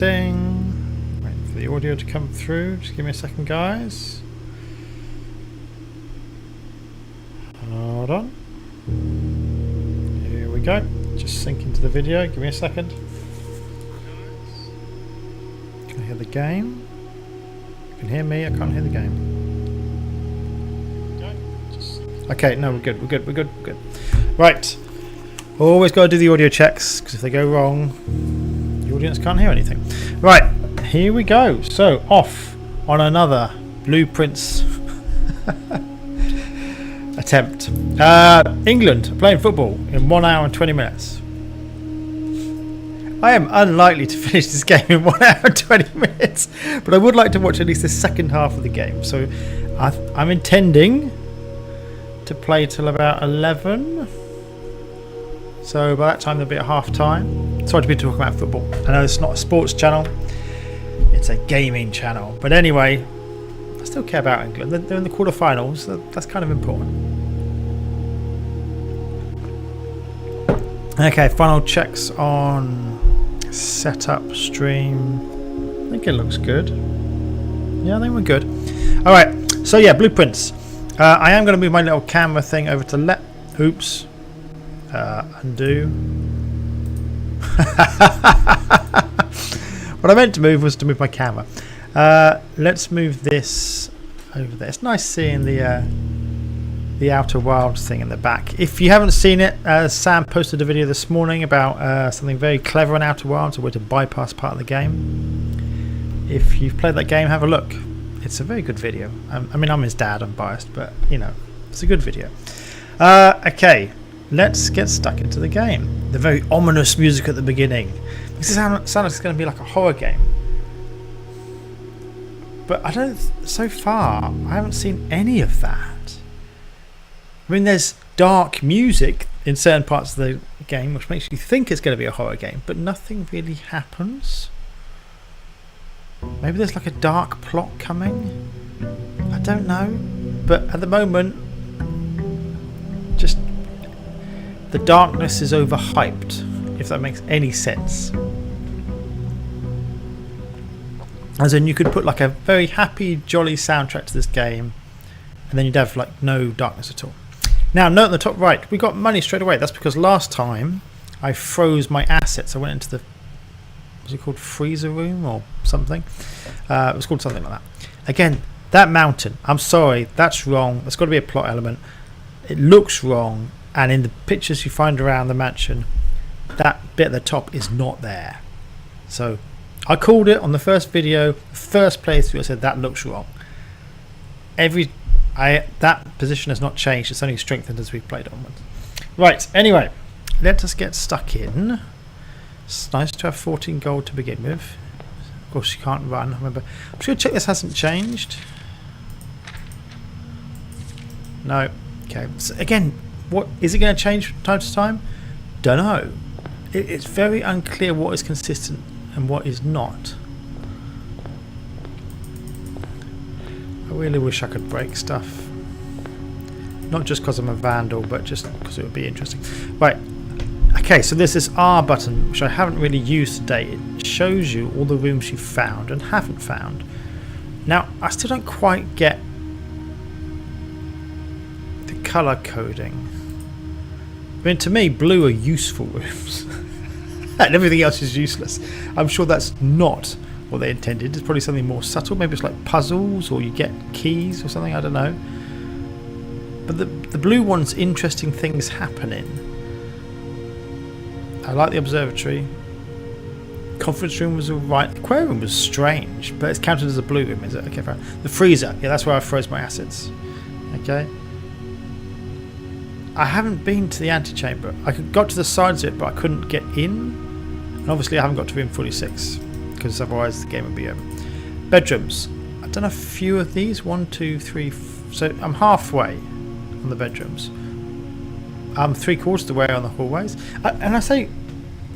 Waiting for the audio to come through. Just give me a second, guys. Hold on. Here we go. Just sync into the video. Give me a second. Can I hear the game? You can hear me. I can't hear the game. Okay, no, we're good. Right. Always got to do the audio checks, because if they go wrong, the audience can't hear anything. Right, here we go. So, off on another Blueprints attempt. England playing football in 1 hour and 20 minutes. I am unlikely to finish this game in 1 hour and 20 minutes, but I would like to watch at least the second half of the game. So, I'm intending to play till about 11. So by that time there'll be a half time. Sorry to be talking about football. I know it's not a sports channel, it's a gaming channel. But anyway, I still care about England. They're in the quarterfinals. That's kind of important. Okay, final checks on setup stream. I think it looks good. Yeah, I think we're good. Alright, so yeah, Blueprints. I am going to move my little camera thing over to left. Oops. Undo. What I meant to move was to move my camera. Let's move this over there. It's nice seeing the Outer Wilds thing in the back. If you haven't seen it, Sam posted a video this morning about something very clever in Outer Wilds, a way to bypass part of the game. If you've played that game, have a look. It's a very good video. I mean, I'm his dad, I'm biased, but you know, it's a good video. Okay, let's get stuck into the game. The very ominous music at the beginning. This sounds like it's going to be like a horror game. But I don't, so far, I haven't seen any of that. I mean, there's dark music in certain parts of the game, which makes you think it's going to be a horror game, but nothing really happens. Maybe there's like a dark plot coming. I don't know. But at the moment, just the darkness is overhyped, if that makes any sense. As in, you could put like a very happy, jolly soundtrack to this game, and then you'd have like no darkness at all. Now, note at the top right, we got money straight away. That's because last time I froze my assets. I went into the, was it called freezer room or something? It was called something like that. Again, that mountain, I'm sorry, that's wrong. There's got to be a plot element. It looks wrong, and in the pictures you find around the mansion, that bit at the top is not there. So I called it on the first video, first playthrough. I said that looks wrong. That position has not changed. It's only strengthened as we've played onwards. Right. Anyway, let us get stuck in. It's nice to have 14 gold to begin with. Of course, you can't run. Remember, I'm just going to check this hasn't changed. No. Okay. So again, what is it going to change from time to time? Don't know. It's very unclear what is consistent and what is not. I really wish I could break stuff. Not just because I'm a vandal, but just because it would be interesting. Right. Okay, so there's this R button, which I haven't really used today. It shows you all the rooms you've found and haven't found. Now, I still don't quite get the colour coding. I mean, to me, blue are useful rooms. And everything else is useless. I'm sure that's not what they intended. It's probably something more subtle. Maybe it's like puzzles, or you get keys or something. I don't know. But the blue one's interesting things happening. I like the observatory. Conference room was alright. The aquarium was strange, but it's counted as a blue room, is it? Okay, fine. The freezer. Yeah, that's where I froze my assets. Okay. I haven't been to the antechamber. I got to the sides of it, but I couldn't get in. And obviously I haven't got to room 46, because otherwise the game would be over. Bedrooms. I've done a few of these. 1, 2, 3. So I'm halfway on the bedrooms. I'm 3/4 of the way on the hallways. And I say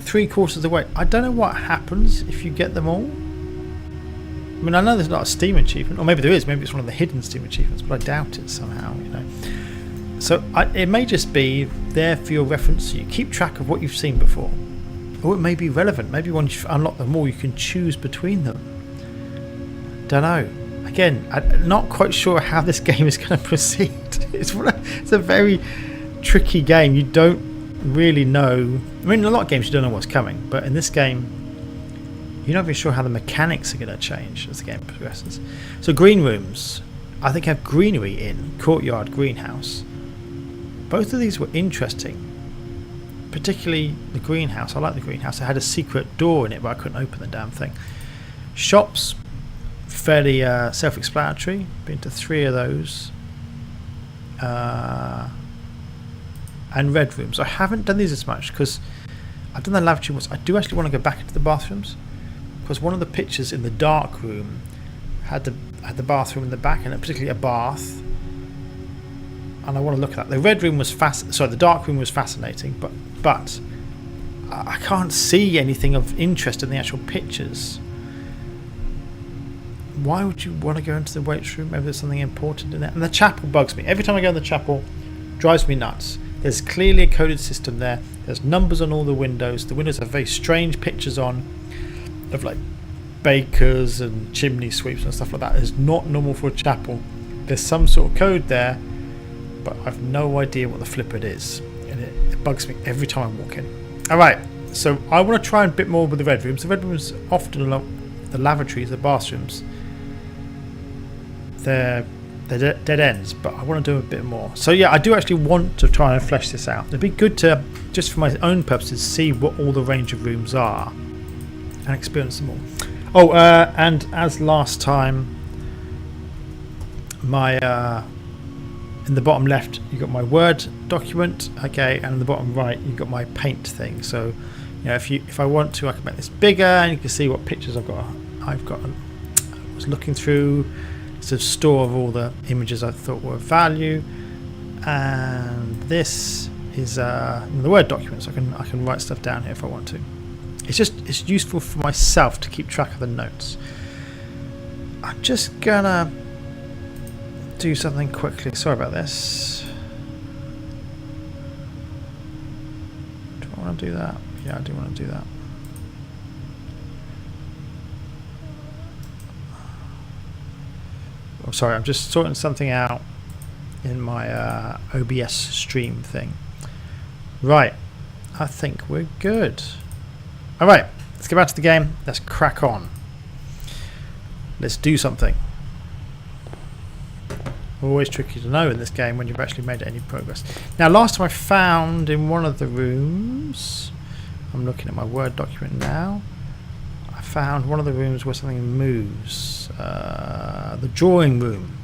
3/4 of the way. I don't know what happens if you get them all. I mean, I know there's not a Steam achievement, or maybe there is. Maybe it's one of the hidden Steam achievements, but I doubt it somehow. You know. So it may just be there for your reference. So you keep track of what you've seen before. Or it may be relevant. Maybe once you unlock them all, you can choose between them. Don't know. Again, I'm not quite sure how this game is going to proceed. It's a very tricky game. You don't really know. I mean, in a lot of games you don't know what's coming, but in this game, you're not really sure how the mechanics are going to change as the game progresses. So green rooms, I think, have greenery in courtyard, greenhouse. Both of these were interesting, particularly the greenhouse. I like the greenhouse. It had a secret door in it, but I couldn't open the damn thing. Shops, fairly self-explanatory. Been to 3 of those. And red rooms. I haven't done these as much because I've done the lavatory ones. I do actually want to go back into the bathrooms because one of the pictures in the dark room had the bathroom in the back, and particularly a bath. And I want to look at that. The red room was the dark room was fascinating, but I can't see anything of interest in the actual pictures. Why would you want to go into the weights room? Maybe there's something important in there. And the chapel bugs me. Every time I go in the chapel, drives me nuts. There's clearly a coded system there. There's numbers on all the windows. The windows have very strange pictures on of like bakers and chimney sweeps and stuff like that. It's not normal for a chapel. There's some sort of code there, but I've no idea what the flip it is. And it bugs me every time I walk in. Alright, so I want to try a bit more with the red rooms. The red rooms often along the lavatories, the bathrooms, they're dead ends, but I want to do a bit more. So yeah, I do actually want to try and flesh this out. It'd be good to, just for my own purposes, see what all the range of rooms are and experience them all. Oh, and as last time, my in the bottom left you got my Word document, okay, and in the bottom right you got my paint thing. So you know, if I want to, I can make this bigger, and you can see what pictures I've got. I was looking through. It's a store of all the images I thought were of value, and this is in the Word document, so I can write stuff down here if I want to. It's useful for myself to keep track of the notes. I'm just gonna do something quickly. Sorry about this. Do I want to do that? Yeah, I do want to do that. I'm sorry, I'm just sorting something out in my OBS stream thing. Right, I think we're good. Alright, let's get back to the game. Let's crack on. Let's do something. Always tricky to know in this game when you've actually made any progress. Now, last time I found in one of the rooms, I'm looking at my Word document now, I found one of the rooms where something moves. The drawing room.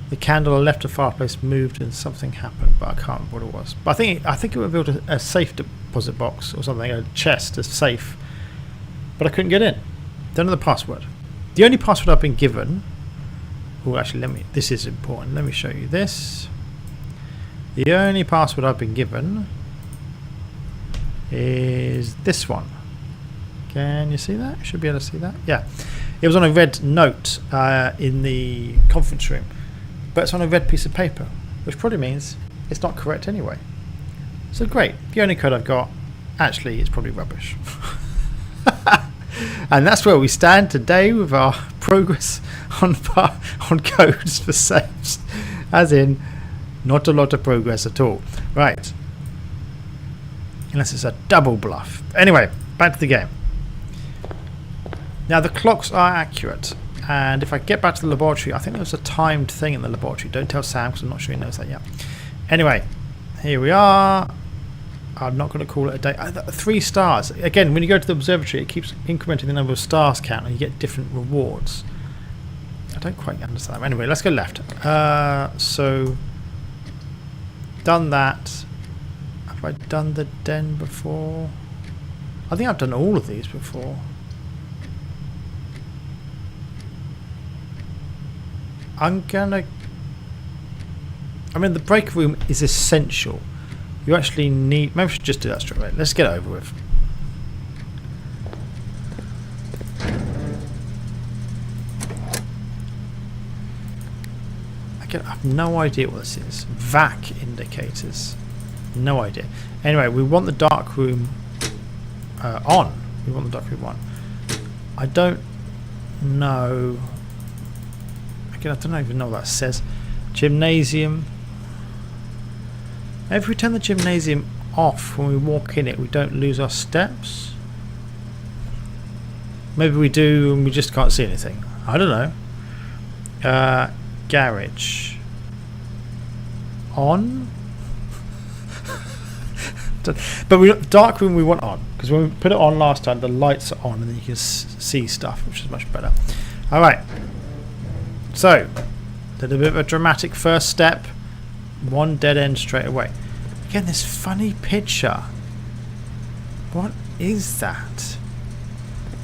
The candle on the left of the fireplace moved and something happened, but I can't remember what it was. But I think it revealed a safe deposit box or something, a chest, a safe. But I couldn't get in. Don't know the password. The only password I've been given. Oh, actually, this is important. Let me show you this. The only password I've been given is this one. Can you see that? You should be able to see that. Yeah. It was on a red note in the conference room, but it's on a red piece of paper, which probably means it's not correct anyway. So great. The only code I've got, actually, it's probably rubbish. And that's where we stand today with our progress on codes for saves. As in, not a lot of progress at all. Right. Unless it's a double bluff. Anyway, back to the game. Now the clocks are accurate, and if I get back to the laboratory, I think there's a timed thing in the laboratory. Don't tell Sam because I'm not sure he knows that yet. Anyway, here we are. I'm not going to call it a day. 3 stars. Again, when you go to the observatory, it keeps incrementing the number of stars count, and you get different rewards. I don't quite understand that. Anyway, let's go left. So, done that. Have I done the den before? I think I've done all of these before. I'm gonna... I mean, the break room is essential. You actually need... Maybe we should just do that straight away. Let's get it over with. I have no idea what this is. VAC indicators. No idea. Anyway, we want the dark room On. We want the dark room on. I don't know. Again, I don't even know what that says. Gymnasium. If we turn the gymnasium off when we walk in it, we don't lose our steps. Maybe we do and we just can't see anything. I don't know. Garage. On. But dark room we want on, because when we put it on last time, the lights are on and then you can see stuff, which is much better. All right. So, did a bit of a dramatic first step. One dead end straight away. Again, this funny picture. What is that?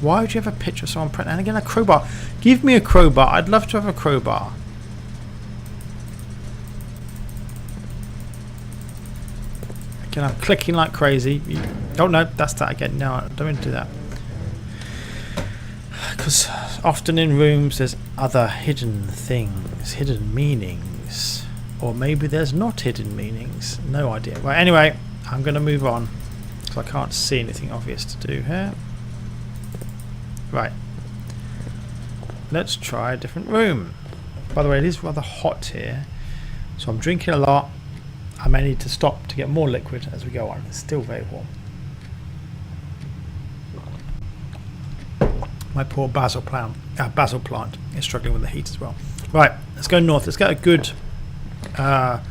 Why would you have a picture of someone pregnant? And again, a crowbar. Give me a crowbar. I'd love to have a crowbar. Again, I'm clicking like crazy. Oh no, that's that again. No, I don't want to do that. Because often in rooms there's other hidden things, hidden meanings. Or maybe there's not hidden meanings. No idea. Right, anyway, I'm going to move on. Because I can't see anything obvious to do here. Right. Let's try a different room. By the way, it is rather hot here. So I'm drinking a lot. I may need to stop to get more liquid as we go on. It's still very warm. My poor basil plant is struggling with the heat as well. Right, let's go north. Let's get a good, not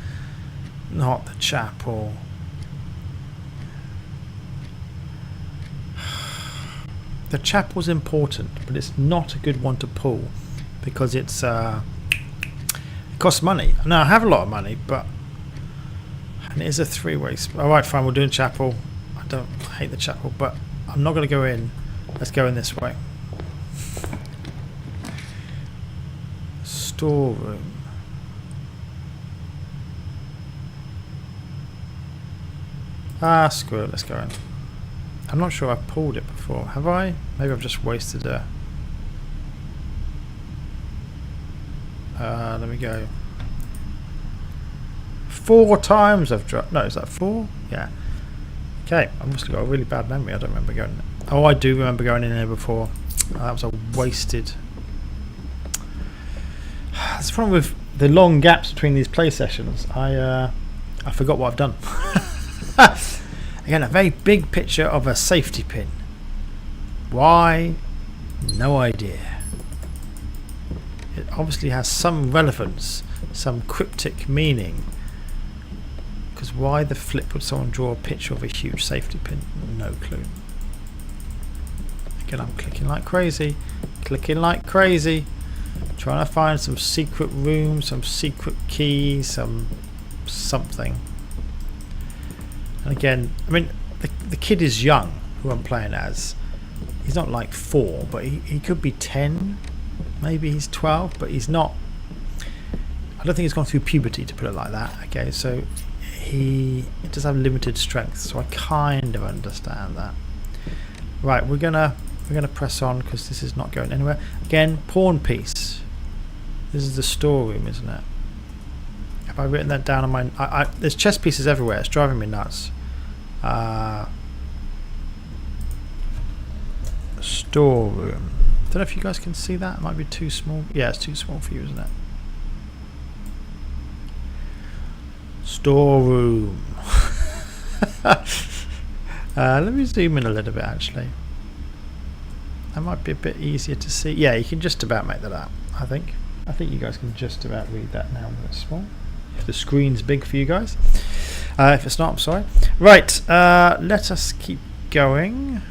the chapel. The chapel's important, but it's not a good one to pull because it's it costs money. Now I have a lot of money, but and it is a three-way. All right, fine. We're doing chapel. I hate the chapel, but I'm not going to go in. Let's go in this way. Storeroom. Ah, screw it. Let's go in. I'm not sure I've pulled it before. Have I? Maybe I've just wasted it. Let me go. 4 times I've dropped. No, is that 4? Yeah. Okay, I must have got a really bad memory. I don't remember going in. Oh, I do remember going in there before. That was a wasted. That's the problem with the long gaps between these play sessions. I forgot what I've done. Again, a very big picture of a safety pin. Why? No idea. It obviously has some relevance, some cryptic meaning. Because why the flip would someone draw a picture of a huge safety pin? No clue. Again, I'm clicking like crazy. Clicking like crazy. Trying to find some secret room, some secret key, something. And again, I mean, the kid is young, who I'm playing as. He's not like 4, but he could be 10. Maybe he's 12, but he's not. I don't think he's gone through puberty, to put it like that. Okay, so he does have limited strength, so I kind of understand that. Right, we're gonna press on because this is not going anywhere. Again, pawn piece. This is the storeroom, isn't it? Have I written that down on my? There's chess pieces everywhere. It's driving me nuts. Storeroom. Don't know if you guys can see that. It might be too small. Yeah, it's too small for you, isn't it? Storeroom. Let me zoom in a little bit, actually. That might be a bit easier to see. Yeah, you can just about make that out, I think. I think you guys can just about read that now when it's small. If the screen's big for you guys. If it's not, I'm sorry. Right, let us keep going.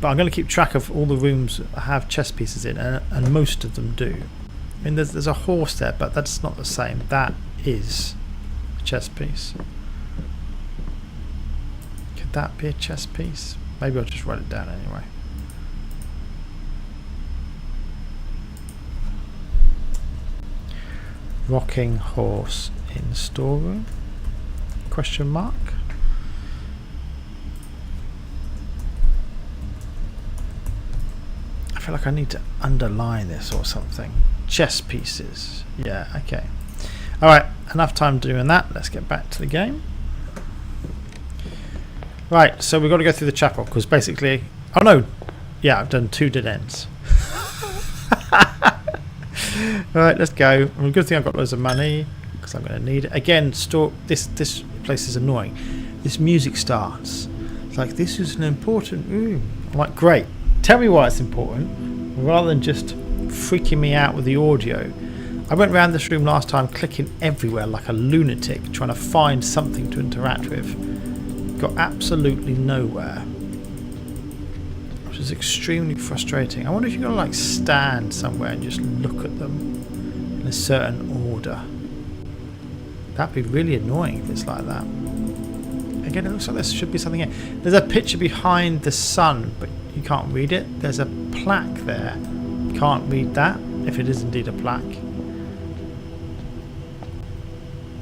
But I'm going to keep track of all the rooms that have chess pieces in, and most of them do. I mean, there's a horse there, but that's not the same. That is a chess piece. Could that be a chess piece? Maybe I'll just write it down anyway. Rocking horse in storeroom? Question mark. I feel like I need to underline this or something. Chess pieces. Yeah, okay. Alright, enough time doing that. Let's get back to the game. Right, so we've got to go through the chapel because basically... Oh no! Yeah, I've done 2 dead ends. Alright, let's go. Well, good thing I've got loads of money because I'm going to need it. Again, this place is annoying. This music starts. It's like, this is an important room. I'm like, great. Tell me why it's important rather than just freaking me out with the audio. I went around this room last time clicking everywhere like a lunatic trying to find something to interact with. Got absolutely nowhere. Which is extremely frustrating. I wonder if you've got to like stand somewhere and just look at them in a certain order. That'd be really annoying if it's like that. Again, it looks like there should be something here. There's a picture behind the sun, but you can't read it. There's a plaque there. You can't read that, if it is indeed a plaque.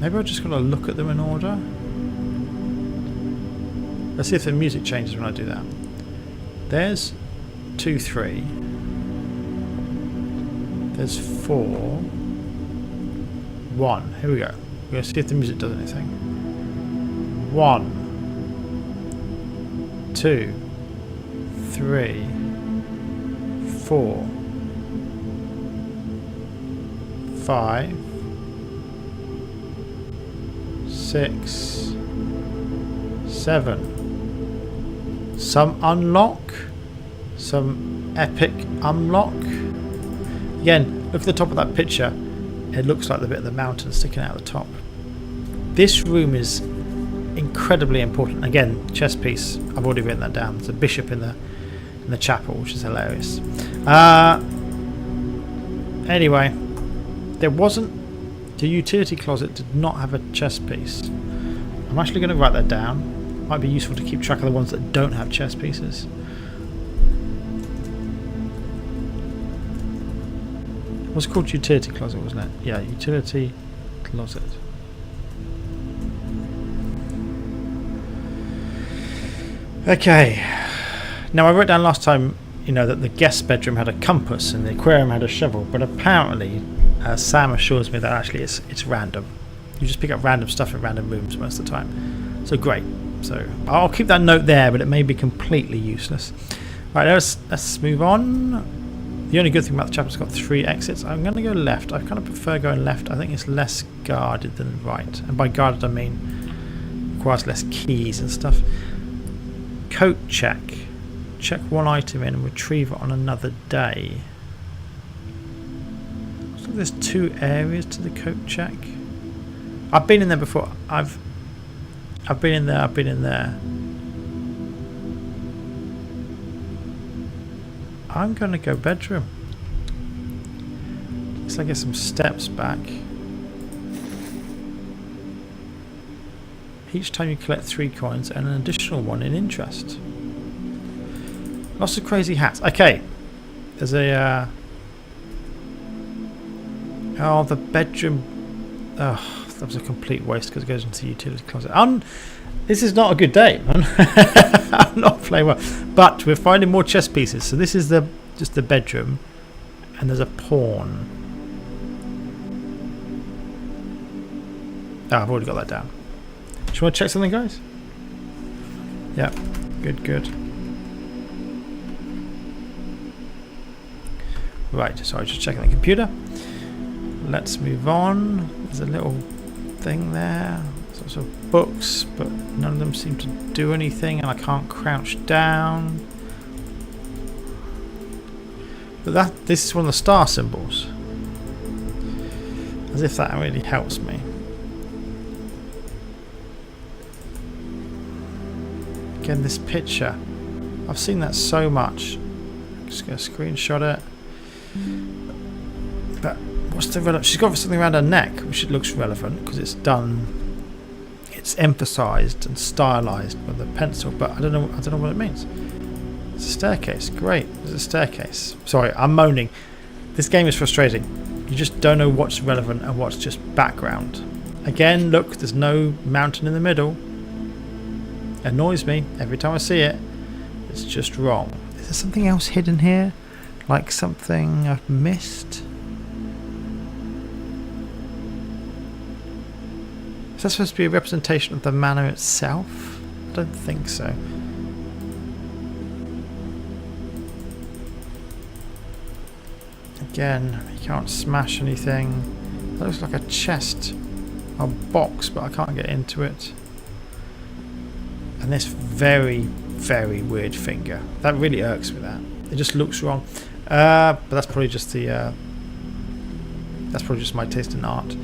Maybe I've just got to look at them in order. Let's see if the music changes when I do that. There's 2, 3. There's 4. 1. Here we go. We're going to see if the music does anything. 1, 2, 3, 4, 5, 6, 7. Some unlock, some epic unlock. Again, look at the top of that picture. It looks like the bit of the mountain sticking out the top. This room is incredibly important. Again, chess piece. I've already written that down. There's a bishop in the chapel, which is hilarious. Anyway, there wasn't. The utility closet did not have a chess piece. I'm actually going to write that down. Might be useful to keep track of the ones that don't have chess pieces. It was called utility closet, wasn't it? Yeah, utility closet. Okay. Now I wrote down last time, you know, that the guest bedroom had a compass and the aquarium had a shovel, but apparently Sam assures me that actually it's random. You just pick up random stuff in random rooms most of the time. So great. So I'll keep that note there, but it may be completely useless. Right, let's move on. The only good thing about the chapel's got 3 exits. I'm going to go left. I kind of prefer going left. I think it's less guarded than right. And by guarded I mean requires less keys and stuff. Coat check. Check 1 item in and retrieve it on another day. Looks like there's 2 areas to the coat check. I've been in there before. I've been in there. I've been in there. I'm going to go bedroom. Looks like I get some steps back. Each time you collect 3 coins and an additional 1 in interest. Lots of crazy hats. Okay. There's a... oh, the bedroom... oh, that was a complete waste because it goes into the utility closet. This is not a good day, man. I'm not playing well. But we're finding more chess pieces. So this is just the bedroom. And there's a pawn. Oh, I've already got that down. Do you want to check something, guys? Yeah. Good. Right, sorry, just checking the computer. Let's move on. There's a little thing there. Sorts of books, but none of them seem to do anything, and I can't crouch down. But this is one of the star symbols. As if that really helps me. Again, this picture. I've seen that so much. I'm just going to screenshot it. But what's the relevant? She's got something around her neck, which it looks relevant because it's emphasised and stylised with a pencil. But I don't know what it means. It's a staircase. Great. There's a staircase. Sorry, I'm moaning. This game is frustrating. You just don't know what's relevant and what's just background. Again, look, there's no mountain in the middle. It annoys me every time I see it. It's just wrong. Is there something else hidden here? Like something I've missed? Is that supposed to be a representation of the manor itself? I don't think so. Again, you can't smash anything. That looks like a chest or box, but I can't get into it. And this very, very weird finger. That really irks me, that. It just looks wrong. But that's probably just the... that's probably just my taste in art.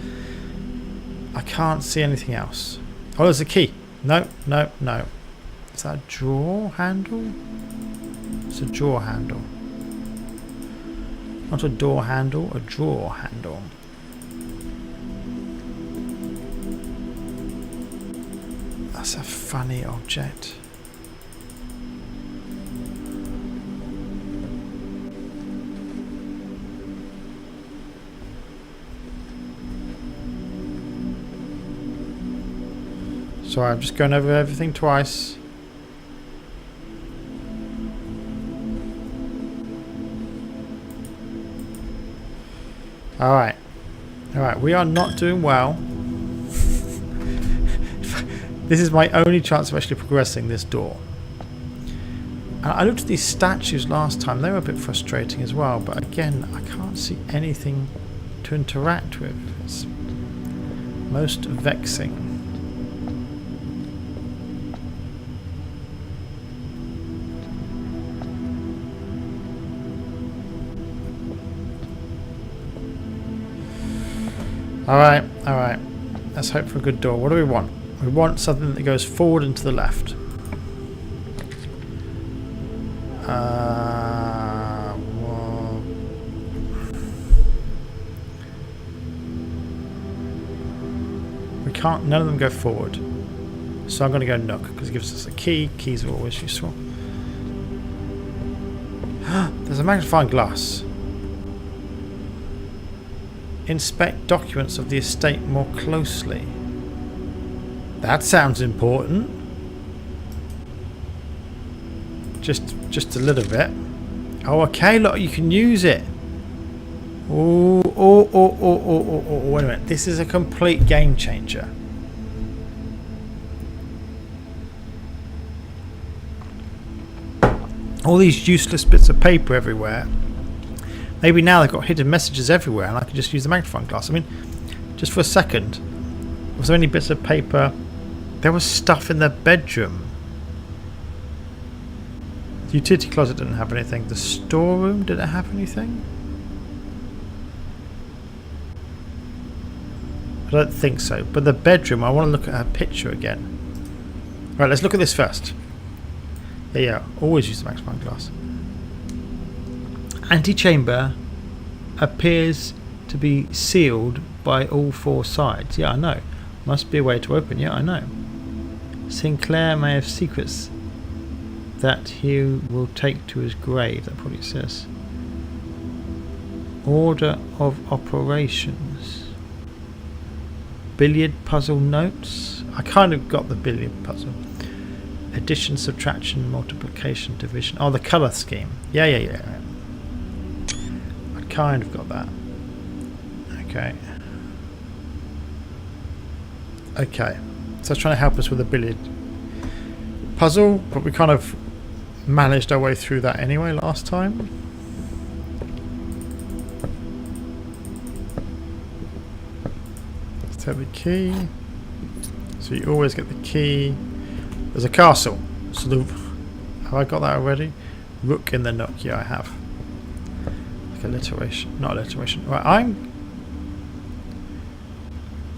I can't see anything else. Oh, there's a key. No, no, no. Is that a drawer handle? It's a drawer handle. Not a door handle, a drawer handle. That's a funny object. Sorry, I'm just going over everything twice. Alright. Alright, we are not doing well. This is my only chance of actually progressing this door. And I looked at these statues last time. They were a bit frustrating as well. But again, I can't see anything to interact with. It's most vexing. Alright, alright. Let's hope for a good door. What do we want? We want something that goes forward and to the left. Well, we can't, none of them go forward. So I'm going to go nook because it gives us a key. Keys are always useful. There's a magnifying glass. Inspect documents of the estate more closely. That sounds important. Just a little bit. Oh, okay, look, you can use it. Oh, wait a minute. This is a complete game changer. All these useless bits of paper everywhere. Maybe now they've got hidden messages everywhere and I can just use the magnifying glass. I mean, just for a second, was there any bits of paper? There was stuff in the bedroom. The utility closet didn't have anything. The storeroom, did it have anything? I don't think so. But the bedroom, I want to look at her picture again. Right, let's look at this first. Yeah, always use the magnifying glass. Antechamber appears to be sealed by all four sides. Yeah, I know. Must be a way to open. Yeah, I know. Sinclair may have secrets that he will take to his grave. That probably says. Order of operations. Billiard puzzle notes. I kind of got the billiard puzzle. Addition, subtraction, multiplication, division. Oh, the colour scheme. Yeah. Kind of got that. Okay, so it's trying to help us with the billiard puzzle, but we kind of managed our way through that anyway last time. Let's take the key. So you always get the key. There's a castle. So have I got that already? Rook in the nook. Yeah, I have. Alliteration, not alliteration. Right,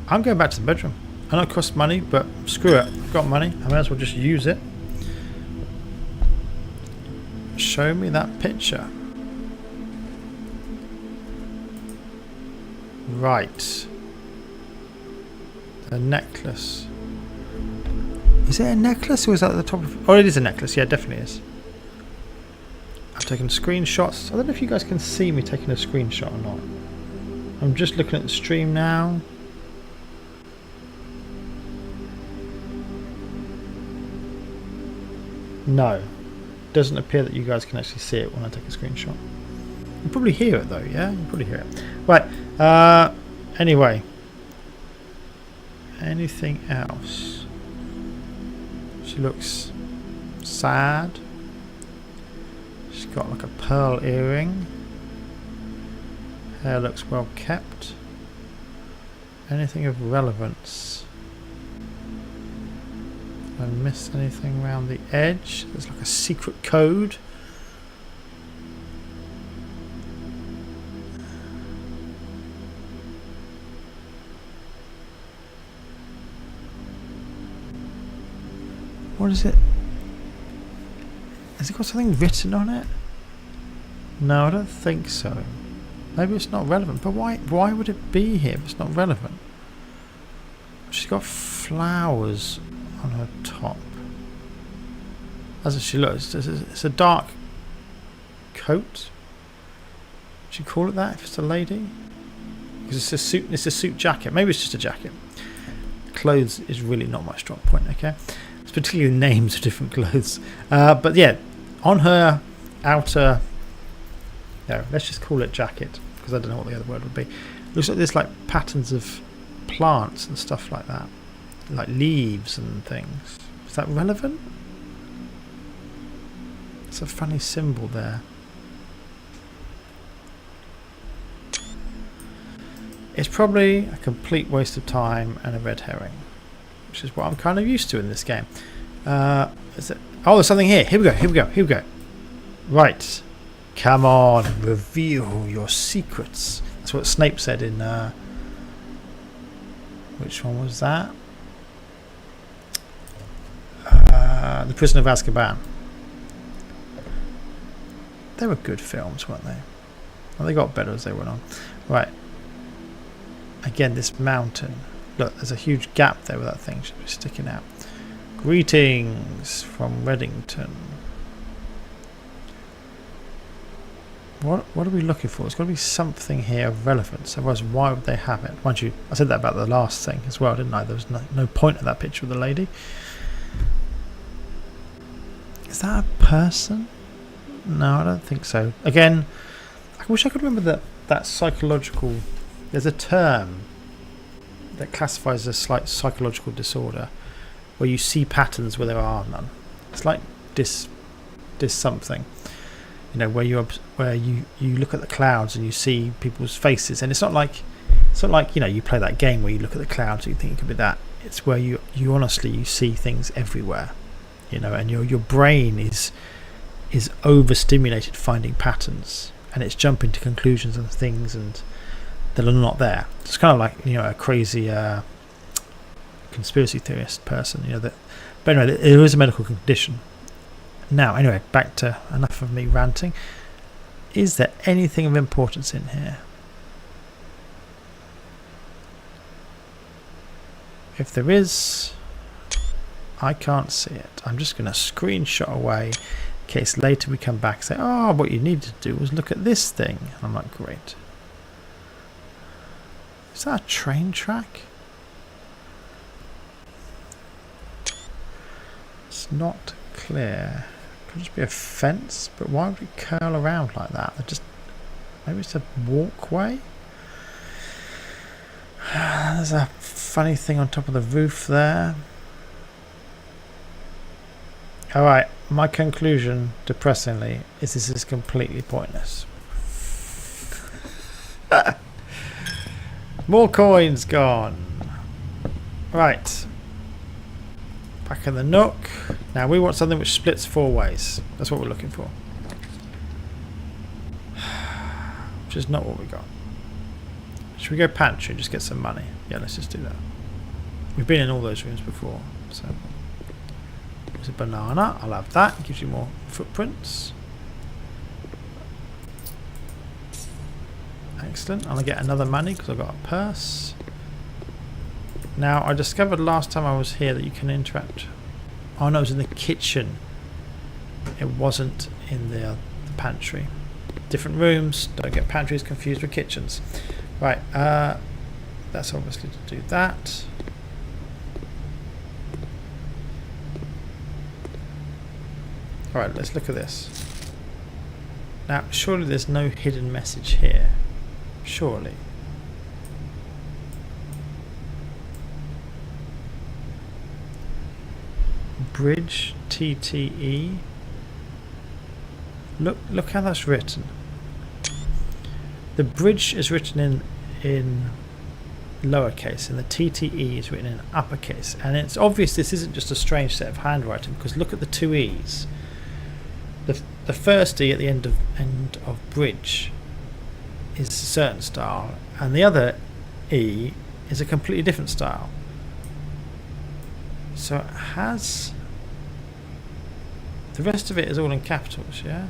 I'm going back to the bedroom. I know it costs money, but screw it. I've got money. I may as well just use it. Show me that picture. Right. The necklace. Is it a necklace or is that at the top of... Oh, it is a necklace. Yeah, it definitely is. I've taken screenshots. I don't know if you guys can see me taking a screenshot or not. I'm just looking at the stream now. No. Doesn't appear that you guys can actually see it when I take a screenshot. You probably hear it though, yeah? You probably hear it. Right. Anyway. Anything else? So She looks sad. She's got like a pearl earring. Hair looks well kept. Anything of relevance? Did I miss anything around the edge? There's like a secret code. What is it? Has it got something written on it? No, I don't think so. Maybe it's not relevant, but why would it be here if it's not relevant? She's got flowers on her top. As she looks, it's a dark coat. Would you call it that if it's a lady? Because it's a suit jacket. Maybe it's just a jacket. Clothes is really not my strong point, okay? It's particularly the names of different clothes. But yeah, on her outer, no, let's just call it jacket, because I don't know what the other word would be. Looks like there's like patterns of plants and stuff like that, like leaves and things. Is that relevant? It's a funny symbol there. It's probably a complete waste of time and a red herring, which is what I'm kind of used to in this game. Is it? Oh, there's something here. Here we go. Here we go. Here we go. Right. Come on. Reveal your secrets. That's what Snape said in... which one was that? The Prisoner of Azkaban. They were good films, weren't they? Well, they got better as they went on. Right. Again, this mountain. Look, there's a huge gap there with that thing should be sticking out. Greetings from Reddington. What are we looking for? There's got to be something here of relevance. Otherwise, why would they have it? Mind you, I said that about the last thing as well, didn't I? There was no point of that picture of the lady. Is that a person? No, I don't think so. Again, I wish I could remember that psychological... There's a term that classifies a slight psychological disorder where you see patterns where there are none. It's like dis something, you know, where you look at the clouds and you see people's faces, and it's not like you know, you play that game where you look at the clouds and you think it could be that. It's where you honestly you see things everywhere, you know, and your brain is overstimulated finding patterns, and it's jumping to conclusions and things and that are not there. It's kind of like, you know, a crazy conspiracy theorist person, you know. That, but anyway, there is a medical condition. Now, anyway, back to enough of me ranting. Is there anything of importance in here? If there is, I can't see it. I'm just going to screenshot away in case later we come back and say, oh, what you needed to do was look at this thing. And I'm like, great. Is that a train track? It's not clear. Could just be a fence, but why would it curl around like that? Maybe it's a walkway. There's a funny thing on top of the roof there. Alright, my conclusion, depressingly, is this is completely pointless. More coins gone. Right. Back in the nook. Now we want something which splits 4 ways. That's what we're looking for. Which is not what we got. Should we go pantry and just get some money? Yeah, let's just do that. We've been in all those rooms before. So there's a banana. I'll have that. It gives you more footprints. Excellent. I'm going to get another money because I've got a purse. Now, I discovered last time I was here that you can interact. Oh no, it was in the kitchen. It wasn't in the pantry. Different rooms. Don't get pantries confused with kitchens. Right. That's obviously to do that. Alright, let's look at this. Now, surely there's no hidden message here. Surely. bridge, TTE. Look how that's written. The bridge is written in lowercase and the TTE is written in uppercase, and it's obvious this isn't just a strange set of handwriting, because look at the two E's. The first E at the end of bridge is a certain style, and the other E is a completely different style. So it has, the rest of it is all in capitals, yeah?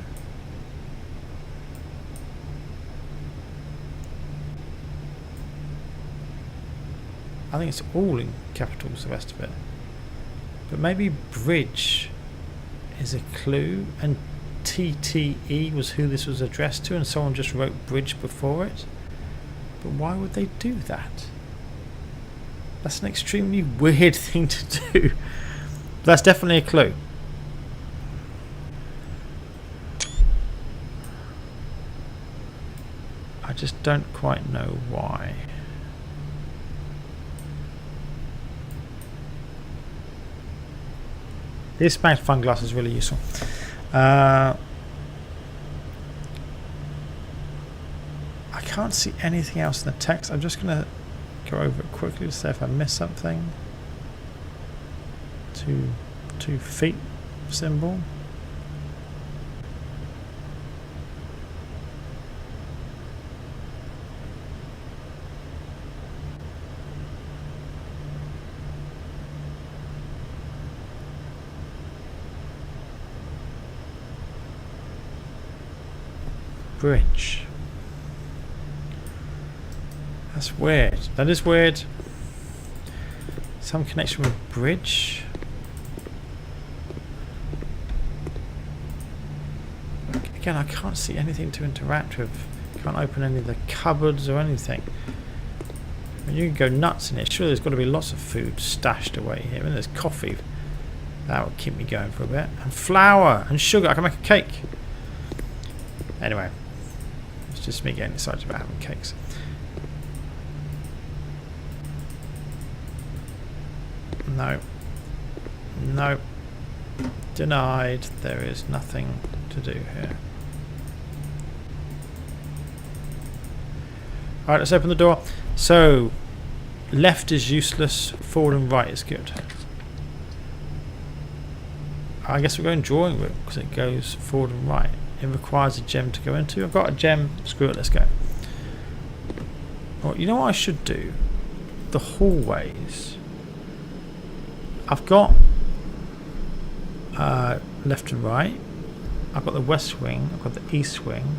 I think it's all in capitals, the rest of it. But maybe bridge is a clue, and TTE was who this was addressed to, and someone just wrote bridge before it. But why would they do that? That's an extremely weird thing to do. That's definitely a clue. I just don't quite know why. This magnifying glass is really useful. I can't see anything else in the text. I'm just going to go over it quickly to see if I missed something. Two feet symbol. Bridge. That's weird. That is weird. Some connection with bridge. Again, I can't see anything to interact with. Can't open any of the cupboards or anything. I mean, you can go nuts in here. Sure, there's got to be lots of food stashed away here. And there's coffee. That would keep me going for a bit. And flour and sugar. I can make a cake. Anyway. It's just me getting excited about having cakes. No. No. Denied. There is nothing to do here. Alright, let's open the door. So, left is useless, forward and right is good. I guess we're going drawing room because it goes forward and right. It requires a gem to go into. I've got a gem. Screw it, let's go. Well, you know what I should do? The hallways. I've got left and right. I've got the west wing. I've got the east wing.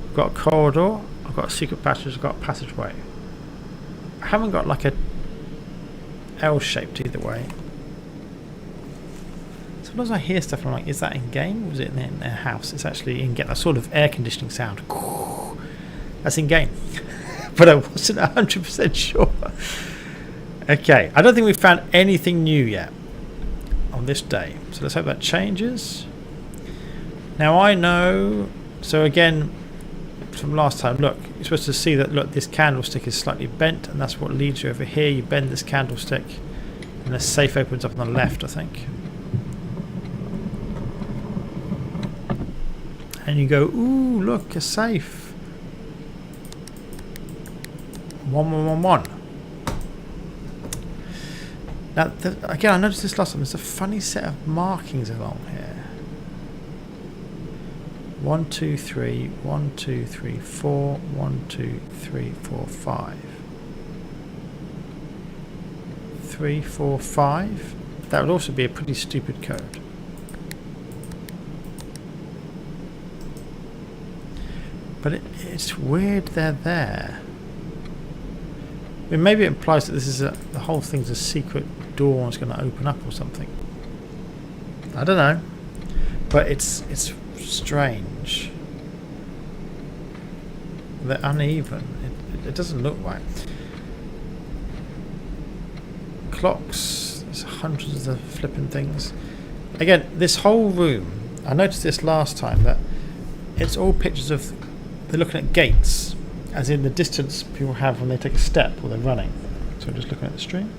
I've got a corridor. I've got a secret passage. I've got a passageway. I haven't got like a L-shaped either way. Sometimes I hear stuff and I'm like, is that in game or is it in their house? It's actually in game. That sort of air conditioning sound. That's in game. But I wasn't 100% sure. Okay, I don't think we've found anything new yet on this day. So let's hope that changes. Now I know, so again, from last time, look, you're supposed to see that, look, this candlestick is slightly bent, and that's what leads you over here. You bend this candlestick, and the safe opens up on the left, I think. And you go, ooh, look, a safe. 1111. Now, again, I noticed this last time. There's a funny set of markings along here. 1, 2, 3, 1, 2, 3, 4, 1, 2, 3, 4, 5. 3, 4, 5. That would also be a pretty stupid code. But it's weird they're there. I mean, maybe it implies that this is the whole thing's a secret door and it's going to open up or something. I don't know. But it's strange. They're uneven. It doesn't look right. Clocks. There's hundreds of flipping things. Again, this whole room, I noticed this last time, that it's all pictures of, they're looking at gates, as in the distance people have when they take a step or they're running. So I'm just looking at the stream.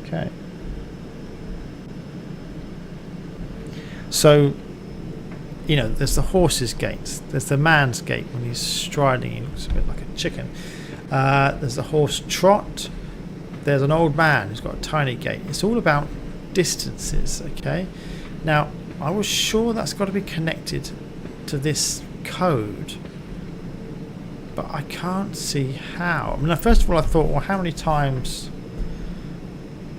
Okay. So, you know, there's the horse's gait, there's the man's gait when he's striding, he looks a bit like a chicken. There's the horse trot, there's an old man who's got a tiny gait. It's all about distances, okay? Now, I was sure that's got to be connected to this code, but I can't see how. I mean, first of all, I thought, well, how many times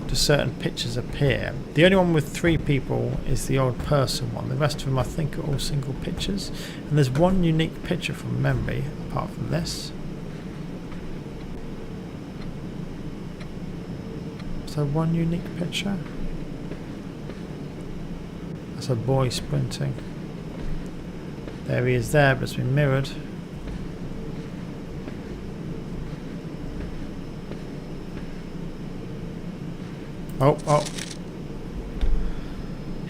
do certain pictures appear? The only one with 3 people is the old person one. The rest of them, I think, are all single pictures. And there's one unique picture from memory, apart from this. So one unique picture. That's a boy sprinting. There he is there, but it's been mirrored. Oh.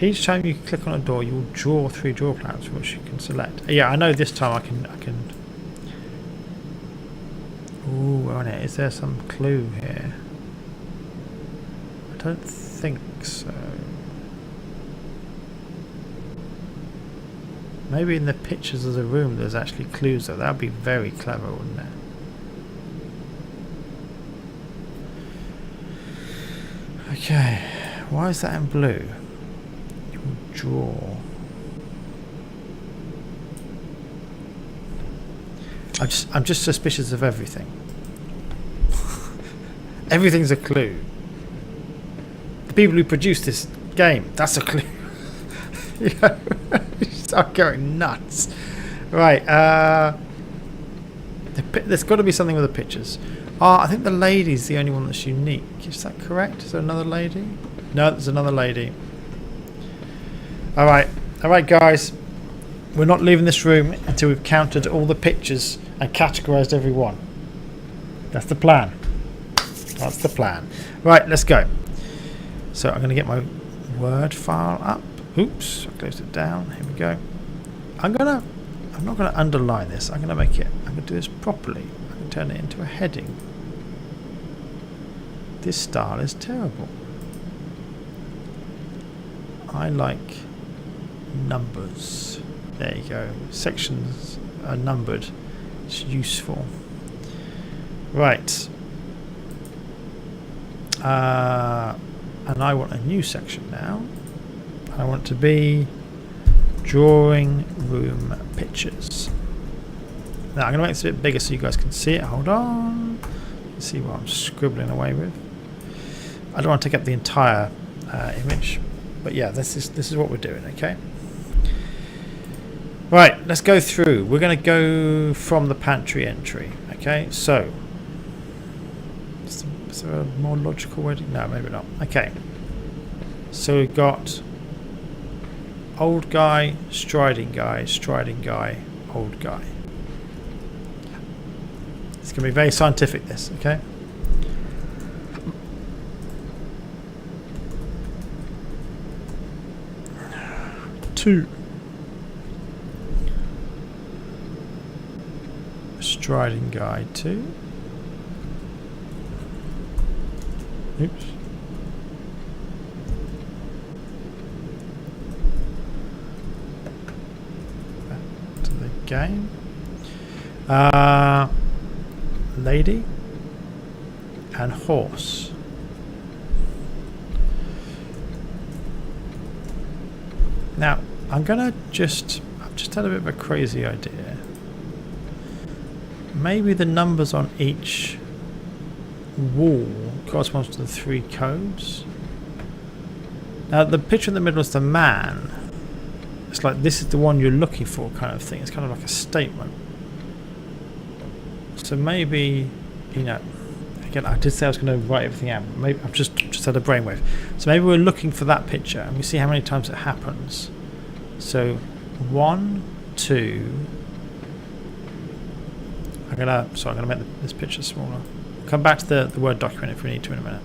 Each time you click on a door, you'll draw 3 draw plans which you can select. Yeah, I know this time I can. Ooh, on it. Is there some clue here? I don't think so. Maybe in the pictures of the room there's actually clues though. That would be very clever, wouldn't it? Okay, why is that in blue? You will draw. I'm just suspicious of everything. Everything's a clue. The people who produced this game, that's a clue. You know, you start going nuts. Right, there's got to be something with the pictures. I think the lady's the only one that's unique. Is that correct? Is there another lady? No, there's another lady. Alright, guys. We're not leaving this room until we've counted all the pictures and categorised every one. That's the plan. That's the plan. Right, let's go. So I'm going to get my Word file up. Oops, I closed it down. Here we go. I'm not going to underline this. I'm going to do this properly. I'm going to turn it into a heading. This style is terrible. I like numbers. There you go. Sections are numbered. It's useful. Right. And I want a new section now. I want to be drawing room pictures. Now I'm going to make this a bit bigger so you guys can see it. Hold on. Let's see what I'm scribbling away with. I don't want to take up the entire image, but yeah, this is what we're doing. Okay. Right, let's go through. We're going to go from the pantry entry. Okay, so is there a more logical way to? No, maybe not. Okay. So we've got old guy, striding guy, old guy. It's going to be very scientific, this, okay? Two. Striding guy, 2. Oops. Back to the game. Lady and horse. Now I've just had a bit of a crazy idea. Maybe the numbers on each wall corresponds to the 3 codes. Now the picture in the middle is the man. It's like this is the one you're looking for kind of thing. It's kind of like a statement. So maybe, you know, again, I did say I was going to write everything out. Maybe I've just had a brainwave. So maybe we're looking for that picture and we see how many times it happens. So 1, 2. I'm gonna make this picture smaller. Come back to the Word document if we need to in a minute.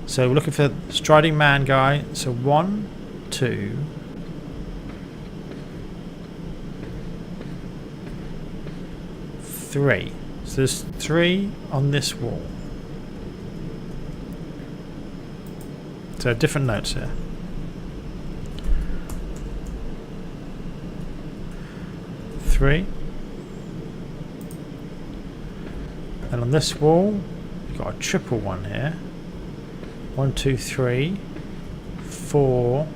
So we're looking for the striding man guy. So 1, 2. 3. So there's 3 on this wall. So different notes here. 3. And on this wall, we've got a triple 1 here. 1, 2, 3, 4.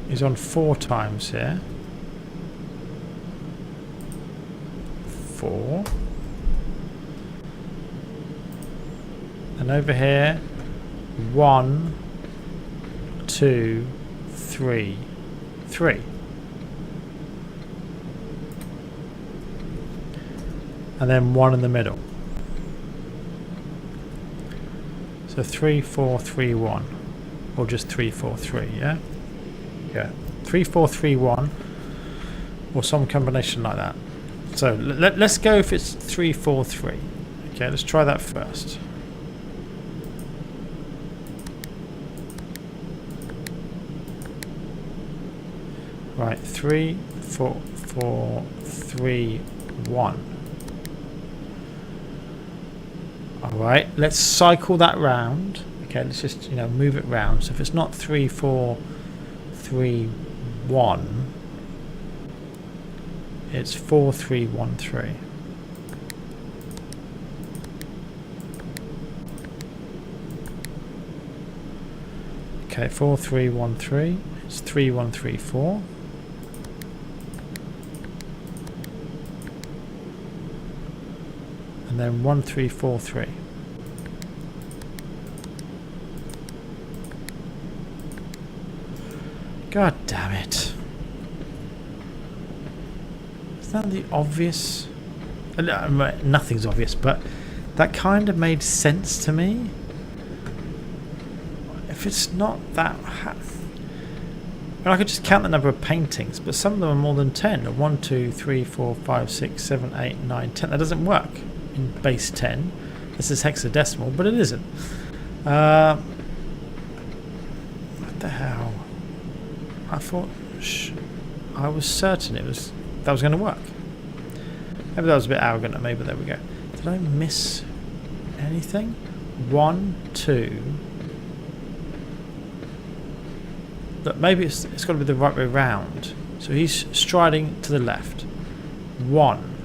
He's on 4 times here. 4. And over here, 1, 2, 3, 3. And then 1 in the middle. So 3, 4, 3, 1. Or just 3, 4, 3, yeah? Yeah. 3, 4, 3, 1. Or some combination like that. So let's go if it's 3, 4, 3. Okay, let's try that first. Right, 3, 4, 4, 3, 1. Alright, let's cycle that round. Okay, let's just, move it round. So if it's not 3, 4, 3, 1, it's 4, 3, 1, 3. Okay, 4, 3, 1, 3. It's 3, 1, 3, 4. And then 1, 3, 4, 3. God damn it. Is that the obvious? Nothing's obvious, but that kind of made sense to me. If it's not that... I could just count the number of paintings, but some of them are more than 10. 1, 2, 3, 4, 5, 6, 7, 8, 9, 10. That doesn't work in base 10. This is hexadecimal, but it isn't. What the hell? I thought... I was certain that was going to work. Maybe that was a bit arrogant of me, but there we go. Did I miss anything? 1, 2... Look, maybe it's got to be the right way round. So he's striding to the left. 1,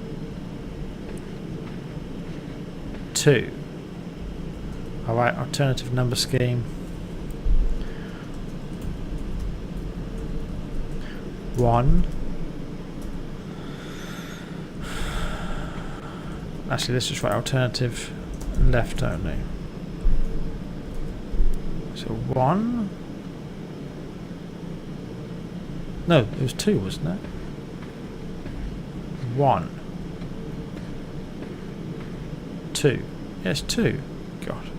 2. Alright, alternative number scheme. 1. Actually, let's just write alternative left only. So 1. No, it was 2, wasn't it? 1. 2. Yes, 2. God.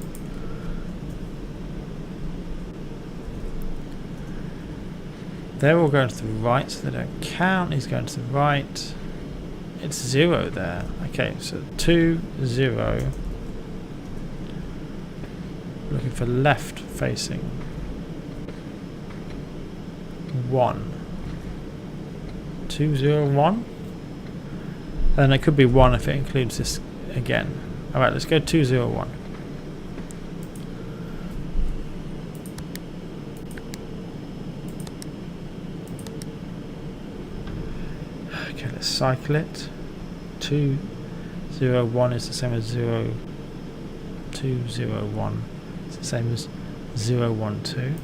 They're all going to the right, so they don't count. He's going to the right. It's 0 there. Okay, so 2, 0. Looking for left facing. 1. 2, 0, 1. And it could be 1 if it includes this again. Alright, let's go 2, 0, 1. Okay, let's cycle it. 2, 0, 1 is the same as 0, 2, 0, 1. It's the same as 0, 1, 2.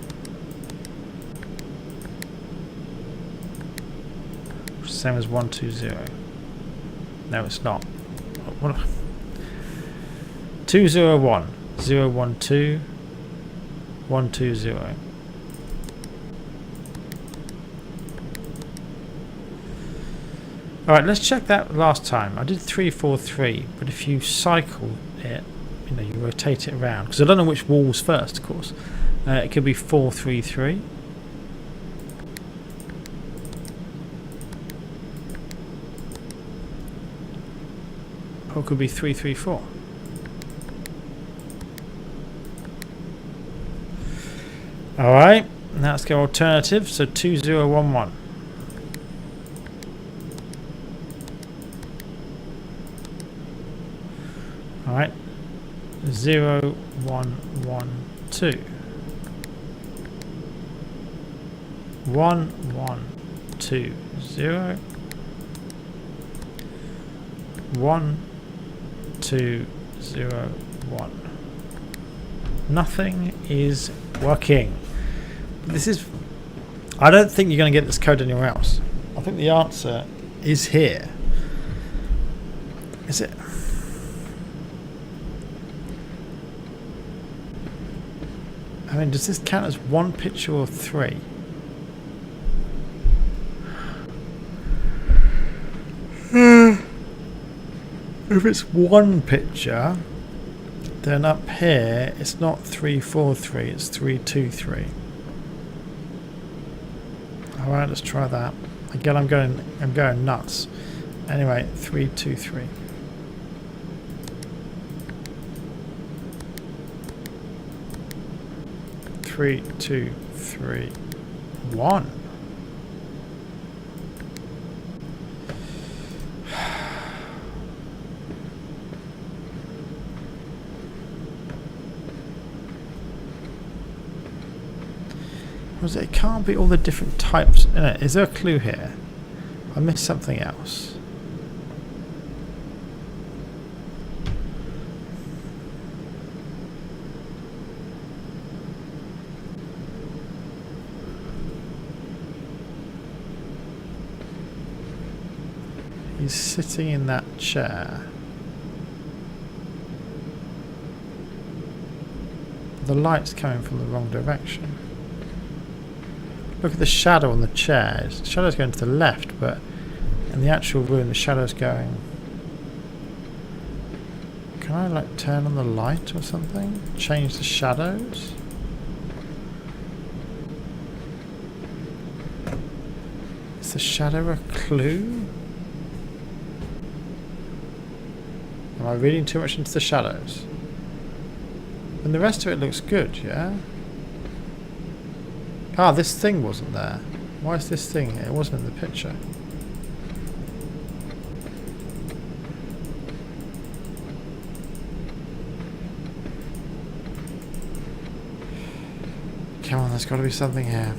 Same as 1, 2, 0. No, it's not. 2, 0, 1. 0, 1, 2. 1, 2, 0. Alright, let's check that last time. I did 3, 4, 3, but if you cycle it, you rotate it around. Because I don't know which wall's first, of course. It could be 4, 3, 3. Or it could be 3, 3, 4. Alright, now let's go alternative. So 2, 0, 1, 1. Alright, 0, 1, 1, 2. 1, 1, 2, 0. 1, 2, 0, 1. Nothing is working. This is... I don't think you're going to get this code anywhere else. I think the answer is here. Is it? I mean, does this count as 1 picture or 3? If it's 1 picture, then up here it's not 343, it's 323. Alright, let's try that. Again, I'm going nuts. Anyway, 323. Three, two, three, 1. It can't be all the different types in it. Is there a clue here? I missed something else. He's sitting in that chair. The light's coming from the wrong direction. Look at the shadow on the chair. The shadow's going to the left, but in the actual room the shadow's going... Can I like turn on the light or something? Change the shadows? Is the shadow a clue? Am I reading too much into the shadows? And the rest of it looks good, yeah? Ah, this thing wasn't there. Why is this thing here? It wasn't in the picture. Come on, there's got to be something here.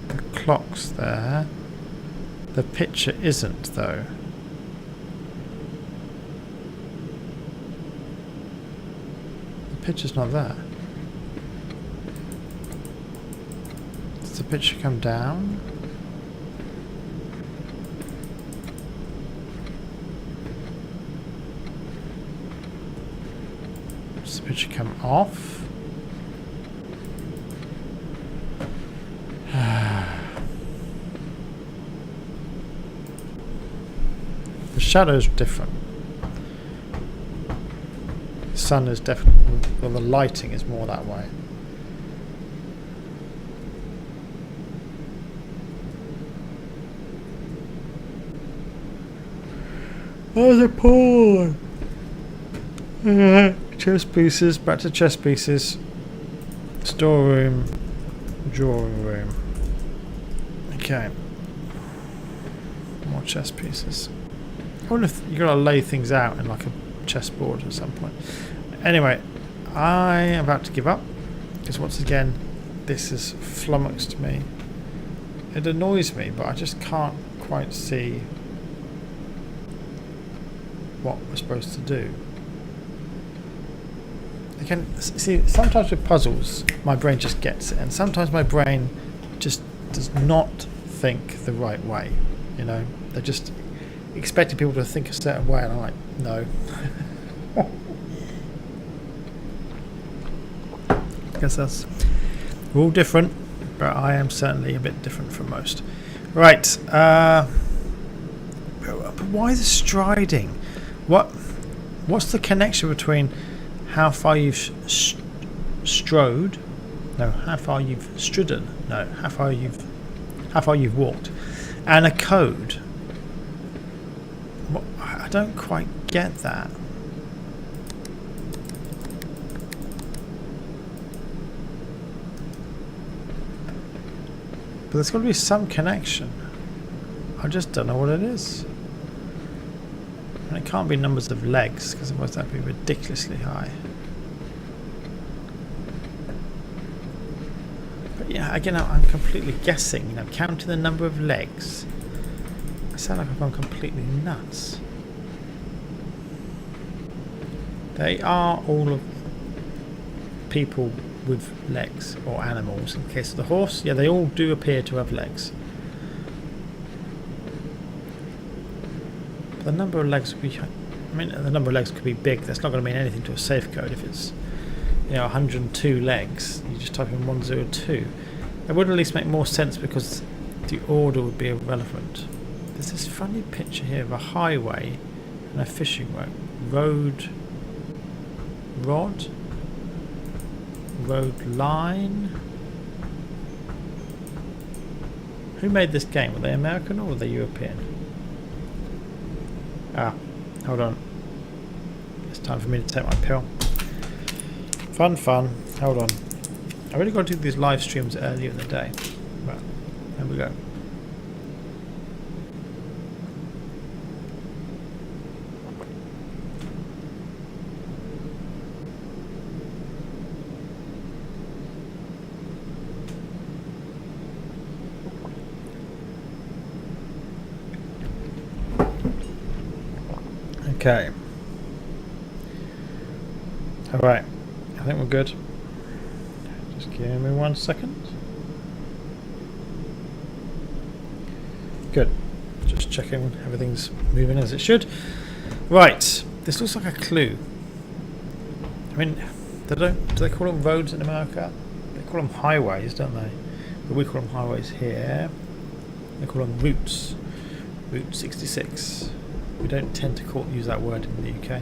The clock's there. The picture isn't, though. Picture's not there. Does the picture come down? Does the picture come off? The shadow's different. Sun is definitely, well, the lighting is more that way. Oh, the pool! Chess pieces, back to chess pieces. Storeroom, drawing room. Okay. More chess pieces. I wonder if you've got to lay things out in like a chessboard at some point. Anyway, I am about to give up because once again this has flummoxed me. It annoys me, but I just can't quite see what we're supposed to do. Again, see, sometimes with puzzles my brain just gets it, and sometimes my brain just does not think the right way. You know, they're just expecting people to think a certain way, and I'm like, no. I guess that's, we're all different, but I am certainly a bit different from most. Right, but why the striding? What's the connection between how far you've strode? No, how far you've stridden? No, how far you've walked, and a code? I don't quite get that. But there's got to be some connection. I just don't know what it is. And it can't be numbers of legs, because otherwise that'd be ridiculously high. But yeah, again, I'm completely guessing. You know, counting the number of legs. sound like I've gone completely nuts. They are all of people with legs, or animals. In the case of the horse, yeah, they all do appear to have legs. But the number of legs would be, I mean, the number of legs could be big. That's not going to mean anything to a safe code if it's, 102 legs. You just type in 102. It would at least make more sense because the order would be irrelevant. There's this funny picture here of a highway and a fishing road. Rod line. Who made this game? Were they American or were they European? Hold on, it's time for me to take my pill. Fun. Hold on, I really got to do these live streams earlier in the day. Well, there we go. Okay. Alright. I think we're good. Just give me 1 second. Good. Just checking everything's moving as it should. Right. This looks like a clue. I mean, do they call them roads in America? They call them highways, don't they? But we call them highways here. They call them routes. Route 66. We don't tend to use that word in the UK.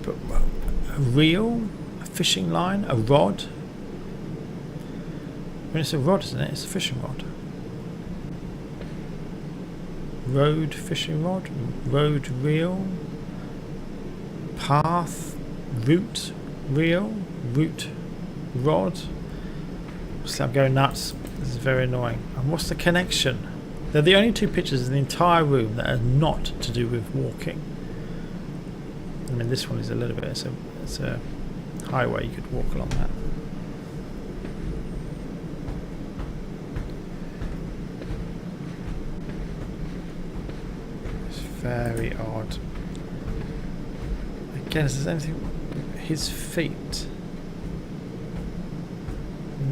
But a reel, a fishing line, a rod. I mean, it's a rod, isn't it? It's a fishing rod. Road fishing rod, road reel, path, route reel, route rod. So I'm going nuts. This is very annoying. And what's the connection? They're the only two pictures in the entire room that are not to do with walking. I mean, this one is a little bit. It's a highway. You could walk along that. It's very odd. Again, is there anything? His feet.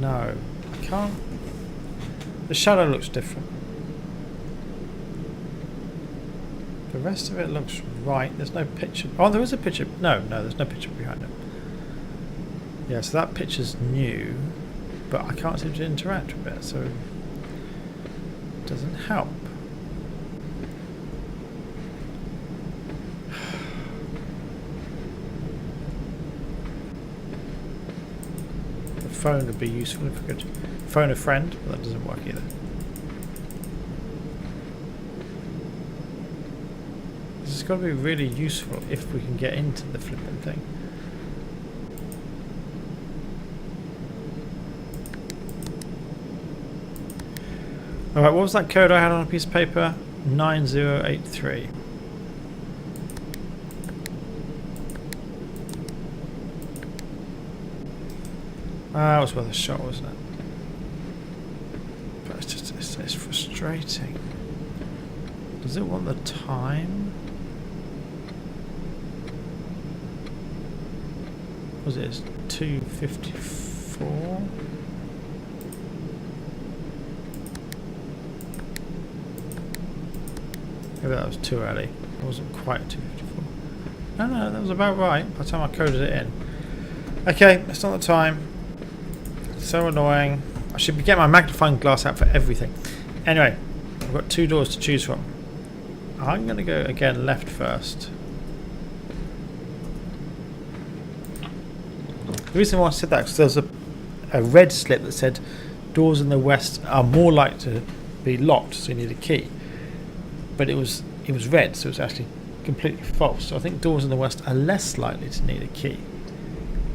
No, I can't. The shadow looks different. The rest of it looks right. There's no picture. Oh, there is a picture. No, there's no picture behind it. Yeah, so that picture's new, but I can't seem to interact with it, so it doesn't help. The phone would be useful if we could phone a friend, but that doesn't work either. This has got to be really useful if we can get into the flipping thing. Alright, what was that code I had on a piece of paper? 9083. That was worth a shot, wasn't it? But it's frustrating. Does it want the time? Was it 2:54? Maybe that was too early. It wasn't quite 2:54. No, that was about right by the time I coded it in. Okay, that's not the time. So annoying. I should be getting my magnifying glass out for everything. Anyway, I've got two doors to choose from. I'm going to go again left first. The reason why I said that is because there's a red slip that said doors in the west are more likely to be locked, so you need a key. But it was red, so it's actually completely false. So I think doors in the west are less likely to need a key,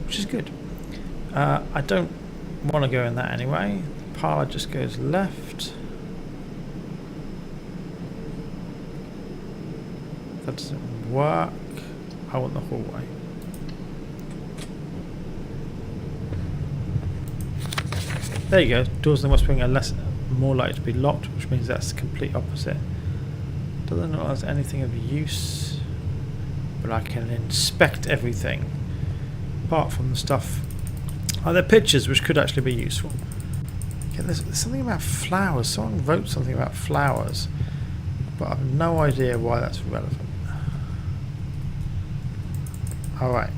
which is good. I don't want to go in that anyway. The parlour just goes left. That doesn't work. I want the hallway. There you go. Doors in the west wing are less more likely to be locked, which means that's the complete opposite. Doesn't look like there's anything of use, but I can inspect everything apart from the stuff. Are there pictures which could actually be useful? Yeah, there's something about flowers. Someone wrote something about flowers, but I have no idea why that's relevant. Alright.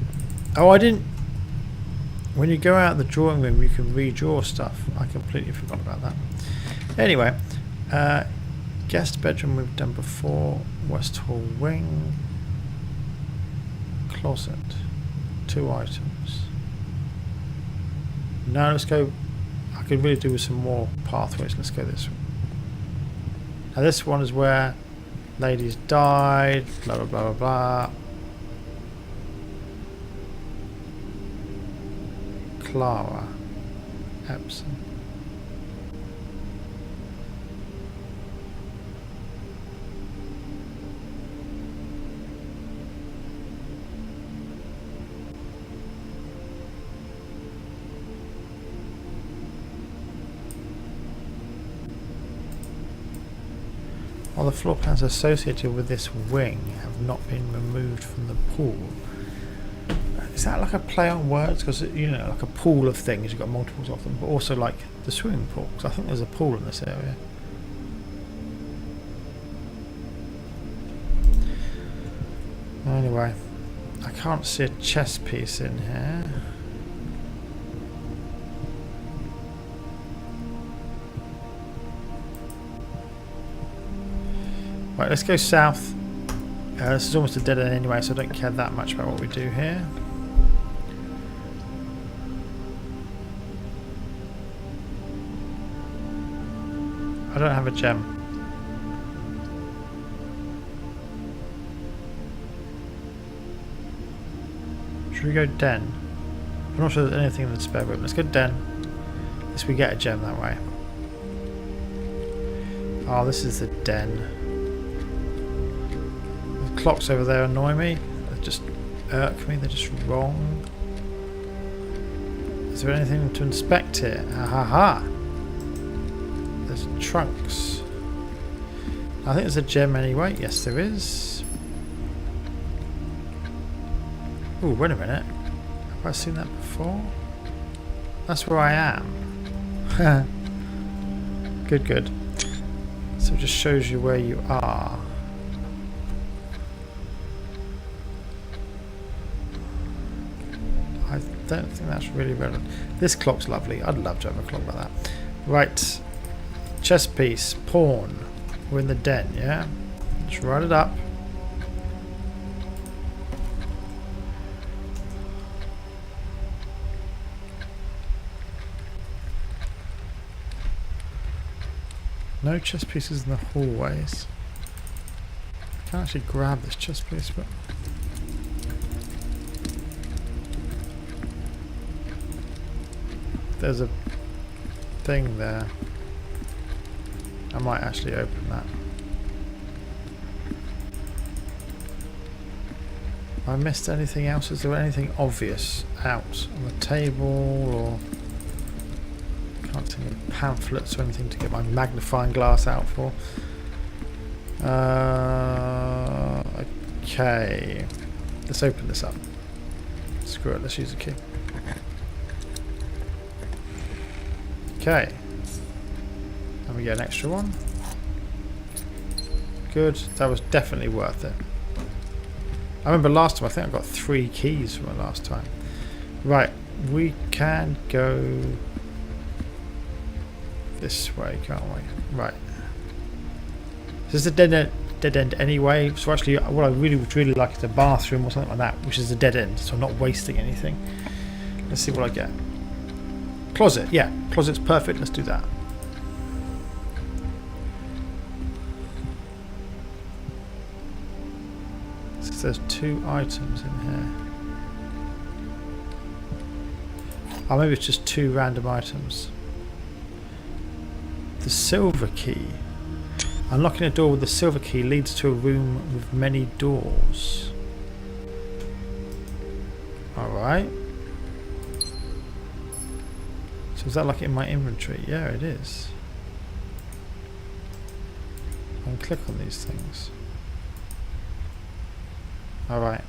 Oh, I didn't... When you go out of the drawing room, you can redraw stuff. I completely forgot about that. Anyway, guest bedroom we've done before. West Hall wing. Closet. 2 items. Now let's go... I could really do with some more pathways. Let's go this one. Now this one is where ladies died. Blah, blah, blah, blah, blah. Clara Epson. All the floor plans associated with this wing have not been removed from the pool. Is that like a play on words? Because, you know, like a pool of things, you've got multiples of them, but also like the swimming pool, because I think there's a pool in this area. Anyway, I can't see a chess piece in here. Right, let's go south. This is almost a dead end anyway, so I don't care that much about what we do here. I don't have a gem. Should we go den? I'm not sure there's anything in the spare room. Let's go den. At least we get a gem that way. Oh, this is the den. The clocks over there annoy me. They just irk me. They're just wrong. Is there anything to inspect here? Ha ha ha! There's trunks. I think there's a gem anyway. Yes, there is. Oh, wait a minute. Have I seen that before? That's where I am. Good, good. So it just shows you where you are. I don't think that's really relevant. This clock's lovely. I'd love to have a clock like that. Right. Chess piece. Pawn. We're in the den, yeah? Let's write it up. No chess pieces in the hallways. I can't actually grab this chess piece, but... There's a thing there. I might actually open that. Have I missed anything else? Is there anything obvious out on the table, or... Can't see any pamphlets or anything to get my magnifying glass out for. Okay. Let's open this up. Screw it, let's use a key. Okay. And we get an extra one. Good. That was definitely worth it. I remember last time, I think I got 3 keys from it last time. Right. We can go... this way, can't we? Right. This is a dead end anyway. So actually, what I really would really like is a bathroom or something like that, which is a dead end. So I'm not wasting anything. Let's see what I get. Closet, yeah. Closet's perfect. Let's do that. So there's 2 items in here. Oh, maybe it's just 2 random items. The silver key. Unlocking a door with the silver key leads to a room with many doors. Alright. So is that like in my inventory? Yeah, it is. And click on these things. Alright.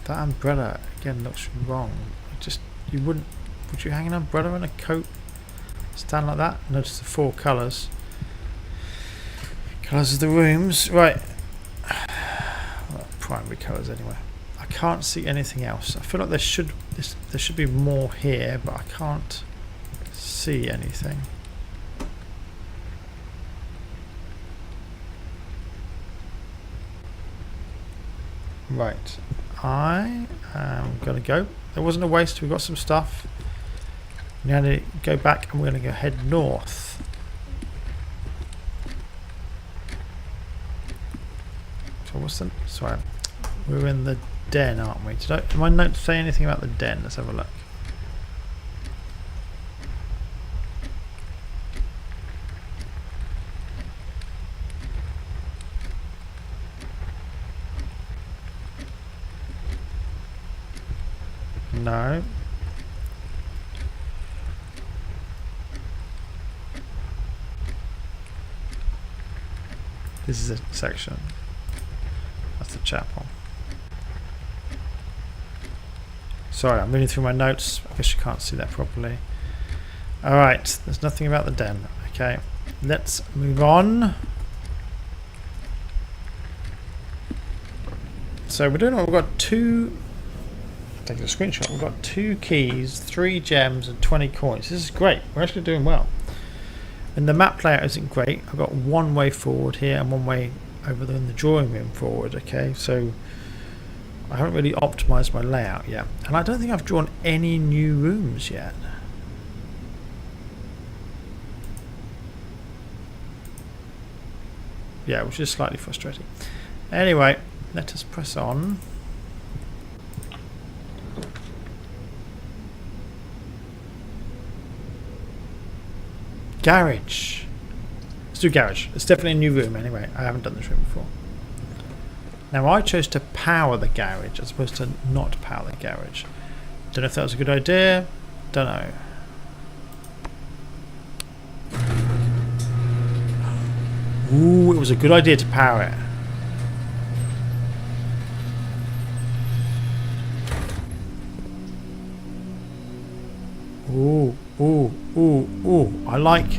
That umbrella again looks wrong. You wouldn't. Would you hang an umbrella in a coat stand like that? Notice the 4 colours. Colours of the rooms. Right. Well, primary colours anyway. I can't see anything else. I feel like there should be more here, but I can't see anything. Right. I am going to go. There wasn't a waste. We got some stuff. Now to go back, and we're going to go head north. So what's the? Sorry, we're in the den, aren't we? Did my notes say anything about the den? Let's have a look. No. This is a section. That's the chapel. Sorry, I'm reading through my notes. I guess you can't see that properly. Alright, there's nothing about the den. Okay, let's move on. So we're doing. We've got 2. Taking a screenshot. We've got 2 keys, 3 gems, and 20 coins. This is great. We're actually doing well. And the map layout isn't great. I've got 1 way forward here and 1 way over in the drawing room forward. Okay, so I haven't really optimized my layout yet, and I don't think I've drawn any new rooms yet. Yeah, which is slightly frustrating. Anyway, let us press on. Garage. Let's do garage. It's definitely a new room anyway. I haven't done this room before. Now I chose to power the garage as opposed to not power the garage. Don't know if that was a good idea. Don't know. Ooh, it was a good idea to power it. Ooh, ooh, ooh, ooh. I like.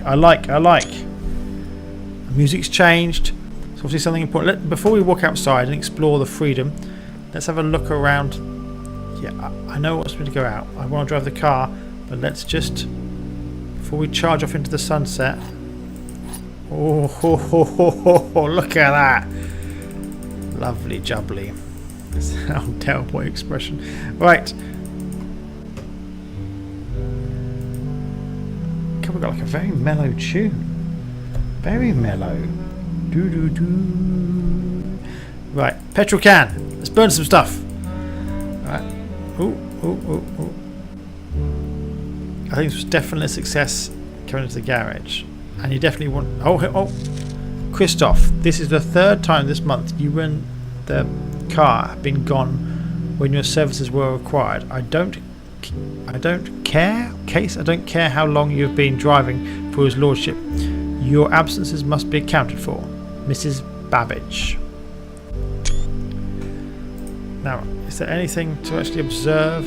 The music's changed. It's obviously something important. Before we walk outside and explore the freedom, let's have a look around. Yeah, I know what's going to go out. I want to drive the car, but let's just, before we charge off into the sunset. Oh, ho, ho, ho, ho, ho, look at that. Lovely jubbly. Sound terrible expression. Right. We've got like a very mellow tune. Very mellow. Doo doo doo. Right, petrol can. Let's burn some stuff. Right. Ooh, ooh, ooh, ooh. I think this was definitely a success coming into the garage. And you definitely want. Oh, Christoph, this is the 3rd time this month you and the car have been gone when your services were required. I don't care how long you've been driving for his lordship. Your absences must be accounted for. Mrs. Babbage. Now, is there anything to actually observe?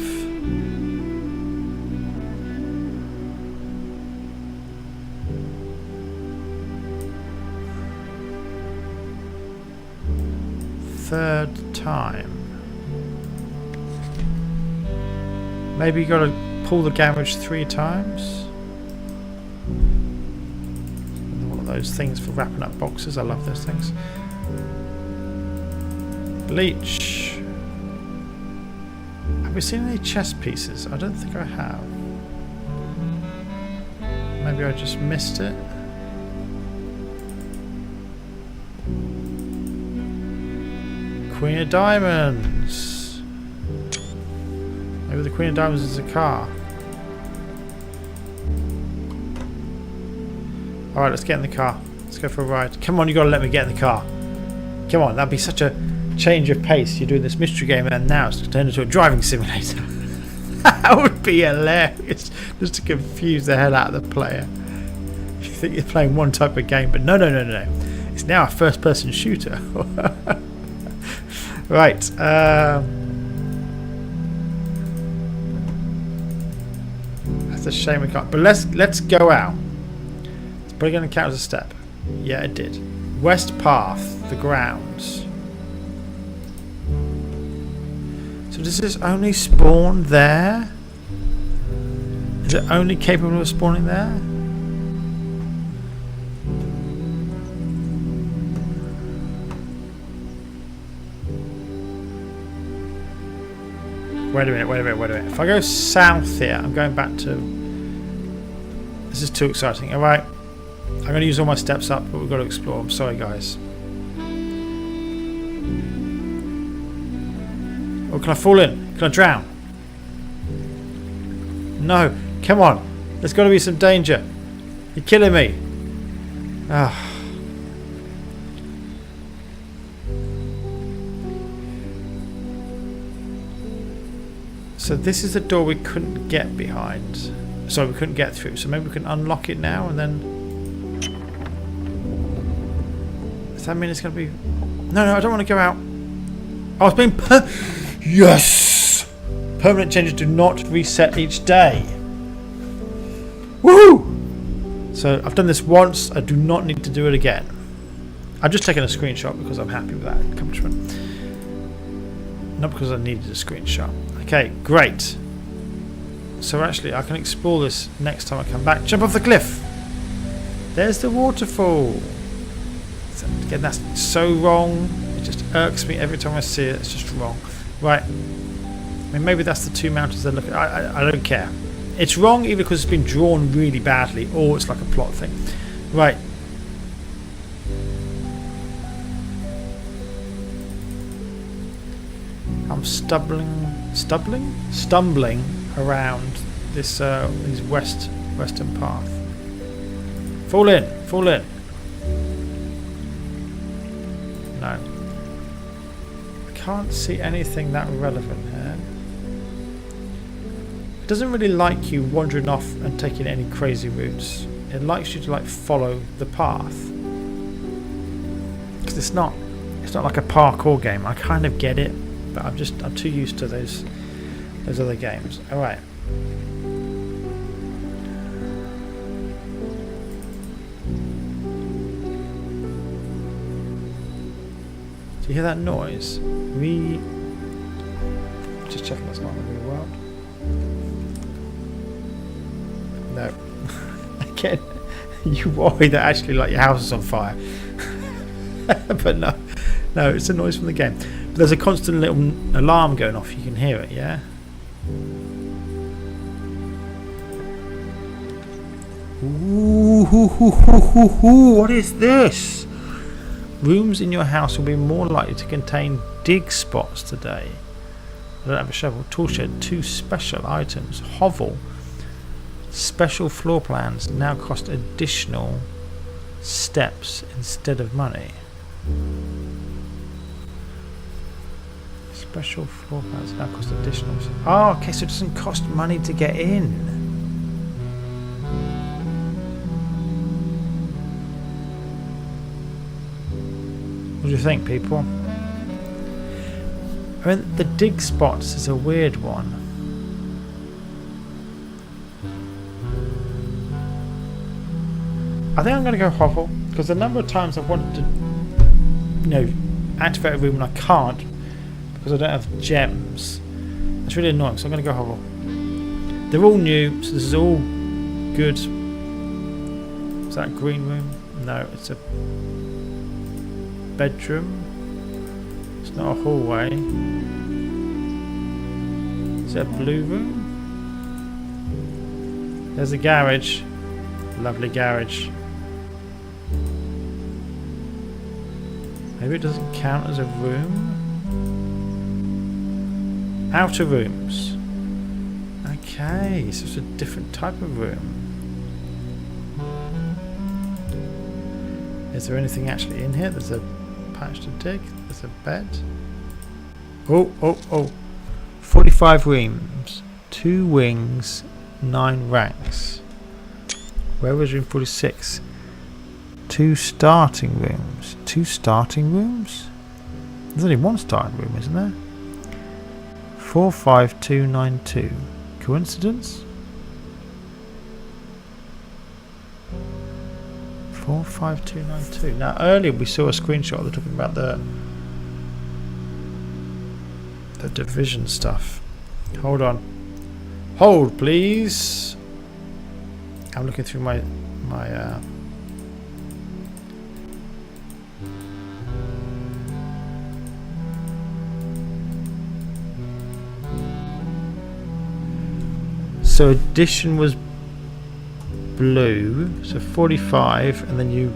Third time. Maybe you got to pull the garage 3 times. One of those things for wrapping up boxes. I love those things. Bleach. Have we seen any chess pieces? I don't think I have. Maybe I just missed it. Queen of Diamonds. Maybe the Queen of Diamonds is a car. Alright, let's get in the car. Let's go for a ride. Come on, you gotta let me get in the car. Come on, that'd be such a change of pace. You're doing this mystery game and now it's turned into a driving simulator. That would be hilarious. Just to confuse the hell out of the player. think you're playing one type of game, but no. It's now a first-person shooter. Right. That's a shame we can't. But let's go out. It's probably going to count as a step. Yeah, it did. West Path, the grounds. So does this only spawn there? Is it only capable of spawning there? Wait a minute. If I go south here, I'm going back to... This is too exciting. Alright. I'm going to use all my steps up, but we've got to explore. I'm sorry, guys. Oh, can I fall in? Can I drown? No. Come on. There's got to be some danger. You're killing me. Ah. So this is the door we couldn't get behind. Sorry, we couldn't get through. So maybe we can unlock it now and then... Does that mean it's going to be... No, I don't want to go out. Oh, it's been... Yes! Permanent changes do not reset each day. Woohoo! So I've done this once. I do not need to do it again. I've just taken a screenshot because I'm happy with that accomplishment. Not because I needed a screenshot. Okay, great. So actually I can explore this next time I come back. Jump off the cliff. There's the waterfall. So, again, that's so wrong. It just irks me every time I see it. It's just wrong. Right. I mean, maybe that's the two mountains they're looking at. I don't care. It's wrong either because it's been drawn really badly or it's like a plot thing. Right. I'm stumbling around this these western path. Fall in. No. I can't see anything that relevant here. It doesn't really like you wandering off and taking any crazy routes. It likes you to like follow the path. Because it's not like a parkour game. I kind of get it. But I'm too used to those other games. All right. Do you hear that noise? Just checking that's not in the real world. No. Again, you worry that actually like your house is on fire. But no, it's a noise from the game. There's a constant little alarm going off. You can hear it, yeah? Ooh, what is this? Rooms in your house will be more likely to contain dig spots today. I don't have a shovel. Toolshed, 2 special items. Hovel. Special floor plans now cost additional steps instead of money. Special floor plans now cost additional. Oh, okay, so it doesn't cost money to get in. What do you think, people? I mean, the dig spots is a weird one. I think I'm going to go hovel because the number of times I've wanted to, activate a room and I can't. Because I don't have gems. That's really annoying, so I'm going to go hovel. They're all new, so this is all good. Is that a green room? No, it's a bedroom. It's not a hallway. Is it a blue room? There's a garage. Lovely garage. Maybe it doesn't count as a room. Outer rooms. Okay, so it's a different type of room. Is there anything actually in here? There's a patch to dig. There's a bed. Oh. 45 rooms. 2 wings. 9 ranks. Where was room 46? 2 starting rooms. 2 starting rooms? There's only 1 starting room, isn't there? 45292. Coincidence? 45292. Now earlier we saw a screenshot. They're talking about the division stuff. Hold on. Hold, please. I'm looking through my so addition was blue, so 45, and then you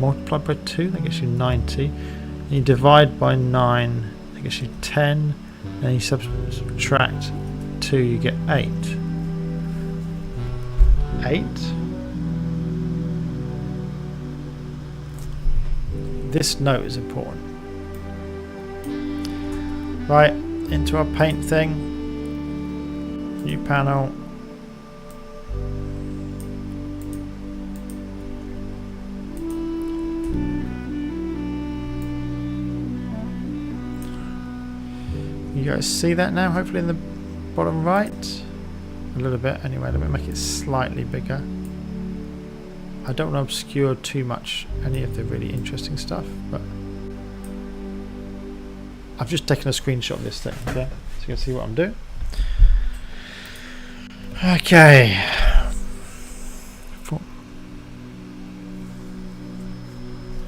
multiply by 2, that gets you 90. And you divide by 9, that gets you 10, and you subtract 2, you get 8. 8. This note is important. Right, into our paint thing. New panel. You guys see that now, hopefully in the bottom right? A little bit anyway, let me make it slightly bigger. I don't want to obscure too much any of the really interesting stuff, but I've just taken a screenshot of this thing, okay? So you can see what I'm doing. Okay.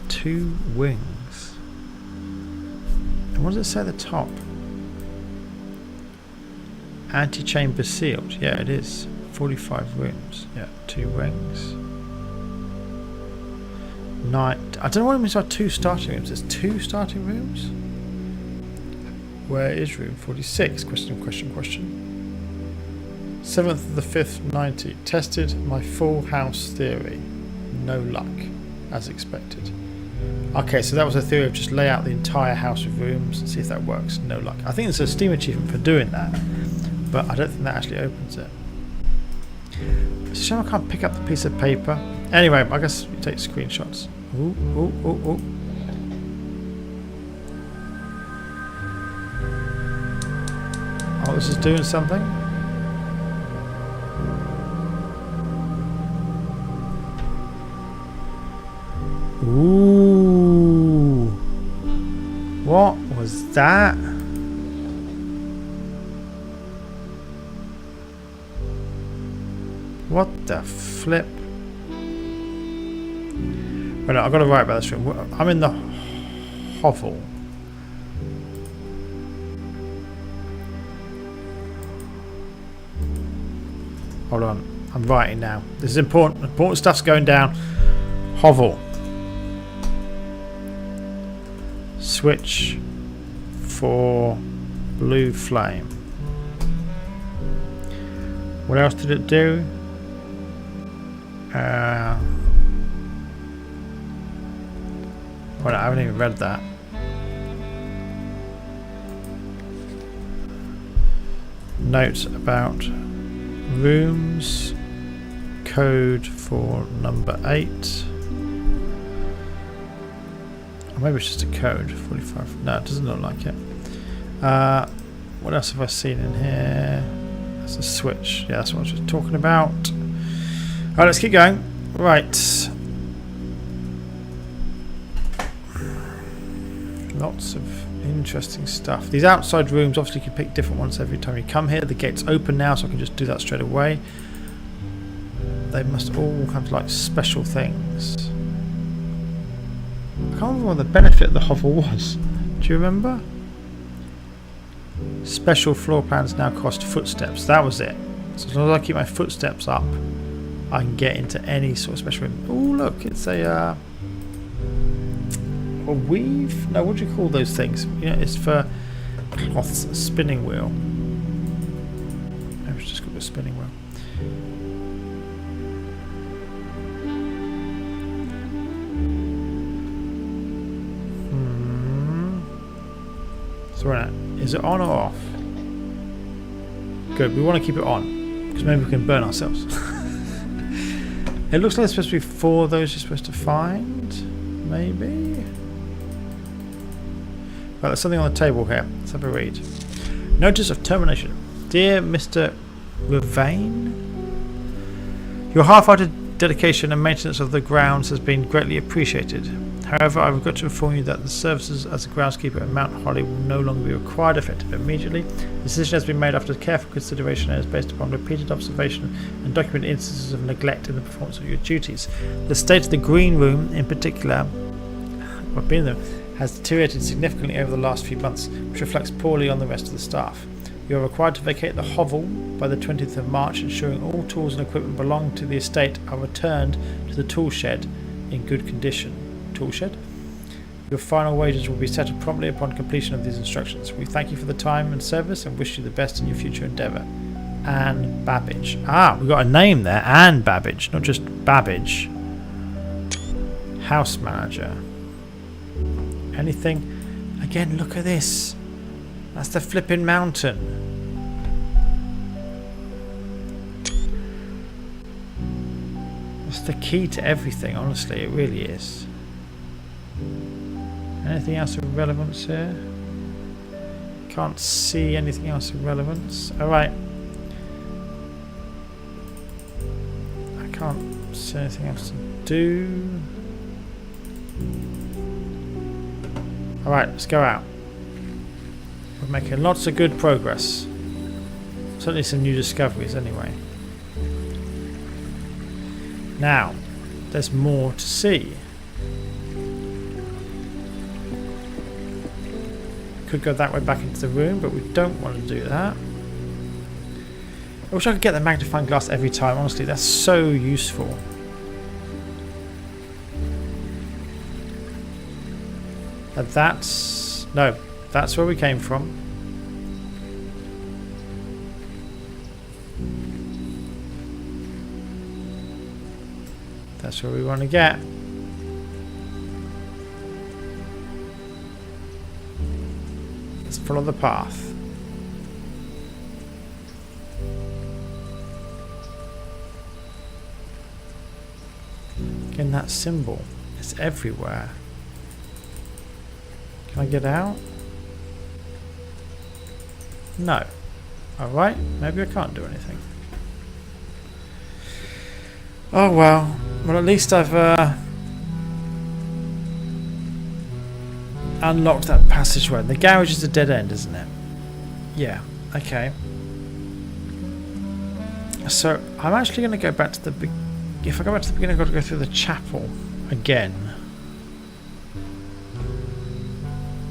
2 wings. And what does it say at the top? Antechamber sealed. Yeah, it is. 45 rooms. Yeah, 2 wings. 9. I don't know what it means by 2 starting rooms. There's 2 starting rooms? Where is room 46? Question, question, question. 7th of the 5th, 90. Tested my full house theory. No luck, as expected. Okay, so that was a theory of just lay out the entire house with rooms and see if that works. No luck. I think there's a Steam achievement for doing that, but I don't think that actually opens it. It's a shame I can't pick up the piece of paper. Anyway, I guess we take screenshots. Ooh, ooh, ooh, ooh. Oh, this is doing something. Ooh. What was that? What the flip? Well, no, I've got to write about this room. I'm in the hovel. Hold on, I'm writing now. This is important. Important stuff's going down. Hovel. Switch for blue flame. What else did it do? Well, I haven't even read that. Notes about rooms. Code for number 8. Or maybe it's just a code. 45. No, it doesn't look like it. What else have I seen in here? That's a switch. Yeah, that's what I was just talking about. Alright, let's keep going. Right. Lots of interesting stuff. These outside rooms, obviously you can pick different ones every time you come here. The gate's open now, so I can just do that straight away. They must all have like special things. I can't remember what the benefit of the hovel was. Do you remember? Special floor plans now cost footsteps. That was it. So as long as I keep my footsteps up, I can get into any sort of special room. Oh look, it's a weave? No, what do you call those things? You know, it's for cloths, a spinning wheel. Maybe it's just called a spinning wheel. So is it on or off? Good, we want to keep it on because maybe we can burn ourselves. It looks like there's supposed to be 4 of those you're supposed to find. Maybe? Well, there's something on the table here. Let's have a read. Notice of termination. Dear Mr. Ravain, your half-hearted dedication and maintenance of the grounds has been greatly appreciated. However, I regret to inform you that the services as a groundskeeper at Mount Holly will no longer be required effective immediately. The decision has been made after careful consideration and is based upon repeated observation and documented instances of neglect in the performance of your duties. The state of the green room, in particular, has deteriorated significantly over the last few months, which reflects poorly on the rest of the staff. You are required to vacate the hovel by the 20th of March, ensuring all tools and equipment belonging to the estate are returned to the tool shed in good condition. Tool shed? Your final wages will be settled promptly upon completion of these instructions. We thank you for the time and service and wish you the best in your future endeavour. Anne Babbage. Ah, we got a name there. Anne Babbage, not just Babbage. House manager. Anything? Again, look at this. That's the flipping mountain. It's the key to everything, honestly. It really is. Anything else of relevance here? Can't see anything else of relevance. Alright. I can't see anything else to do. Alright, let's go out. We're making lots of good progress. Certainly some new discoveries anyway. Now, there's more to see. Could go that way back into the room, but we don't want to do that. I wish I could get the magnifying glass every time, honestly, that's so useful. That's where we came from. That's where we want to get. Let's follow the path. Again, that symbol is everywhere. Can I get out? No. Alright, maybe I can't do anything. Oh well. Well, at least I've unlocked that passageway. The garage is a dead end, isn't it? Yeah, okay. So, I'm actually going to go back to the if I go back to the beginning, I've got to go through the chapel again.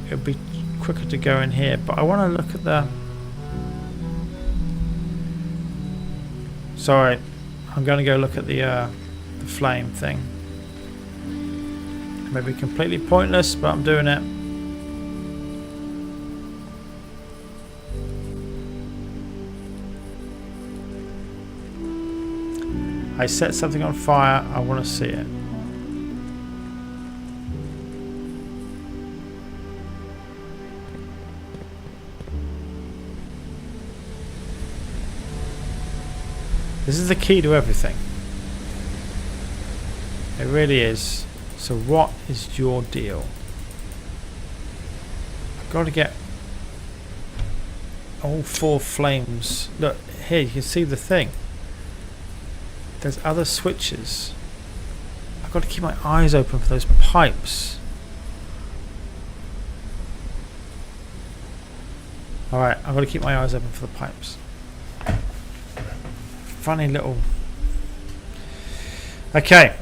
It'll be quicker to go in here, but I want to look at the... Sorry, I'm going to go look at the flame thing. It may be completely pointless, but I'm doing it. I set something on fire, I want to see it. This is the key to everything. It really is. So what is your deal? I've got to get all 4 flames. Look, here you can see the thing. There's other switches. I've got to keep my eyes open for those pipes. Alright, I've got to keep my eyes open for the pipes. Funny little... Okay.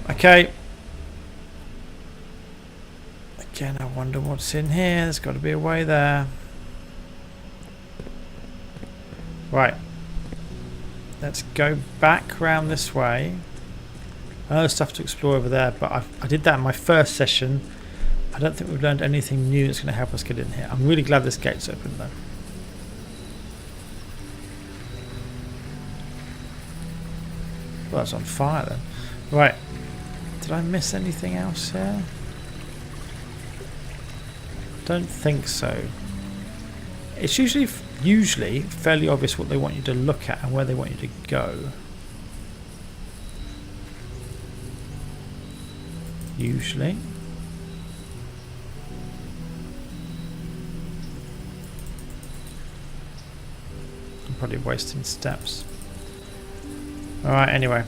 Again, I wonder what's in here. There's got to be a way there. Right. Let's go back round this way. I know there's stuff to explore over there, but I did that in my first session. I don't think we've learned anything new that's going to help us get in here. I'm really glad this gate's open though. Well, that's on fire then. Right. Did I miss anything else here? Don't think so. It's usually fairly obvious what they want you to look at and where they want you to go. usually. I'm probably wasting steps. Alright, anyway.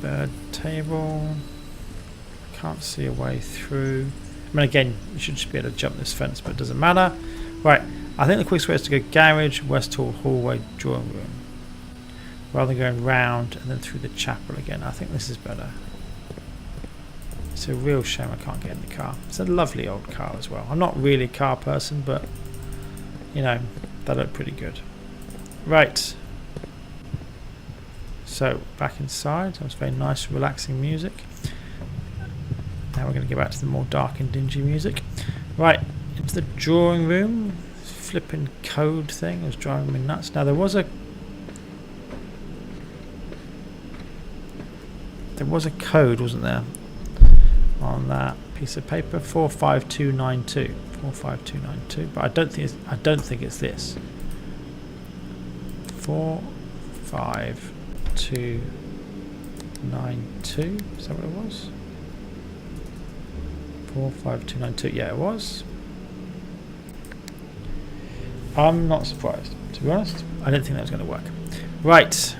Bird table. Can't see a way through. I mean, again, you should just be able to jump this fence, but it doesn't matter. Right, I think the quickest way is to go garage, west hall, hallway, drawing room. Rather than going round and then through the chapel again. I think this is better. It's a real shame I can't get in the car. It's a lovely old car as well. I'm not really a car person, but, you know, they look pretty good. Right. So, back inside. That was very nice, relaxing music. Now we're going to go back to the more dark and dingy music. Right, into the drawing room. Flipping code thing was driving me nuts. Now there was a code, wasn't there, on that piece of paper? 45292. 45292. But I don't think it's this. 45292. Is that what it was? 45292. Yeah, it was. I'm not surprised, to be honest. I didn't think that was going to work. Right.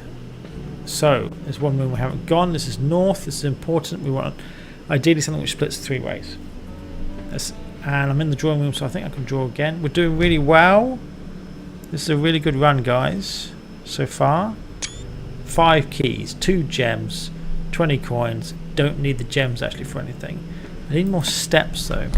So, there's one room we haven't gone. This is north. This is important. We want ideally something which splits 3 ways. And I'm in the drawing room, so I think I can draw again. We're doing really well. This is a really good run, guys, so far. 5 keys, 2 gems, 20 coins. Don't need the gems actually for anything. I need more steps though.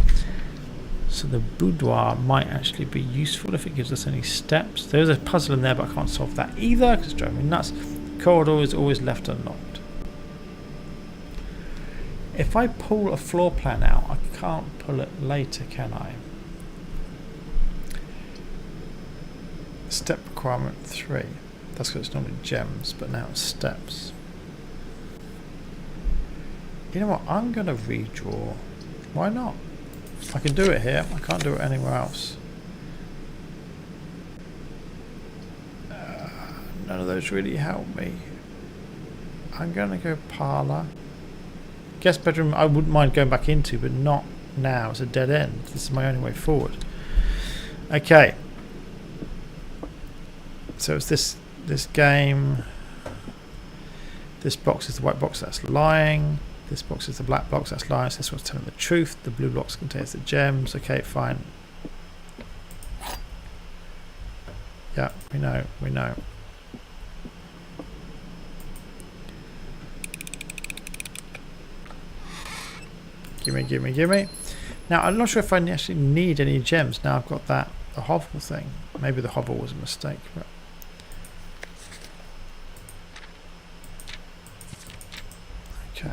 So the boudoir might actually be useful if it gives us any steps. There's a puzzle in there, but I can't solve that either because it's driving me nuts. The corridor is always left unlocked. If I pull a floor plan out, I can't pull it later, can I? Step requirement 3. That's because it's normally gems, but now it's steps. You know what? I'm going to redraw. Why not? I can do it here. I can't do it anywhere else. None of those really help me. I'm going to go parlour. Guest bedroom I wouldn't mind going back into, but not now. It's a dead end. This is my only way forward. Okay. So it's this game. This box is the white box that's lying. This box is the black box that's lying. So this one's telling the truth. The blue box contains the gems. Okay, fine. Yeah, we know. We know. Gimme, gimme, gimme. Now, I'm not sure if I actually need any gems. Now I've got the hovel thing. Maybe the hovel was a mistake. But okay.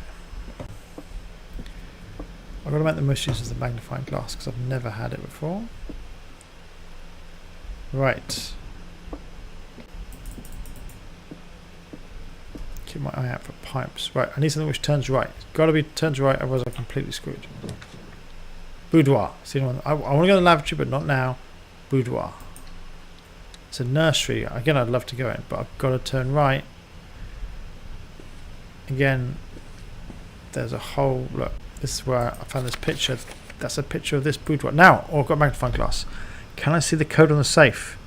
I've got to make the most use of the magnifying glass because I've never had it before. Right. Keep my eye out for pipes. Right, I need something which turns right. It's got to be turns right, otherwise I'm completely screwed. Boudoir. See, I want to go to the lavatory, but not now. Boudoir. It's a nursery. Again, I'd love to go in, but I've got to turn right. Again, there's a hole. Look, this is where I found this picture. That's a picture of this boudoir. Now, I've got a magnifying glass. Can I see the code on the safe?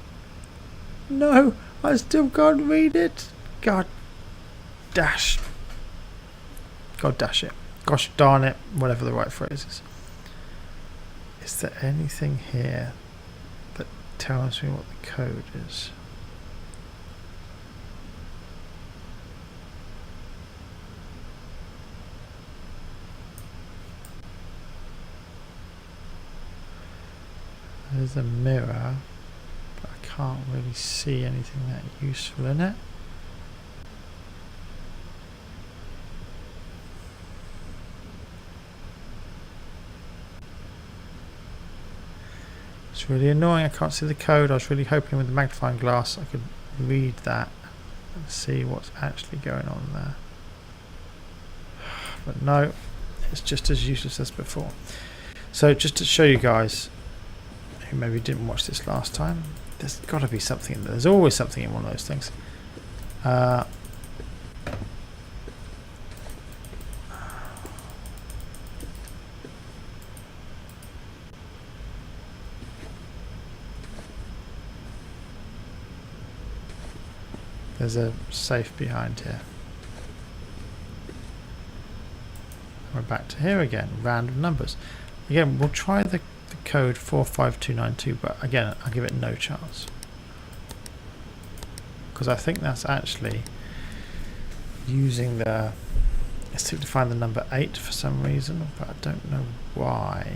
No, I still can't read it. God dash. God dash it. Gosh darn it. Whatever the right phrase is. Is there anything here that tells me what the code is? There's a mirror, but I can't really see anything that useful in it. It's really annoying, I can't see the code. I was really hoping with the magnifying glass I could read that and see what's actually going on there. But no, it's just as useless as before. So just to show you guys who maybe didn't watch this last time, there's got to be something in there. There's always something in one of those things. There's a safe behind here. We're back to here again. Random numbers. Again, we'll try the code 45292, but again, I'll give it no chance. Because I think that's actually using the... Let's see if we can find the number 8 for some reason, but I don't know why.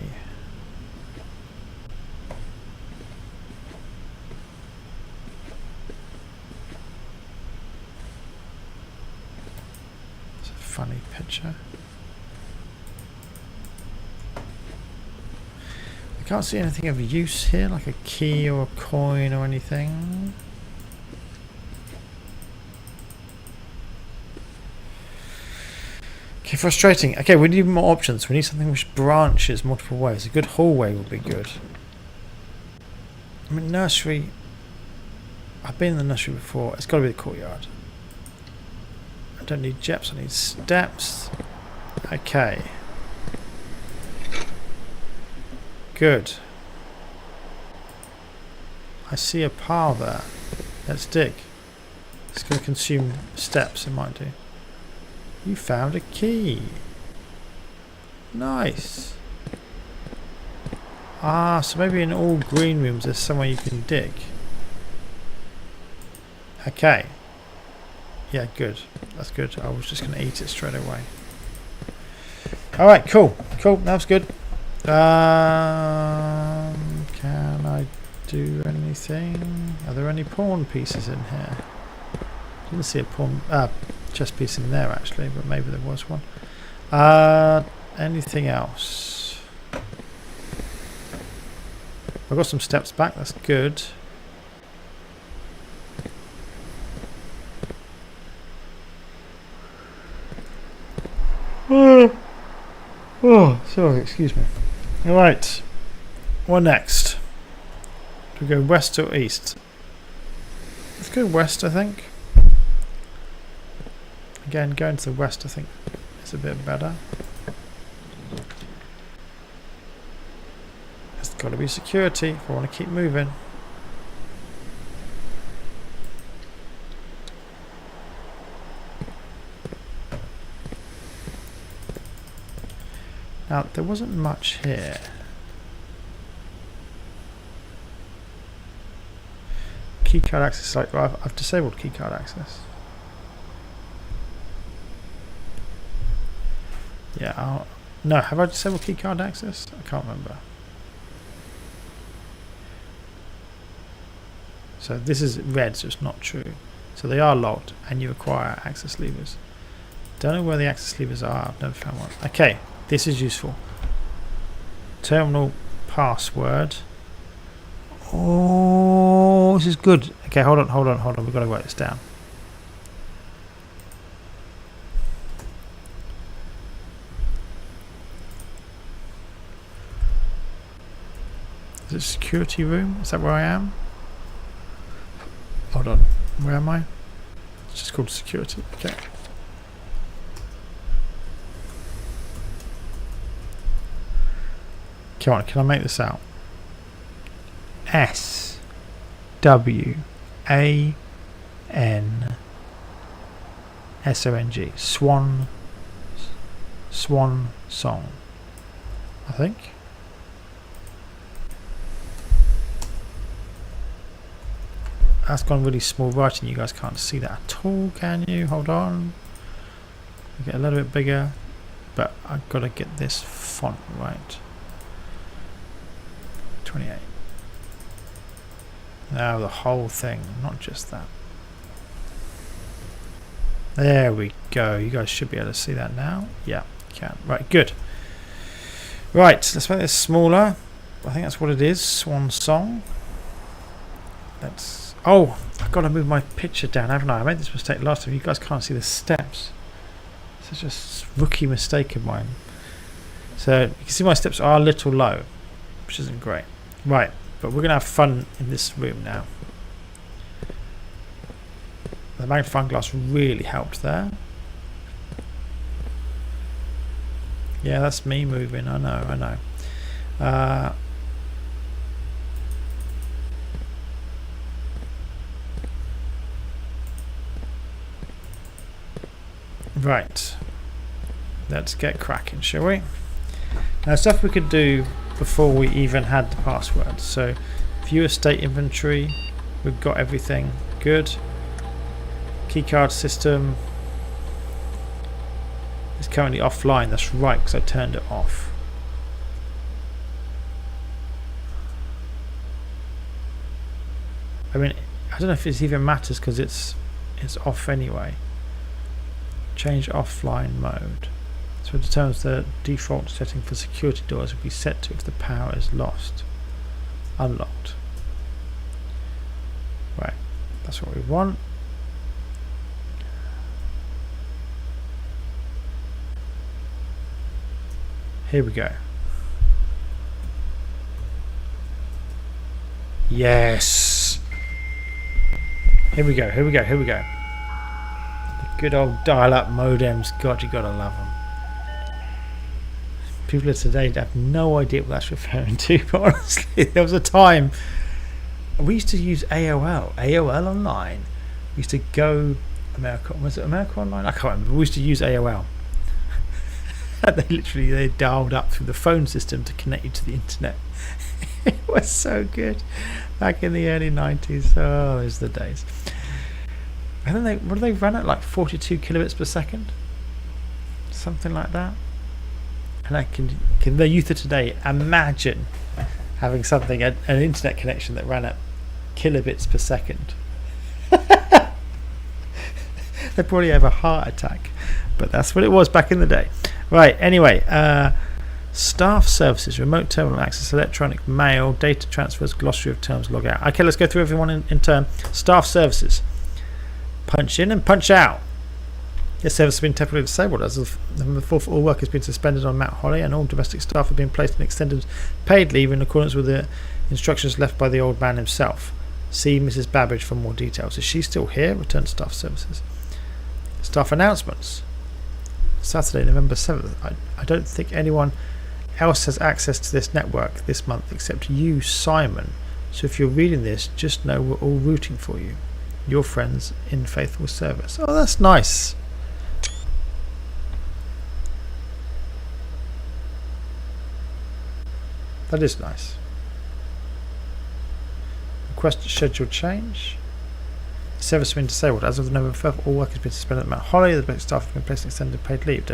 It's a funny picture. I can't see anything of use here, like a key or a coin or anything. Okay, frustrating. Okay, we need more options. We need something which branches multiple ways. A good hallway would be good. I mean, nursery. I've been in the nursery before. It's got to be the courtyard. I don't need jeps, I need steps. Okay. Good. I see a pile there. Let's dig. It's going to consume steps, it might do. You found a key. Nice. Ah, so maybe in all green rooms there's somewhere you can dig. Okay. Yeah, good. That's good. I was just going to eat it straight away. Alright, cool. Cool, that was good. Can I do anything? Are there any pawn pieces in here? Didn't see a pawn chess piece in there actually, but maybe there was one. Anything else? I've got some steps back, that's good. Oh, sorry, excuse me. Alright, what next? Do we go west or east? Let's go west, I think. Again, going to the west, I think, is a bit better. There's got to be security if I want to keep moving. Now, there wasn't much here. Keycard access, like, well, I've disabled keycard access. Yeah, no, have I disabled keycard access? I can't remember. So this is red, so it's not true. So they are locked, and you require access levers. Don't know where the access levers are. I've never found one. Okay, this is useful. Terminal password. Oh, this is good. Okay, hold on. We've got to write this down. Is it security room? Is that where I am? Hold on. Where am I? It's just called security. Okay. Come on, can I make this out? S-W-A-N-S-O-N-G. Swan song, I think. That's gone really small writing. You guys can't see that at all, can you? Hold on. I'll get a little bit bigger, but I've got to get this font right. 28. Now the whole thing, not just that. There we go. You guys should be able to see that now. Yeah, you can. Right, good. Right, let's make this smaller. I think that's what it is. Swan song. Let's. Oh, I've got to move my picture down, haven't I? I made this mistake last time. You guys can't see the steps. Such a rookie mistake of mine. So you can see my steps are a little low, which isn't great. Right, but we're going to have fun in this room now. The magnifying glass really helped there. Yeah, that's me moving. I know. Right. Let's get cracking, shall we? Now, stuff we could do before we even had the password. So, view estate inventory. We've got everything. Good. Keycard system is currently offline. That's right, because I turned it off. I mean, I don't know if it even matters because it's off anyway. Change offline mode. So it determines the default setting for security doors will be set to if the power is lost. Unlocked. Right, that's what we want. Here we go. Yes. Here we go, here we go, here we go. The good old dial-up modems. God, you gotta love them. People of today have no idea what that's referring to, but honestly, there was a time we used to use AOL Online. We used to go was it America Online? I can't remember. We used to use AOL. They dialed up through the phone system to connect you to the internet. It was so good back in the early 90s. Oh, those are the days. I don't know, what do they run at, like 42 kilobits per second? Something like that. And I can the youth of today imagine having something, an internet connection that ran at kilobits per second? They'd probably have a heart attack, but that's what it was back in the day. Right, anyway, staff services, remote terminal access, electronic mail, data transfers, glossary of terms, log out. Okay, let's go through everyone in turn. Staff services. Punch in and punch out. This service has been temporarily disabled. As of November 4th, all work has been suspended on Mount Holly and all domestic staff have been placed in extended paid leave in accordance with the instructions left by the old man himself. See Mrs. Babbage for more details. Is she still here? Return to staff services. Staff announcements. Saturday, November 7th. I don't think anyone else has access to this network this month except you, Simon. So if you're reading this, just know we're all rooting for you. Your friends in faithful service. Oh, that's nice. That is nice. Request schedule change. Service has been disabled. As of November 5th, all work has been suspended at Mount Holly. The staff have been placed in extended paid leave.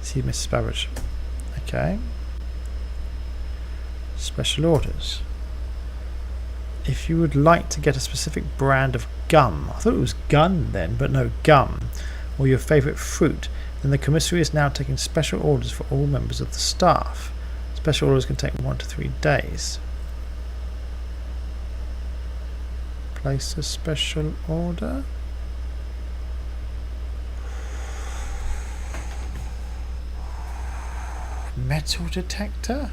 See Mrs. Babbage. Okay. Special orders. If you would like to get a specific brand of gum, I thought it was gun then, but no, gum, or your favourite fruit, then the commissary is now taking special orders for all members of the staff. Special orders can take 1 to 3 days. Place a special order. Metal detector?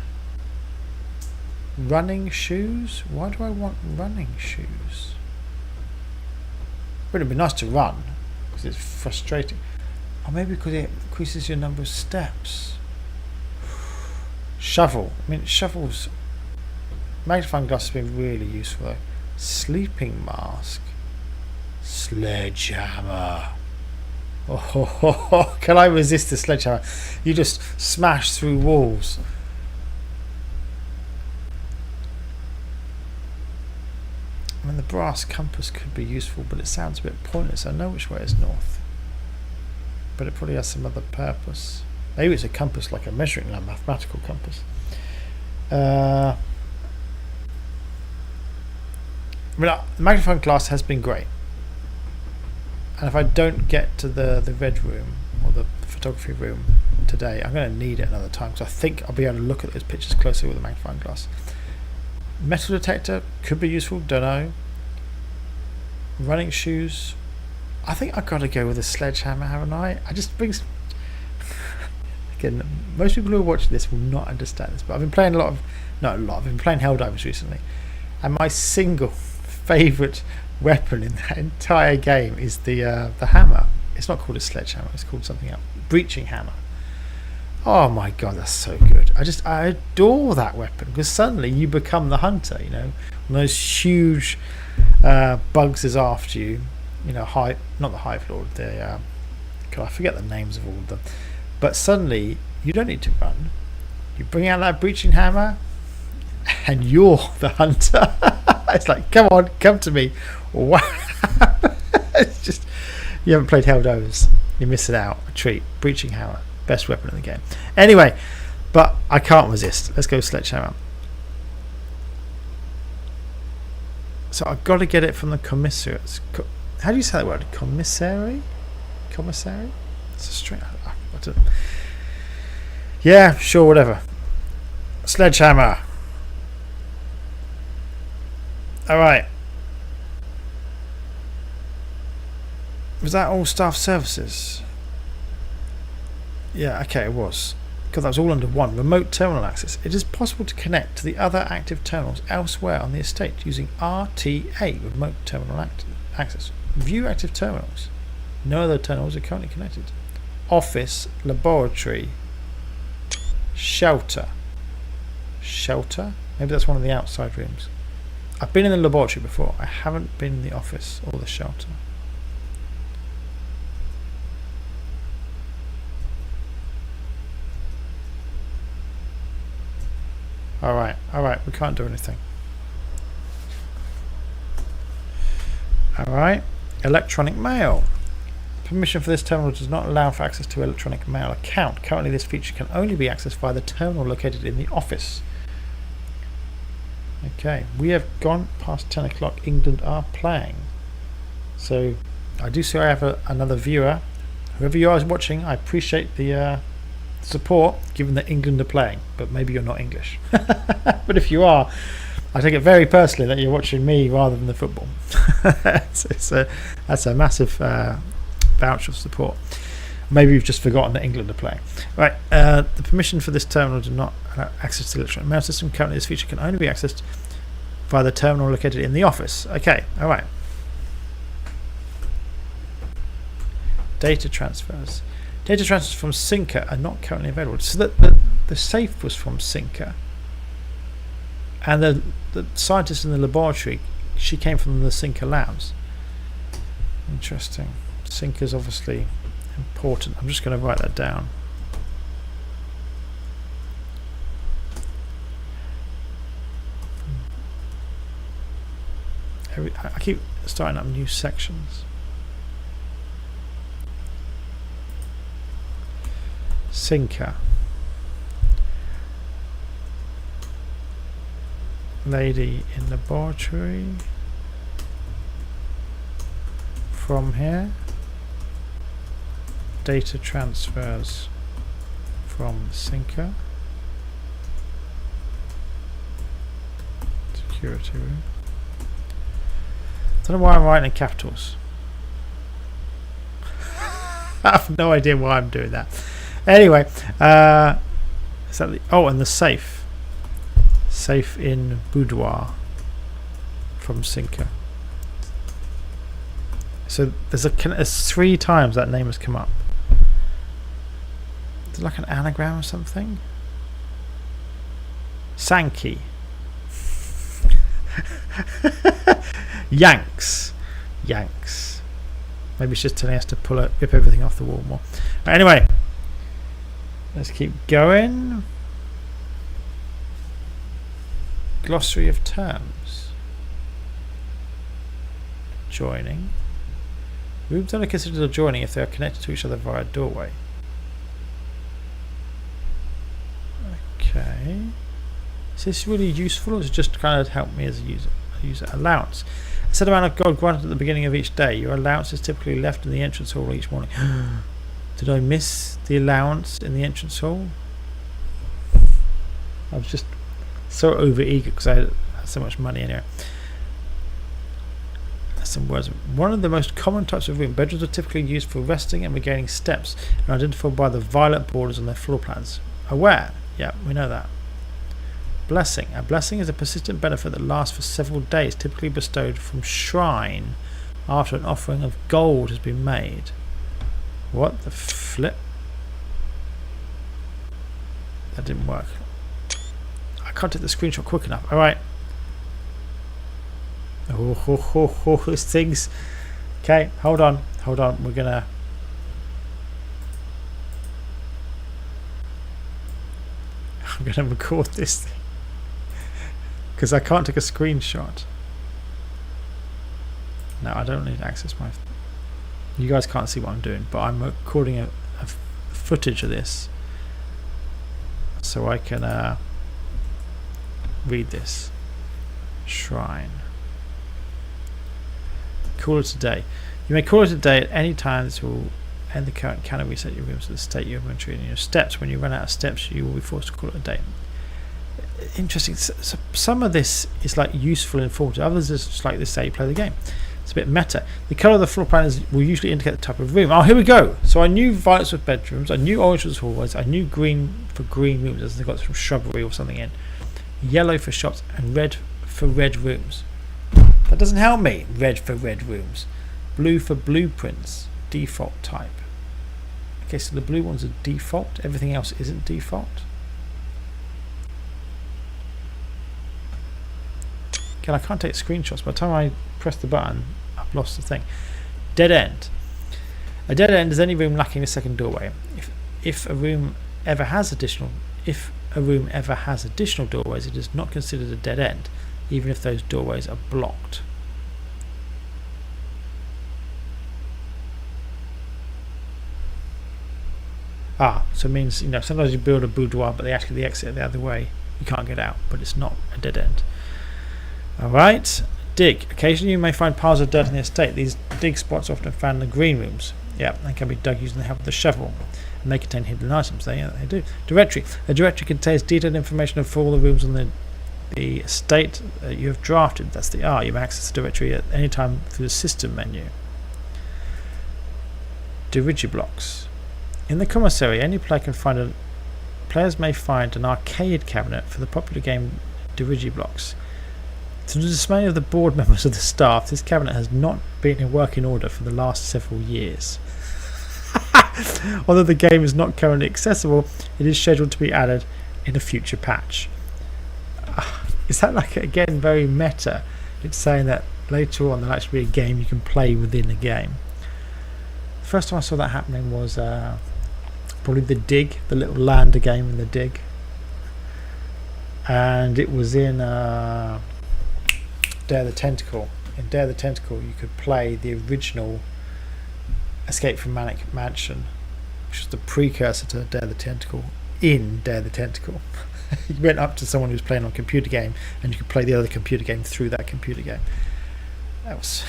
Running shoes? Why do I want running shoes? Wouldn't it be nice to run? Because it's frustrating. Or maybe because it increases your number of steps. Shovel. I mean, shovels. Magnifying glass has been really useful though. Sleeping mask. Sledgehammer. Oh, can I resist the sledgehammer? You just smash through walls. I mean, the brass compass could be useful, but it sounds a bit pointless. I know which way is north, but it probably has some other purpose. Maybe it's a compass, like a measuring lamp, mathematical compass. I mean, the magnifying glass has been great, and if I don't get to the red room or the photography room today, I'm going to need it another time, because I think I'll be able to look at those pictures closely with a magnifying glass. Metal detector could be useful, don't know. Running shoes, I think I've got to go with a sledgehammer, haven't I? I just brings. Again, most people who are watching this will not understand this, but I've been playing I've been playing Helldivers recently, and my single favourite weapon in that entire game is the hammer. It's not called a sledgehammer, it's called something else. Breaching hammer. Oh my god, that's so good. I adore that weapon, because suddenly you become the hunter, you know. When those huge bugs is after you, you know, not the Hive Lord, the God, I forget the names of all of them. But suddenly, you don't need to run. You bring out that breaching hammer, and you're the hunter. It's like, come on, come to me. Wow. It's just, you haven't played Helldivers. You're missing out. A treat. Breaching hammer. Best weapon in the game. Anyway, but I can't resist. Let's go sledgehammer. So I've got to get it from the commissariats. How do you say that word? Commissary? Commissary? It's a string. Yeah, sure, whatever. Sledgehammer. Alright. Was that all staff services? Yeah, okay, it was. Because that was all under one. Remote terminal access. It is possible to connect to the other active terminals elsewhere on the estate using RTA, remote terminal access. View active terminals. No other terminals are currently connected. Office, laboratory, shelter. Shelter? Maybe that's one of the outside rooms. I've been in the laboratory before. I haven't been in the office or the shelter. Alright, we can't do anything. Alright, electronic mail. Permission for this terminal does not allow for access to electronic mail account. Currently this feature can only be accessed via the terminal located in the office. Okay, we have gone past 10 o'clock. England are playing. So I do see I have another viewer. Whoever you are watching, I appreciate the support given that England are playing, but maybe you're not English. But if you are, I take it very personally that you're watching me rather than the football. That's a massive voucher of support. Maybe you've just forgotten that England are playing. Right, the permission for this terminal do not allow access to the electronic mail system. Currently this feature can only be accessed via the terminal located in the office. Okay, alright. Data transfers. Data transfers from Sinker are not currently available. So the safe was from Sinker. And the scientist in the laboratory, she came from the Sinker labs. Interesting. Sinker's obviously important. I'm just going to write that down. I keep starting up new sections. Sinker. Lady in laboratory. From here. Data transfers from Sinker. Security room. Don't know why I'm writing in capitals. I have no idea why I'm doing that. Anyway, is that the, oh, and the safe. Safe in boudoir from Sinker. So there's 3 times that name has come up. Is it like an anagram or something? Sankey. Yanks. Maybe it's just telling us to rip everything off the wall more. Right, anyway, let's keep going. Glossary of terms. Joining. Rooms only considered adjoining if they are connected to each other via a doorway. Okay. Is this really useful, or is it just kind of help me as a user? Allowance. A set amount of gold granted at the beginning of each day. Your allowance is typically left in the entrance hall each morning. Did I miss the allowance in the entrance hall? I was just so over eager because I had so much money anyway. Some words. One of the most common types of room. Bedrooms are typically used for resting and regaining steps and identified by the violet borders on their floor plans. Aware. Yeah, we know that. Blessing. A blessing is a persistent benefit that lasts for several days, typically bestowed from shrine after an offering of gold has been made. What the flip? That didn't work. I can't take the screenshot quick enough. Alright. Oh, those things. Okay, hold on. We're gonna I'm going to record this because I can't take a screenshot. No, I don't need to access my... You guys can't see what I'm doing, but I'm recording a footage of this so I can read this. Shrine. Call it a day. You may call it a day at any time. This will end the current counter, reset your rooms to the state you have entry in your steps. When you run out of steps, you will be forced to call it a day. Interesting. So some of this is like useful and informative. Others is just like this how you play the game. It's a bit meta. The colour of the floor plan will usually indicate the type of room. Oh, here we go. So I knew violets were bedrooms. I knew orange was hallways. I knew green for green rooms, as they got some shrubbery or something in. Yellow for shops and red for red rooms. That doesn't help me. Red for red rooms. Blue for blueprints. Default type. Okay, so the blue ones are default. Everything else isn't default. Again, I can't take screenshots. By the time I press the button, I've lost the thing. Dead end. A dead end is any room lacking a second doorway. If a room ever has additional doorways, it is not considered a dead end, even if those doorways are blocked. So it means, sometimes you build a boudoir, but the exit the other way. You can't get out, but it's not a dead end. Alright, dig. Occasionally you may find piles of dirt in the estate. These dig spots are often found in the green rooms. Yeah, they can be dug using the help of the shovel. And they contain hidden items. They do. Directory. A directory contains detailed information of all the rooms on the estate you have drafted. That's the R. You may access the directory at any time through the system menu. Dirigiblocks. In the commissary, any players may find an arcade cabinet for the popular game Dirigiblocks. To the dismay of the board members of the staff, this cabinet has not been in working order for the last several years. Although the game is not currently accessible, it is scheduled to be added in a future patch. Is that again very meta? It's saying that later on there'll actually be a game you can play within a game. The first time I saw that happening was probably the Dig, the little lander game in the Dig. And it was in Dare the Tentacle. In Dare the Tentacle you could play the original Escape from Manic Mansion, which was the precursor to Dare the Tentacle in Dare the Tentacle. You went up to someone who was playing on a computer game and you could play the other computer game through that computer game. That was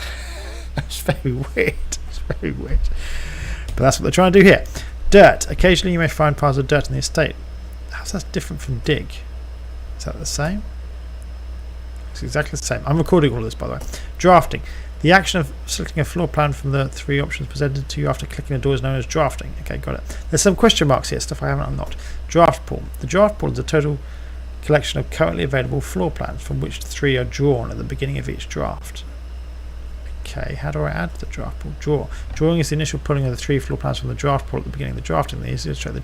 very weird. It's very weird. But that's what they're trying to do here. Dirt. Occasionally you may find piles of dirt in the estate. How's that different from dig? Is that the same? It's exactly the same. I'm recording all of this, by the way. Drafting. The action of selecting a floor plan from the three options presented to you after clicking a door is known as drafting. Okay, got it. There's some question marks here, stuff I haven't unlocked. Draft pool. The draft pool is a total collection of currently available floor plans from which three are drawn at the beginning of each draft. Okay, how do I add the draft pool? Draw. Drawing is the initial pulling of the three floor plans from the draft pool at the beginning of the drafting. These illustrate the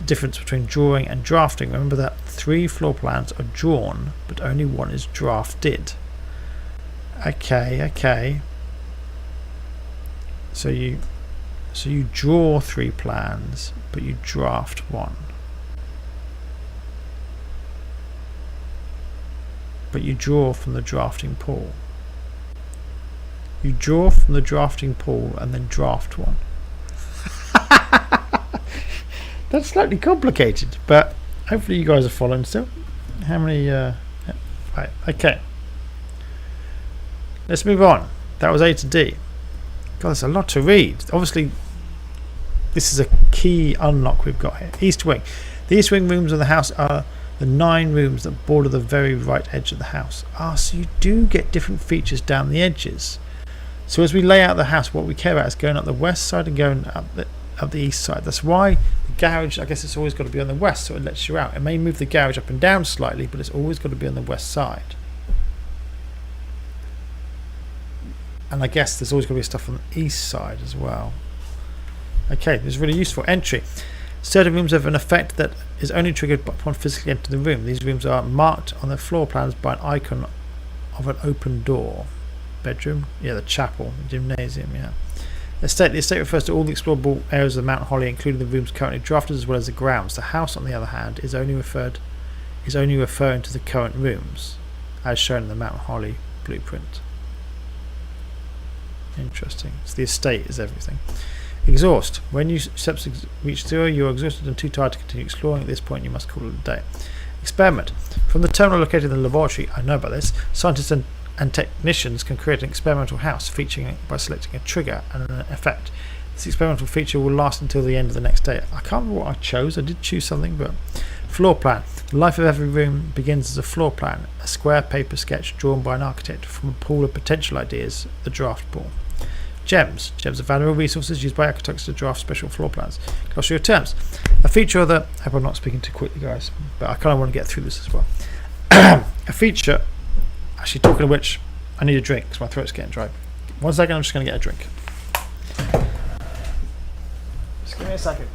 difference between drawing and drafting. Remember that three floor plans are drawn, but only one is drafted. Okay. So you draw three plans, but you draft one. But you draw from the drafting pool. You draw from the drafting pool and then draft one. That's slightly complicated, but hopefully you guys are following still. How many? Right. Okay. Let's move on. That was A to D. God, there's a lot to read. Obviously, this is a key unlock we've got here. East wing. The east wing rooms of the house are the 9 rooms that border the very right edge of the house. So you do get different features down the edges. So as we lay out the house, what we care about is going up the west side and going up the east side. That's why the garage, I guess it's always got to be on the west, so it lets you out. It may move the garage up and down slightly, but it's always got to be on the west side. And I guess there's always got to be stuff on the east side as well. Okay, this is really useful. Entry. Certain rooms have an effect that is only triggered upon physically entering the room. These rooms are marked on the floor plans by an icon of an open door. Bedroom? Yeah, the chapel, the gymnasium, yeah. Estate. The estate refers to all the explorable areas of Mount Holly, including the rooms currently drafted as well as the grounds. The house, on the other hand, is only referring to the current rooms, as shown in the Mount Holly blueprint. Interesting. So the estate is everything. Exhaust. When you steps reach 0, you are exhausted and too tired to continue exploring. At this point, you must call it a day. Experiment. From the terminal located in the laboratory, I know about this, scientists and technicians can create an experimental house featuring it by selecting a trigger and an effect. This experimental feature will last until the end of the next day. I can't remember what I chose. I did choose something, but floor plan. The life of every room begins as a floor plan, a square paper sketch drawn by an architect from a pool of potential ideas, the draft pool. Gems. Gems are valuable resources used by architects to draft special floor plans. Glossary of terms. A feature of the... I hope I'm not speaking too quickly, guys, but I kind of want to get through this as well. A feature... Actually, talking of which, I need a drink because my throat's getting dry. 1 second, I'm just going to get a drink. Just give me a second.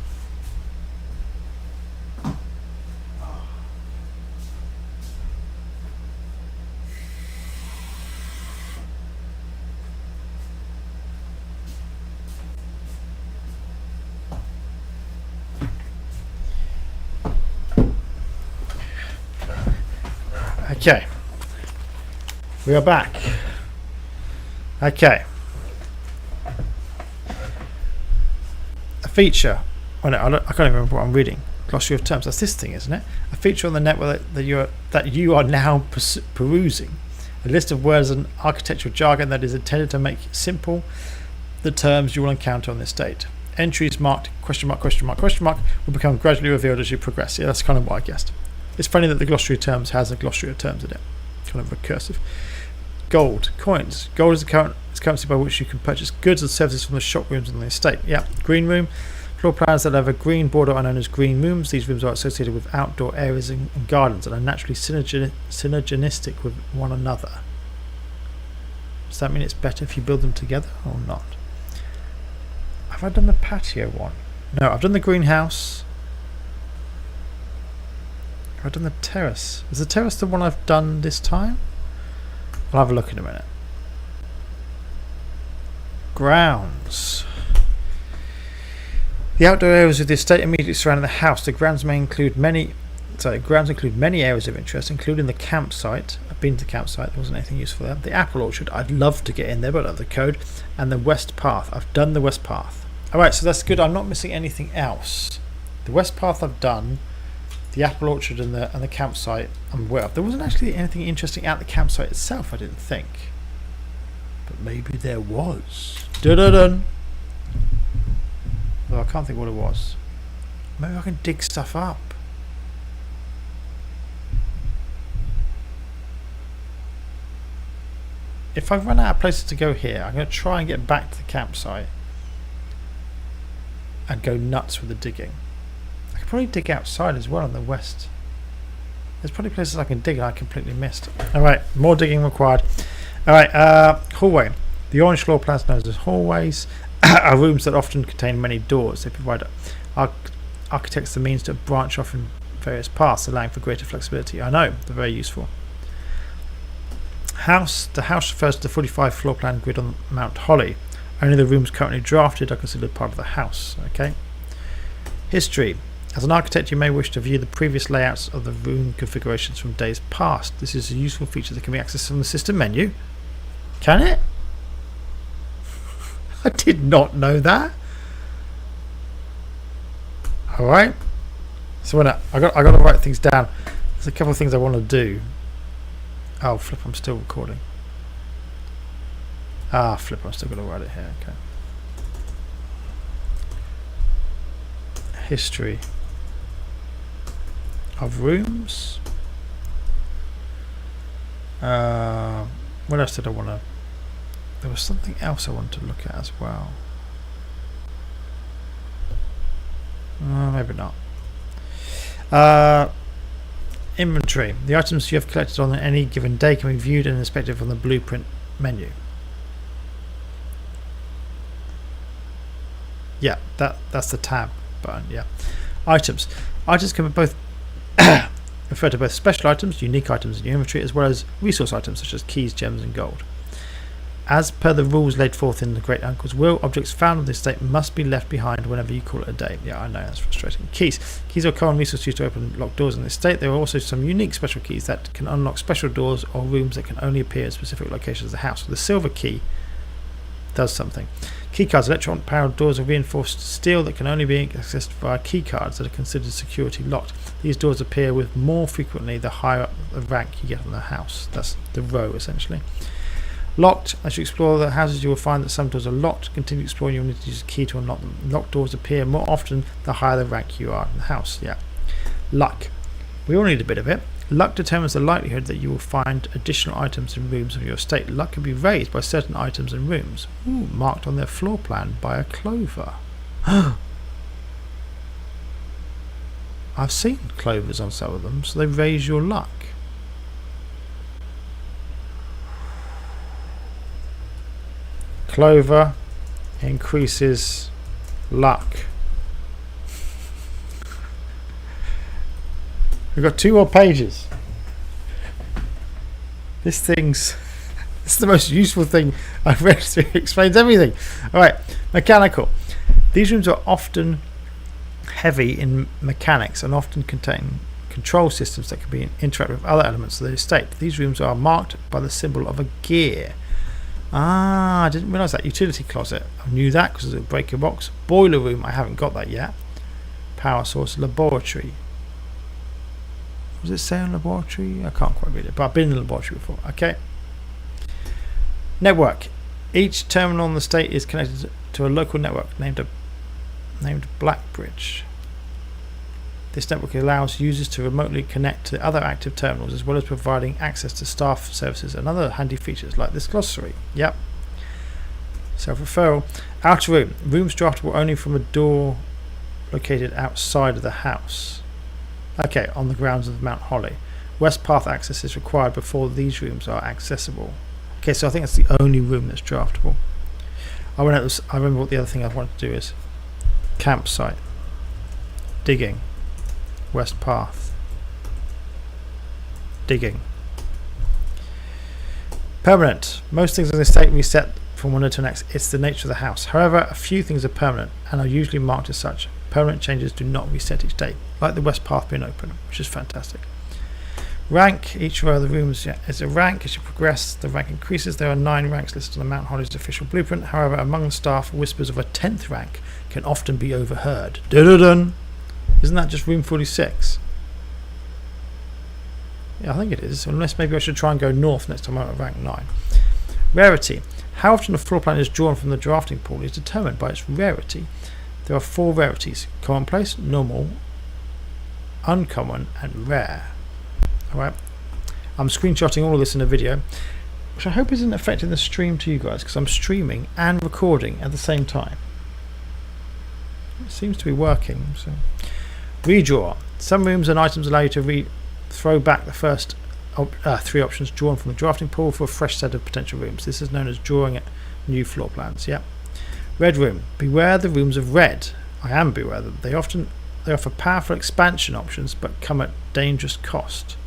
Okay, we are back. Okay, a feature. Oh no, I can't even remember what I'm reading. Glossary of terms. That's this thing, isn't it? A feature on the network that you are now perusing. A list of words and architectural jargon that is intended to make simple the terms you will encounter on this date. Entries marked question mark will become gradually revealed as you progress. Yeah, that's kind of what I guessed. It's funny that the glossary of terms has a glossary of terms in it. Kind of recursive. Gold. Coins. Gold is the currency by which you can purchase goods and services from the shop rooms on the estate. Yeah. Green room. Floor plans that have a green border are known as green rooms. These rooms are associated with outdoor areas and gardens and are naturally synergistic with one another. Does that mean it's better if you build them together or not? Have I done the patio one? No, I've done the greenhouse. I've done the terrace. Is the terrace the one I've done this time? I'll have a look in a minute. Grounds. The outdoor areas of the estate immediately surrounding the house. The grounds include many areas of interest, including the campsite. I've been to the campsite. There wasn't anything useful there. The apple orchard. I'd love to get in there, but I don't have the code. And the west path. I've done the west path. All right, so that's good. I'm not missing anything else. The west path I've done. The apple orchard and the campsite I'm aware of. There wasn't actually anything interesting at the campsite itself, I didn't think. But maybe there was. Dun-dun-dun. Well, I can't think what it was. Maybe I can dig stuff up. If I run out of places to go here, I'm going to try and get back to the campsite and go nuts with the digging. Probably dig outside as well in the west. There's probably places I can dig and I completely missed. Alright, more digging required. Alright, hallway. The orange floor plans known as hallways are rooms that often contain many doors. They provide architects the means to branch off in various paths, allowing for greater flexibility. I know, they're very useful. House. The house refers to the 45 floor plan grid on Mount Holly. Only the rooms currently drafted are considered part of the house. Okay. History. As an architect, you may wish to view the previous layouts of the room configurations from days past. This is a useful feature that can be accessed from the system menu. Can it? I did not know that. All right. So I got to write things down. There's a couple of things I want to do. Oh, flip! I'm still recording. Ah, flip! I'm still going to write it here. Okay. History of rooms. What else did I want to... There was something else I wanted to look at as well. Maybe not. Inventory. The items you have collected on any given day can be viewed and inspected from the blueprint menu. Yeah, that's the tab button. Yeah. Items. Items can be both refer to both special items, unique items in your inventory, as well as resource items such as keys, gems, and gold. As per the rules laid forth in the Great Uncle's Will, objects found on the estate must be left behind whenever you call it a day. Yeah, I know, that's frustrating. Keys. Keys are a common resource used to open locked doors in the estate. There are also some unique special keys that can unlock special doors or rooms that can only appear at specific locations of the house. The silver key does something. Key cards. Electronic powered doors are reinforced steel that can only be accessed via key cards that are considered security locked. These doors appear with more frequently the higher up the rank you get in the house. That's the row, essentially. Locked. As you explore the houses, you will find that some doors are locked. Continue exploring, you will need to use a key to unlock them. Locked doors appear more often the higher the rank you are in the house. Yeah. Luck. We all need a bit of it. Luck determines the likelihood that you will find additional items in rooms of your estate. Luck can be raised by certain items in rooms, marked on their floor plan by a clover. I've seen clovers on some of them, so they raise your luck. Clover increases luck. We've got 2 more pages. This is the most useful thing I've read through. It explains everything. Alright, mechanical. These rooms are often heavy in mechanics and often contain control systems that can be interact with other elements of the estate. These rooms are marked by the symbol of a gear. I didn't realise that. Utility closet. I knew that because it's a breaker box. Boiler room. I haven't got that yet. Power source. Laboratory. What does it say on laboratory? I can't quite read it, but I've been in the laboratory before. Okay. Network. Each terminal on the estate is connected to a local network named Blackbridge. This network allows users to remotely connect to other active terminals, as well as providing access to staff services and other handy features like this glossary. Yep. Self-referral. Outer room. Rooms draftable only from a door located outside of the house. Okay, on the grounds of Mount Holly. West path access is required before these rooms are accessible. Okay, so I think that's the only room that's draftable. I remember what the other thing I wanted to do is. Campsite. Digging. West path. Digging. Permanent. Most things in the estate reset from one to the next. It's the nature of the house. However, a few things are permanent and are usually marked as such. Permanent changes do not reset each day, like the west path being open, which is fantastic. Rank. Each row of the rooms is a rank. As you progress, the rank increases. There are 9 ranks listed on the Mount Holly's official blueprint. However, among the staff, whispers of a 10th rank can often be overheard. Dun-dun-dun. Isn't that just room 46? Yeah, I think it is. Unless maybe I should try and go north next time I'm at rank 9. Rarity. How often a floor plan is drawn from the drafting pool is determined by its rarity. There are 4 rarities: commonplace, normal, uncommon, and rare. Alright. I'm screenshotting all of this in a video, which I hope isn't affecting the stream to you guys, because I'm streaming and recording at the same time. It seems to be working. So, redraw. Some rooms and items allow you to throw back the first 3 options drawn from the drafting pool for a fresh set of potential rooms. This is known as drawing at new floor plans. Yep. Red room. Beware the rooms of red. I am beware of them. They offer powerful expansion options, but come at dangerous cost.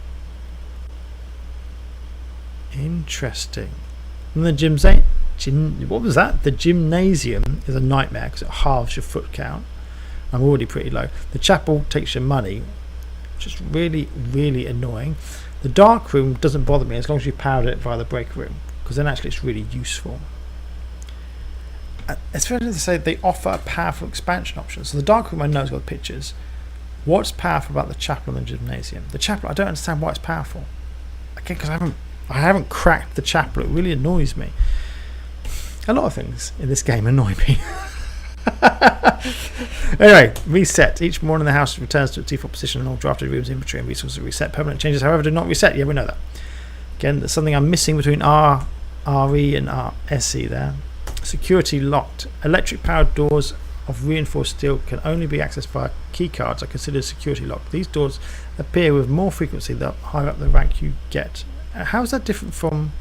Interesting. And the what was that? The gymnasium is a nightmare because it halves your foot count. I'm already pretty low. The chapel takes your money, which is really, really annoying. The dark room doesn't bother me as long as you powered it via the break room, because then actually it's really useful. It's fair to say they offer a powerful expansion option. So the dark room I know has got pictures. What's powerful about the chapel and the gymnasium? The chapel, I don't understand why it's powerful. Okay, because I haven't cracked the chapel. It really annoys me. A lot of things in this game annoy me. Anyway, reset. Each morning the house returns to its default position and all drafted rooms, inventory and resources reset. Permanent changes, however, do not reset. Yeah, we know that. Again, there's something I'm missing between RE and SE there. Security locked. Electric powered doors of reinforced steel can only be accessed via key cards are considered security locked. These doors appear with more frequency the higher up the rank you get. How is that different from...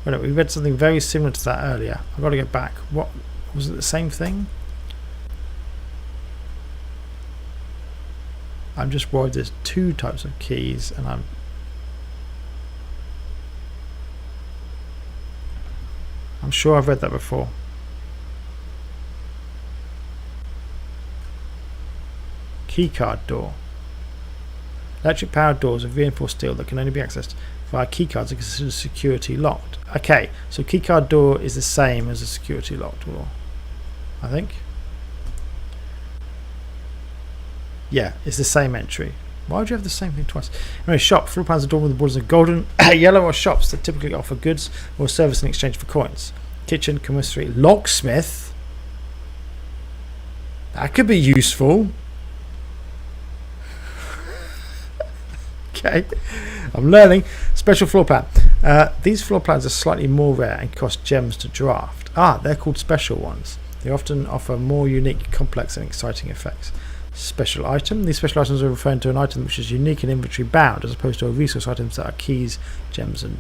Well, we read something very similar to that earlier. I've got to go back. What was it? The same thing? I'm just worried there's 2 types of keys and I'm... I'm sure I've read that before. Keycard door. Electric powered doors of reinforced steel that can only be accessed via keycards are considered security locked. Okay, so keycard door is the same as a security locked door, I think. Yeah, it's the same entry. Why would you have the same thing twice? Anyway, shop. Floor plans adorned with the borders of golden, yellow, or shops that typically offer goods or service in exchange for coins. Kitchen, commissary, locksmith. That could be useful. Okay, I'm learning. Special floor plan. These floor plans are slightly more rare and cost gems to draft. They're called special ones. They often offer more unique, complex, and exciting effects. Special item. These special items are referring to an item which is unique and inventory bound, as opposed to a resource items that are keys, gems, and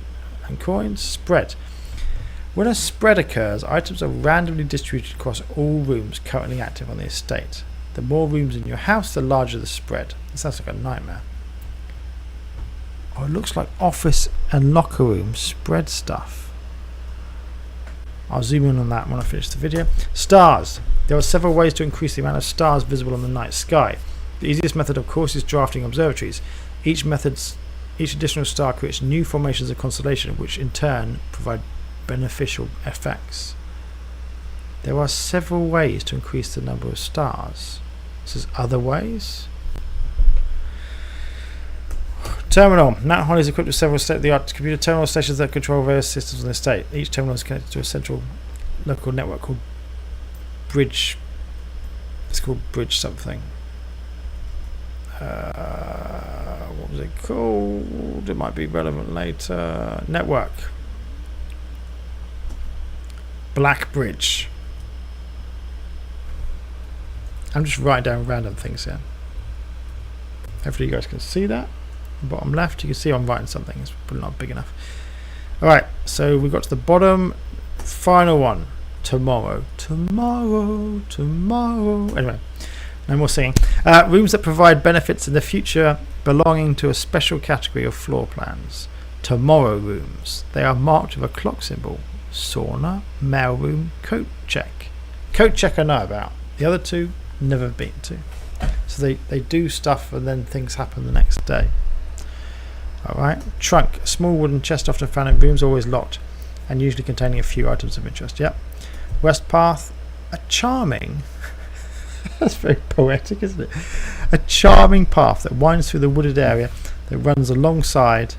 coins. Spread. When a spread occurs, items are randomly distributed across all rooms currently active on the estate. The more rooms in your house, the larger the spread. This sounds like a nightmare. Oh, it looks like office and locker room spread stuff. I'll zoom in on that when I finish the video. Stars. There are several ways to increase the amount of stars visible on the night sky. The easiest method, of course, is drafting observatories. Each additional star creates new formations of constellation, which in turn provide beneficial effects. There are several ways to increase the number of stars. This is other ways. Terminal. Mount Holly is equipped with several state-of-the-art computer terminal stations that control various systems in the state. Each terminal is connected to a central local network called Bridge. It's called Bridge something. What was it called? It might be relevant later. Network. Black Bridge. I'm just writing down random things here. Hopefully you guys can see that. Bottom left, you can see I'm writing something. It's probably not big enough. Alright, so we got to the bottom. Final one. Tomorrow. Anyway, no more singing. Rooms that provide benefits in the future belonging to a special category of floor plans. Tomorrow rooms. They are marked with a clock symbol. Sauna, mailroom, coat check. Coat check I know about. The other two, never been to. So they do stuff and then things happen the next day. Alright, trunk. A small wooden chest often found in rooms, always locked and usually containing a few items of interest. Yep. West path. A charming that's very poetic, isn't it? A charming path that winds through the wooded area that runs alongside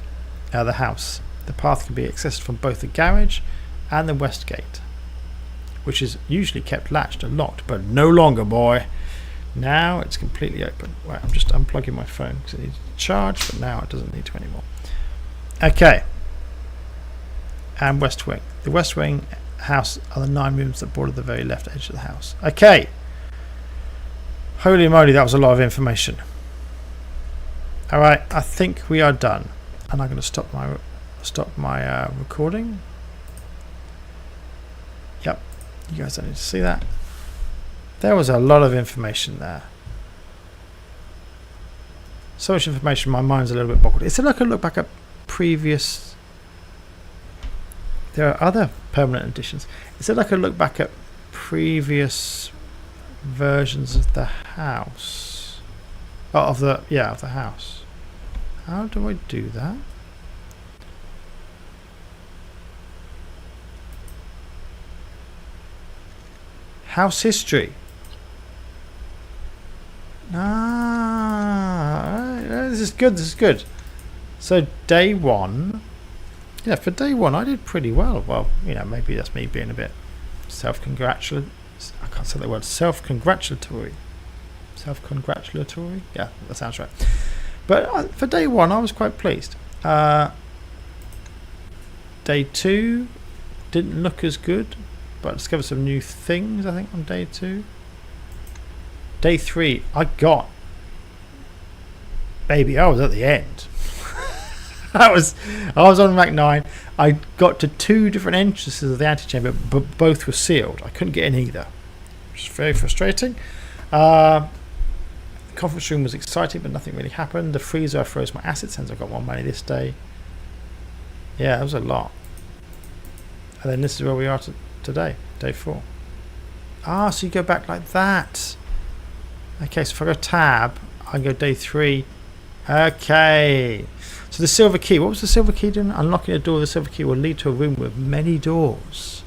the house. The path can be accessed from both the garage and the west gate, which is usually kept latched and locked, but no longer, boy. Now it's completely open. Right, I'm just unplugging my phone because it needs to charge, but now it doesn't need to anymore. Okay. And west wing. The west wing house are the 9 rooms that border the very left edge of the house. Okay. Holy moly, that was a lot of information. Alright, I think we are done. And I'm going to stop my recording. Yep. You guys don't need to see that. There was a lot of information there. So much information, my mind's a little bit boggled. It's like a look back at previous... There are other permanent additions. It's like a look back at previous versions of the house. Oh, of the house. How do I do that? House history. This is good. This is good. So day 1. Yeah, for day 1 I did pretty well. Well, you know, maybe that's me being a bit self-congratulatory. I can't say the word self-congratulatory. Self-congratulatory? Yeah, that sounds right. But for day 1 I was quite pleased. Day 2 didn't look as good, but I discovered some new things I think on day 2. Day 3 I got... Baby, I was at the end. I was on Mac 9. I got to 2 different entrances of the antechamber, but both were sealed. I couldn't get in either, which is very frustrating. The conference room was exciting, but nothing really happened. The freezer, I froze my assets, hence I got 1 money this day. Yeah, that was a lot. And then this is where we are today, day 4. Ah, so you go back like that. Okay, so if I go tab, I can go day 3. Okay. So the silver key, what was the silver key doing? Unlocking a door with the silver key will lead to a room with many doors.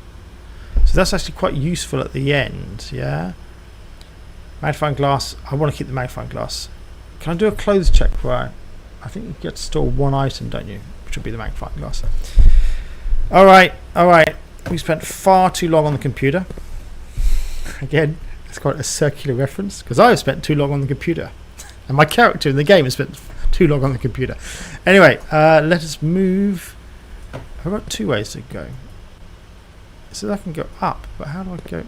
So that's actually quite useful at the end, yeah? Magnifying glass, I want to keep the magnifying glass. Can I do a clothes check? Right. I think you get to store 1 item, don't you? Which would be the magnifying glass. Alright. We spent far too long on the computer. Again, it's quite a circular reference because I've spent too long on the computer. And my character in the game has spent too long on the computer. Anyway, let us move. I've got 2 ways to go. So I can go up, but how do I go?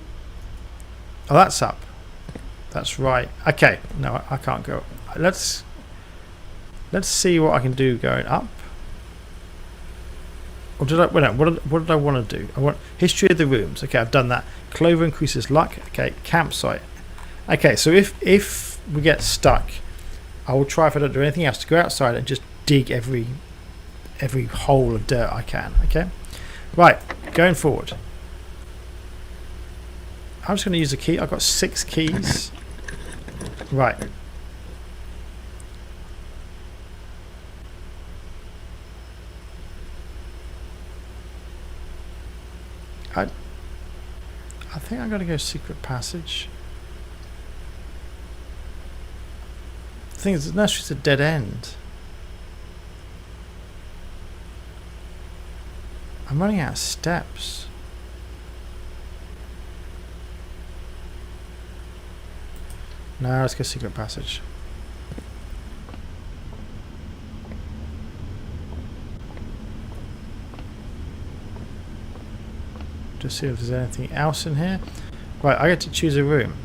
Oh, that's up. That's right. Okay, no, I can't go. Let's see what I can do going up. Or did I? Well, no, what did I want to do? I want history of the rooms. Okay, I've done that. Clover increases luck. Okay, campsite. Okay, so if we get stuck, I will try, if I don't do anything else, to go outside and just dig every hole of dirt I can. Okay, right, going forward. I'm just going to use a key. I've got 6 keys. Right. I think I'm going to go secret passage. The thing is, the nursery's a dead end. I'm running out of steps. No, let's go secret passage. Just see if there's anything else in here. Right, I get to choose a room.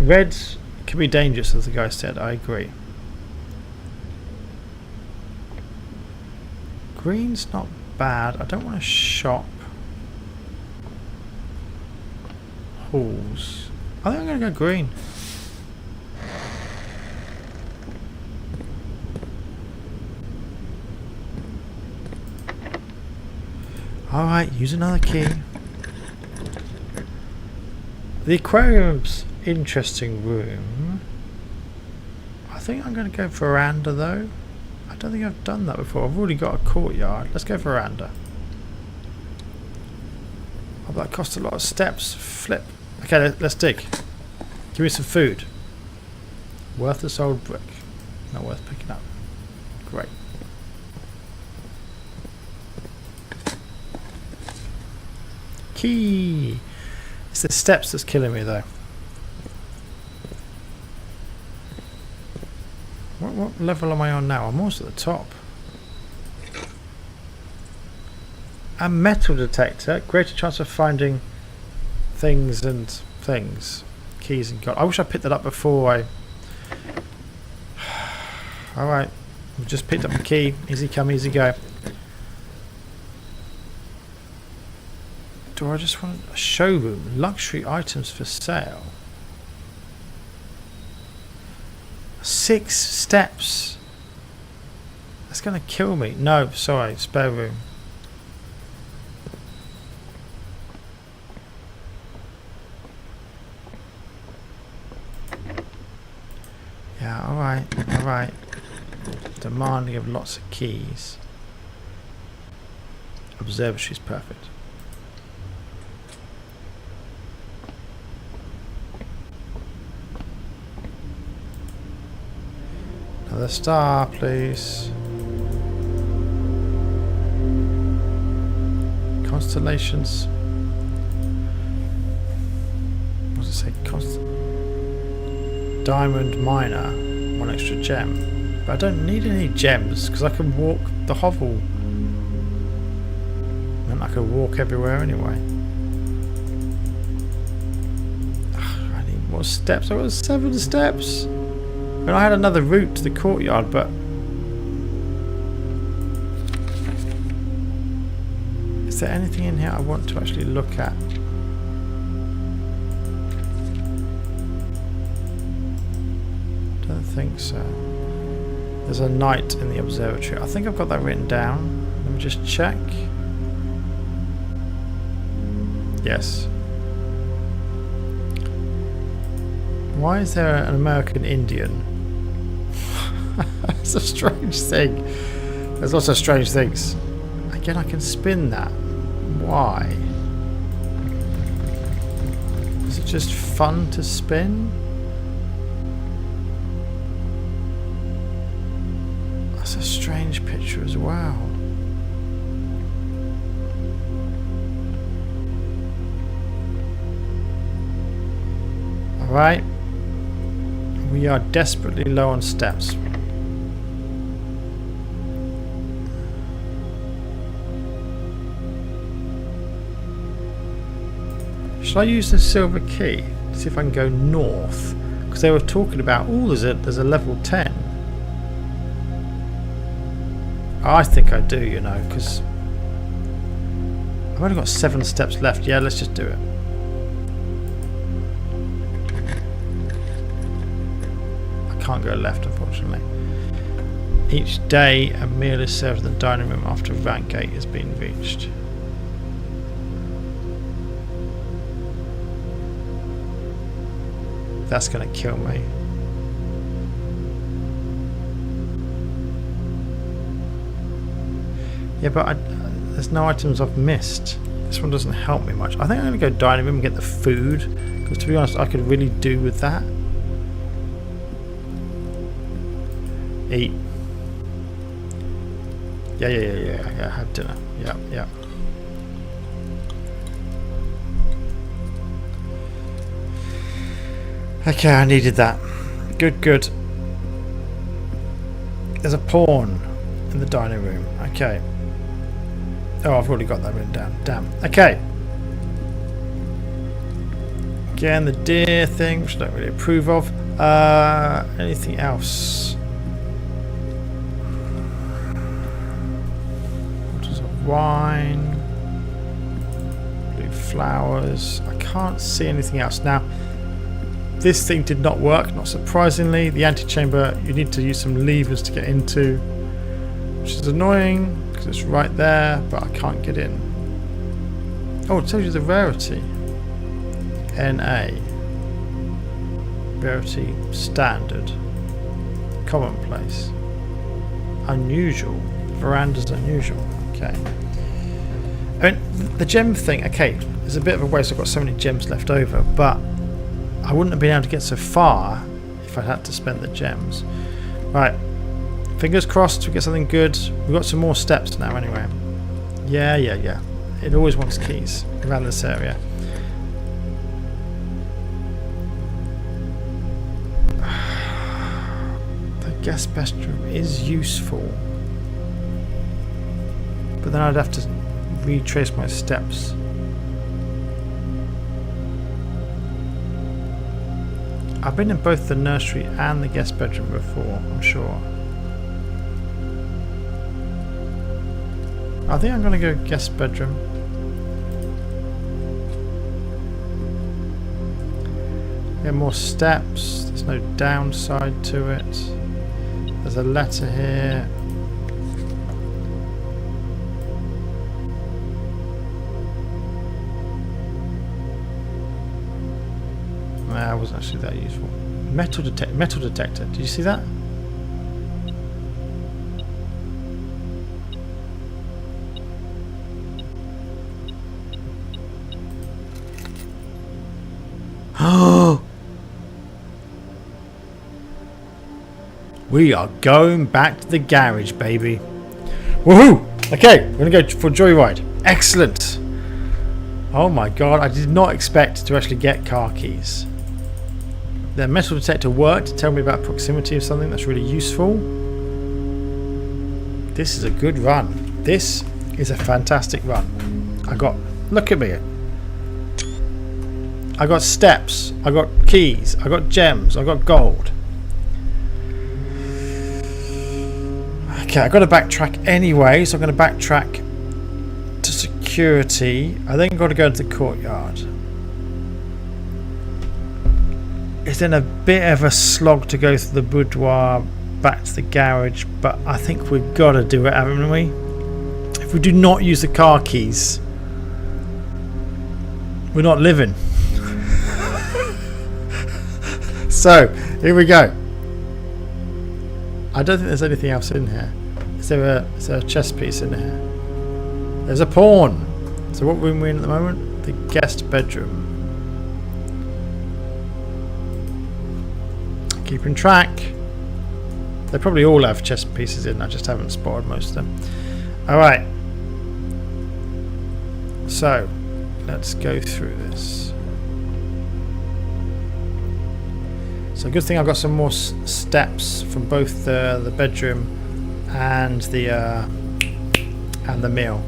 Red can be dangerous, as the guy said. I agree. Green's not bad. I don't want to shop. Halls. I think I'm going to go green. Alright, use another key. The aquarium's interesting room. I think I'm going to go veranda though. I don't think I've done that before. I've already got a courtyard. Let's go veranda. Oh, that cost a lot of steps. Flip. Okay, let's dig. Give me some food. Worthless old brick. Not worth picking up. Great. Key. It's the steps that's killing me though. What level am I on now? I'm almost at the top. A metal detector. Greater chance of finding things and things. Keys and gold. I wish I picked that up before I... Alright. We've just picked up the key. Easy come, easy go. Do I just want a showroom? Luxury items for sale. 6 steps. That's going to kill me. No, sorry. Spare room. Yeah, alright. Alright. Demanding of lots of keys. Observatory's perfect. Another star, please. Constellations. What does it say? Diamond miner. 1 extra gem. But I don't need any gems because I can walk the hovel. And I can walk everywhere anyway. Ugh, I need more steps. I've got 7 steps. And I had another route to the courtyard, but is there anything in here I want to actually look at? Don't think so. There's a night in the observatory. I think I've got that written down. Let me just check. Yes. Why is there an American Indian? That's a strange thing. There's lots of strange things. Again, I can spin that. Why? Is it just fun to spin? That's a strange picture as well. Alright. We are desperately low on steps. Should I use the silver key to see if I can go north? Because they were talking about, oh, there's a level 10. I think I do, you know, because I've only got 7 steps left. Yeah, let's just do it. I can't go left, unfortunately. Each day, a meal is served in the dining room after rank gate has been reached. That's going to kill me. Yeah, but there's no items I've missed. This one doesn't help me much. I think I'm going to go dining room and get the food. Because to be honest, I could really do with that. Eat. Yeah, have dinner. Yeah. Okay, I needed that. Good. There's a pawn in the dining room. Okay. Oh, I've already got that written down. Damn. Okay. Again, the deer thing, which I don't really approve of. Anything else? Bottles of wine. Blue flowers. I can't see anything else. Now, this thing did not work, not surprisingly. The antechamber, you need to use some levers to get into, which is annoying because it's right there, but I can't get in. Oh, it tells you the rarity. NA. Rarity standard. Commonplace. Unusual. Veranda's unusual. Okay. I mean, the gem thing, okay, there's a bit of a waste. I've got so many gems left over, but I wouldn't have been able to get so far if I'd had to spend the gems. Right. Fingers crossed we get something good. We've got some more steps now anyway. Yeah. It always wants keys around this area. The guest bedroom is useful. But then I'd have to retrace my steps. I've been in both the nursery and the guest bedroom before, I'm sure. I think I'm going to go guest bedroom. Get more steps. There's no downside to it. There's a letter here. That wasn't actually that useful. Metal detector. Did you see that? Oh! We are going back to the garage, baby. Woohoo! Okay, we're gonna go for a joyride. Excellent. Oh my god, I did not expect to actually get car keys. The metal detector worked to tell me about proximity of something. That's really useful. This is a good run. This is a fantastic run. Look at me. I got steps. I got keys. I got gems. I got gold. Okay, I've got to backtrack anyway, so I'm going to backtrack to security. I then got to go into the courtyard. It's then a bit of a slog to go through the boudoir back to the garage, but I think we've got to do it, haven't we? If we do not use the car keys, we're not living. So, here we go. I don't think there's anything else in here. Is there a chess piece in here? There's a pawn. So what room are we in at the moment? The guest bedroom. Keeping track. They probably all have chess pieces in. I just haven't spotted most of them. Alright. So, let's go through this. So good thing I've got some more steps from both the bedroom and the meal.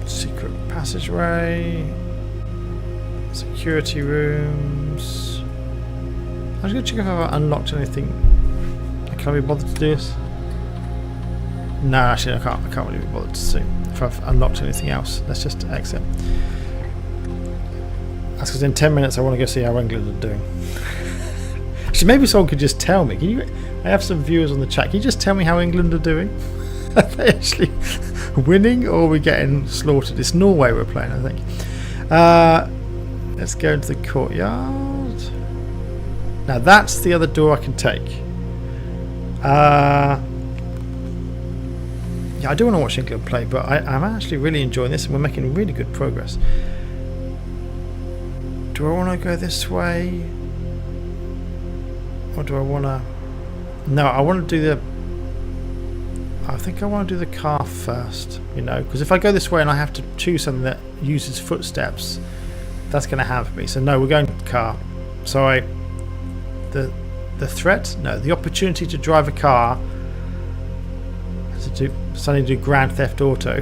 Secret passageway, security rooms. I'm just going to check if I've unlocked anything. I can't be bothered to do this. No, actually I can't really be bothered to see if I've unlocked anything else. Let's just exit. That's because in 10 minutes I want to go see how England are doing. Actually, maybe someone could just tell me. I have some viewers on the chat. Can you just tell me how England are doing? Are they actually winning or are we getting slaughtered? It's Norway we're playing, I think. Let's go into the courtyard. Now that's the other door I can take. Yeah, I do want to watch England play, but I'm actually really enjoying this and we're making really good progress. Do I want to go this way? Or do I want to... No, I want to do the... I think I want to do the car first, you know, because if I go this way and I have to choose something that uses footsteps, that's going to hamper me. So no, we're going to the car. Sorry. The threat? No, the opportunity to drive a car to suddenly do Grand Theft Auto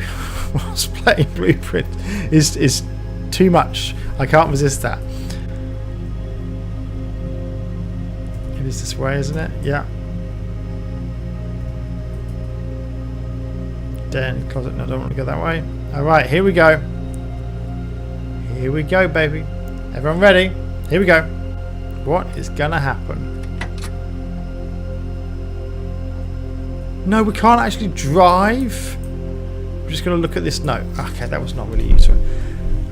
whilst playing Blueprint is too much. I can't resist that. It is this way, isn't it? Yeah. Den closet. No, I don't want to go that way. Alright, here we go. Here we go, baby. Everyone ready? Here we go. What is gonna happen? No, we can't actually drive. I'm just gonna look at this note. Okay, that was not really useful.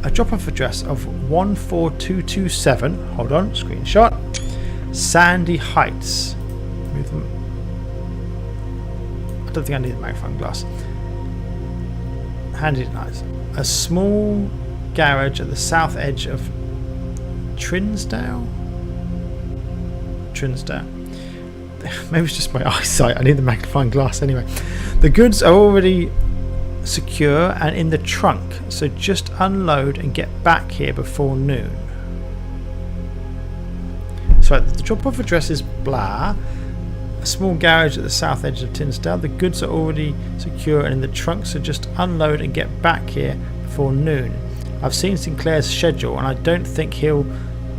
A drop-off address of 14227. Hold on, screenshot. Sandy Heights. Move them. I don't think I need the magnifying glass. Handy nice. A small garage at the south edge of Trinsdale. Maybe it's just my eyesight. I need the magnifying glass anyway. The goods are already secure and in the trunk, so just unload and get back here before noon. So the drop-off address is blah. A small garage at the south edge of Tinsdale. The goods are already secure and in the trunk, so just unload and get back here before noon. I've seen Sinclair's schedule and I don't think he'll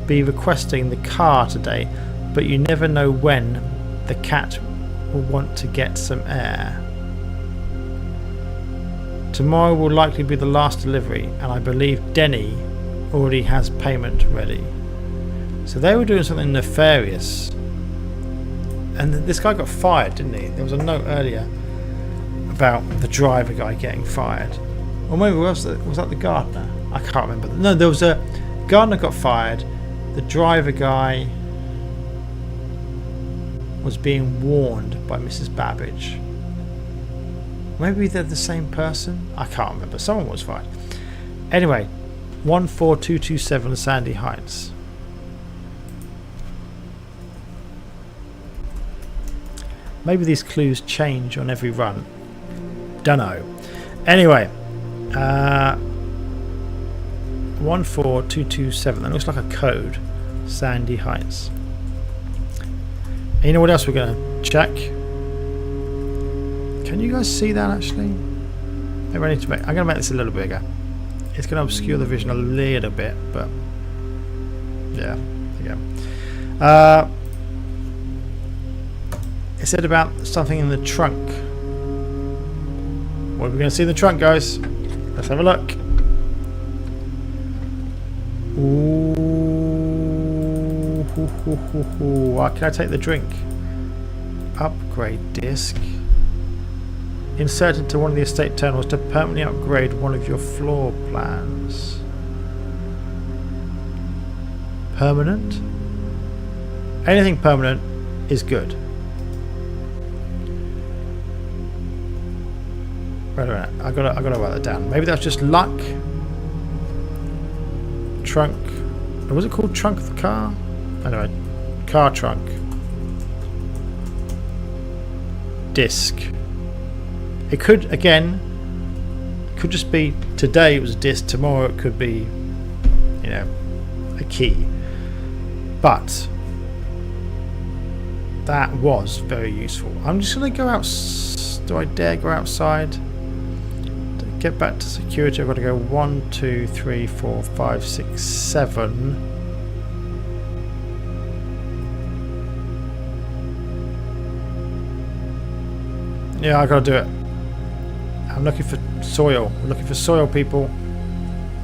be requesting the car today, but you never know when the cat will want to get some air. Tomorrow will likely be the last delivery, and I believe Denny already has payment ready. So they were doing something nefarious. And this guy got fired, didn't he? There was a note earlier about the driver guy getting fired. Or maybe was that the gardener? I can't remember. No, there was a gardener got fired. The driver guy was being warned by Mrs. Babbage. Maybe they're the same person? I can't remember. Someone was fired. Anyway, 14227 Sandy Heights. Maybe these clues change on every run. Dunno. Anyway, 14227. That looks like a code. Sandy Heights. And you know what else we're going to check? Can you guys see that actually? Maybe I need to make. I'm going to make this a little bigger. It's going to obscure the vision a little bit, but yeah, there you go. It said about something in the trunk. What are we going to see in the trunk, guys? Let's have a look. Ooh, Can I take the drink? Upgrade disc. insert into one of the estate terminals to permanently upgrade one of your floor plans. Permanent? Anything permanent is good. Wait a minute, I gotta write that down. Maybe that's just luck. Trunk. Was it called trunk of the car? Anyway, car trunk. Disc. It could, again, could just be today it was a disc, tomorrow it could be, you know, a key. But that was very useful. I'm just going to go out. Do I dare go outside? To get back to security, I've got to go 1, 2, 3, 4, 5, 6, 7. Yeah, I got to do it. I'm looking for soil. I'm looking for soil, people.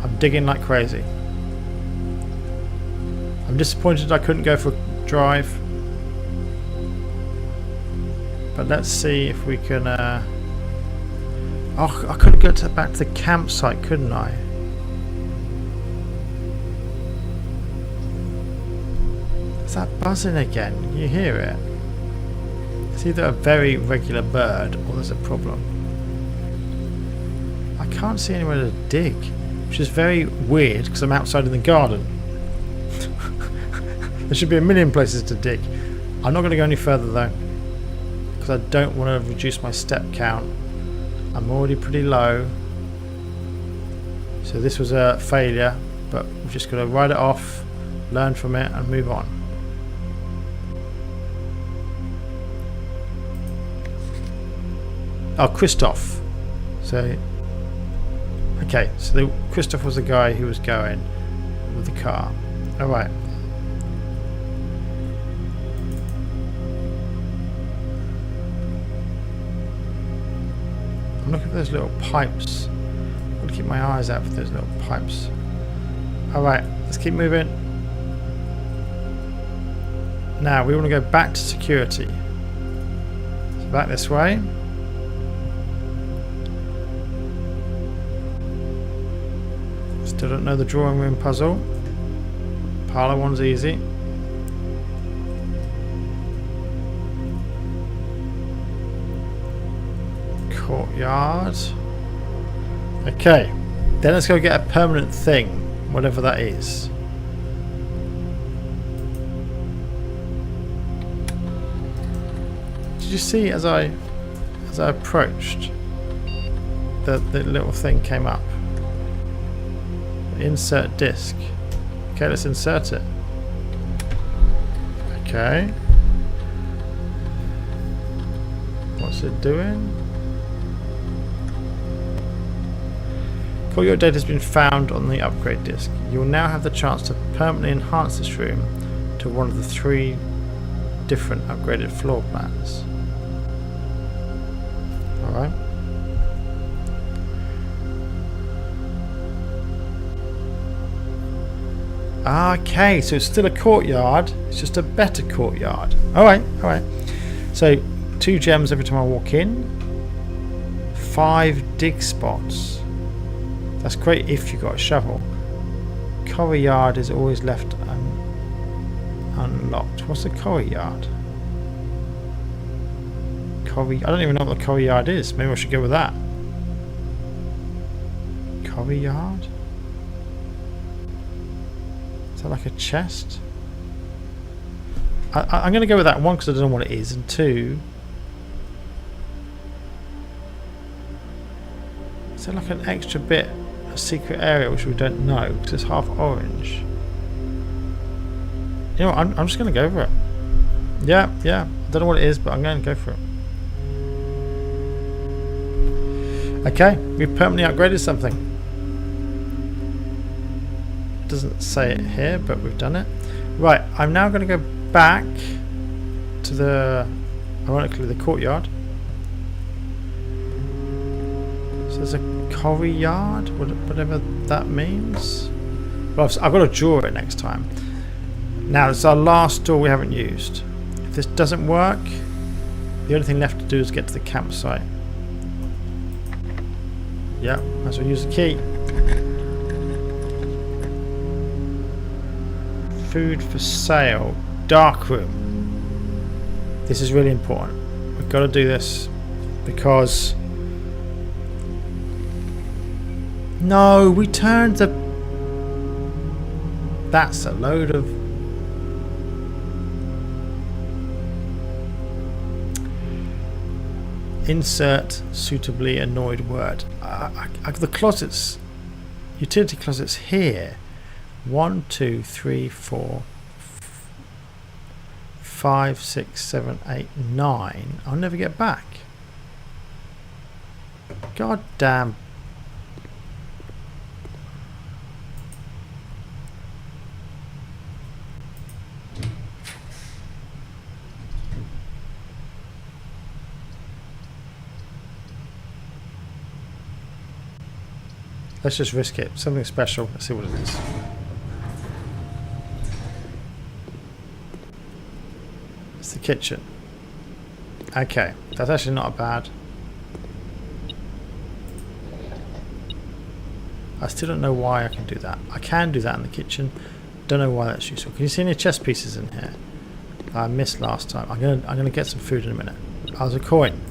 I'm digging like crazy. I'm disappointed I couldn't go for a drive. But let's see if we can... Oh, I could get back to the campsite, couldn't I? Is that buzzing again? You hear it? It's either a very regular bird or there's a problem. I can't see anywhere to dig, which is very weird because I'm outside in the garden. There should be a million places to dig. I'm not going to go any further though, because I don't want to reduce my step count. I'm already pretty low. So this was a failure, but we've just got to write it off, learn from it and move on. Oh, Christoph. So, okay, so Christoph was the guy who was going with the car. Alright. I'm looking for those little pipes. I'm going to keep my eyes out for those little pipes. Alright, let's keep moving. Now, we want to go back to security. So back this way. Still don't know the drawing room puzzle. Parlour one's easy. Courtyard. Okay, then let's go get a permanent thing, whatever that is. Did you see as I approached, the little thing came up? Insert disc. Okay, let's insert it. Okay. What's it doing? Courtyard data has been found on the upgrade disc. You will now have the chance to permanently enhance this room to one of the 3 different upgraded floor plans. Alright. Okay, so it's still a courtyard, it's just a better courtyard. Alright, alright. So 2 gems every time I walk in. 5 dig spots. That's great if you've got a shovel. Quarry yard is always left unlocked. What's a quarry yard? I don't even know what the quarry yard is. Maybe I should go with that. Quarry yard? Is that like a chest? I'm going to go with that one because I don't know what it is, and 2, is there like an extra bit, a secret area which we don't know because it's half orange? You know what, I'm just going to go for it. Yeah, I don't know what it is, but I'm going to go for it. Okay, we've permanently upgraded something. Doesn't say it here, but we've done it. Right, I'm now going to go back to the, ironically, the courtyard. So there's a quarry yard, whatever that means. Well, I've got to draw it next time. Now, this is our last door we haven't used. If this doesn't work, the only thing left to do is get to the campsite. Yeah, that's what use the key. Food for sale. Dark room. This is really important. We've got to do this because... No, we turned the... That's a load of... Insert suitably annoyed word. The closets, utility closets here. 1, 2, 3, 4, 5, 6, 7, 8, 9. I'll never get back. God damn. Let's just risk it. Something special. Let's see what it is. It's the kitchen. Okay, that's actually not bad. I still don't know why I can do that. I can do that in the kitchen. Don't know why that's useful. Can you see any chess pieces in here? I missed last time. I'm gonna get some food in a minute. Oh, there's a coin.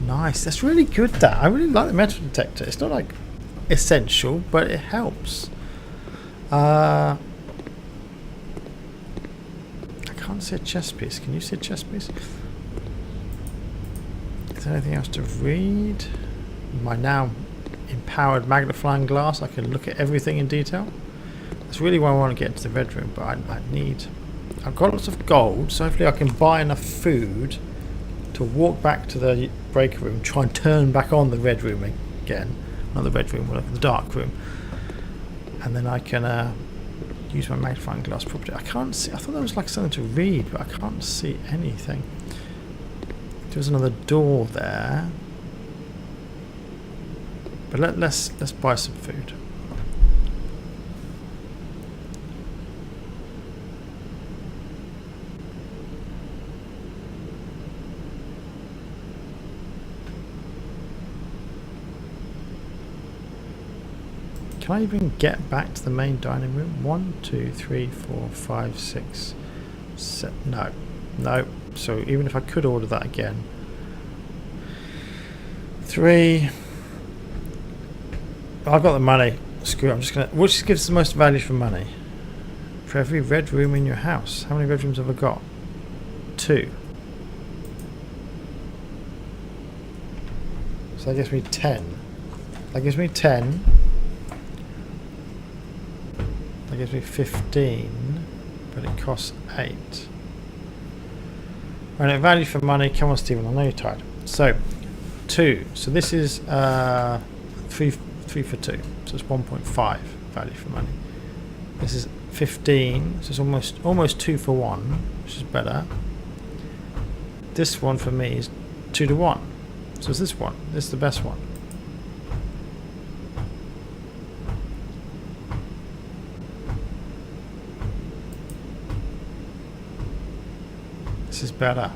Nice. That's really good. That I really like the metal detector. It's not like essential, but it helps. I can't see a chess piece. Can you see a chess piece? Is there anything else to read? My now empowered magnifying glass. I can look at everything in detail. That's really why I want to get into the red room, but I need... I've got lots of gold, so hopefully I can buy enough food to walk back to the breaker room, try and turn back on the red room again. Not the red room, but the dark room. And then I can use my magnifying glass properly. I can't see... I thought that was like something to read, but I can't see anything. There's another door there. But let's buy some food. Can I even get back to the main dining room? 1, 2, 3, 4, 5, 6, 7. No. No. So even if I could order that again. 3. I've got the money. Screw it. I'm just going to... Which gives the most value for money? For every red room in your house. How many red rooms have I got? 2. So that gives me 10. That gives me 10. That gives me 15, but it costs 8. Right, value for money. Come on, Stephen. I know you're tired. So, 2. So this is 3 for 2. So it's 1.5 value for money. This is 15. So it's almost 2 for 1, which is better. This one for me is 2 to 1. So it's this one. This is the best one. This is better.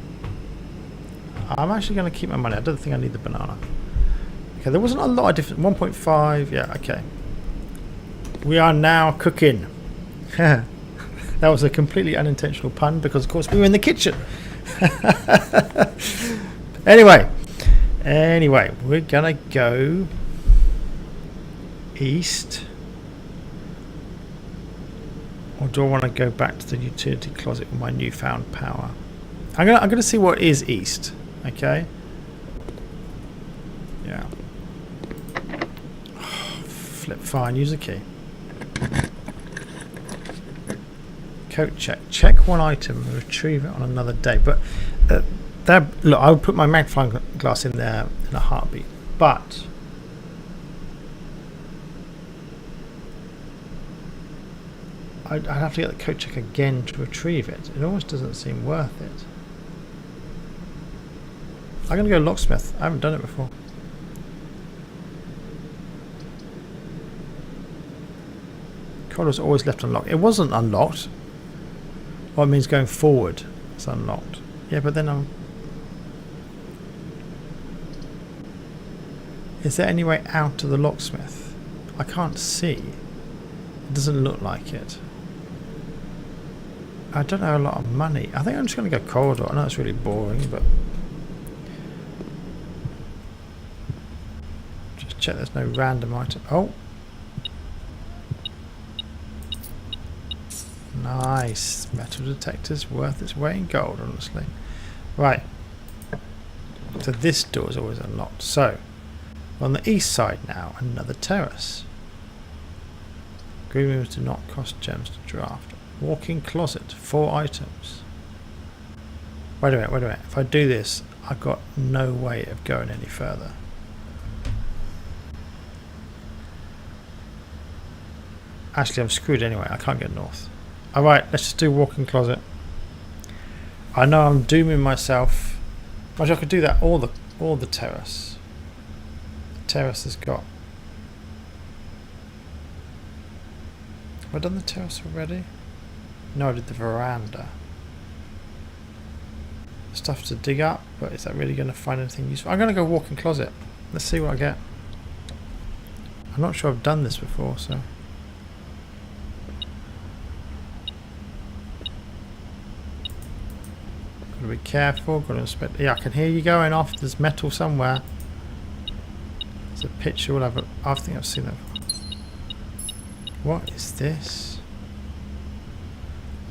I'm actually going to keep my money. I don't think I need the banana. Okay, there wasn't a lot of different. 1.5. Yeah, okay. We are now cooking. That was a completely unintentional pun because, of course, we were in the kitchen. Anyway, we're going to go east. Or do I want to go back to the utility closet with my newfound power? I'm gonna see what is east. Okay. Yeah. Flip. Fine. Use the key. Coat check. Check one item and retrieve it on another day. But look, I would put my magnifying glass in there in a heartbeat. But I'd have to get the coat check again to retrieve it. It almost doesn't seem worth it. I'm going to go locksmith. I haven't done it before. Corridor's always left unlocked. It wasn't unlocked. Well, it means going forward. It's unlocked. Yeah, but then I'm... Is there any way out of the locksmith? I can't see. It doesn't look like it. I don't have a lot of money. I think I'm just going to go corridor. I know it's really boring, but just check there's no random item. Oh, nice. Metal detector's worth its weight in gold, honestly. Right. So this door is always unlocked. So we're on the east side now, another terrace. Green rooms do not cost gems to draft. Walk-in closet, 4 items. Wait a minute. If I do this, I've got no way of going any further. Actually, I'm screwed anyway. I can't get north. Alright, let's just do walk-in closet. I know I'm dooming myself. Imagine I could do that all the terrace. The terrace has got. Have I done the terrace already? No, I did the veranda. Stuff to dig up, but is that really going to find anything useful? I'm going to go walk-in closet. Let's see what I get. I'm not sure I've done this before, so. Got to be careful. Got to inspect. Yeah, I can hear you going off. There's metal somewhere. There's a picture. We'll have a, I think I've seen that. What is this?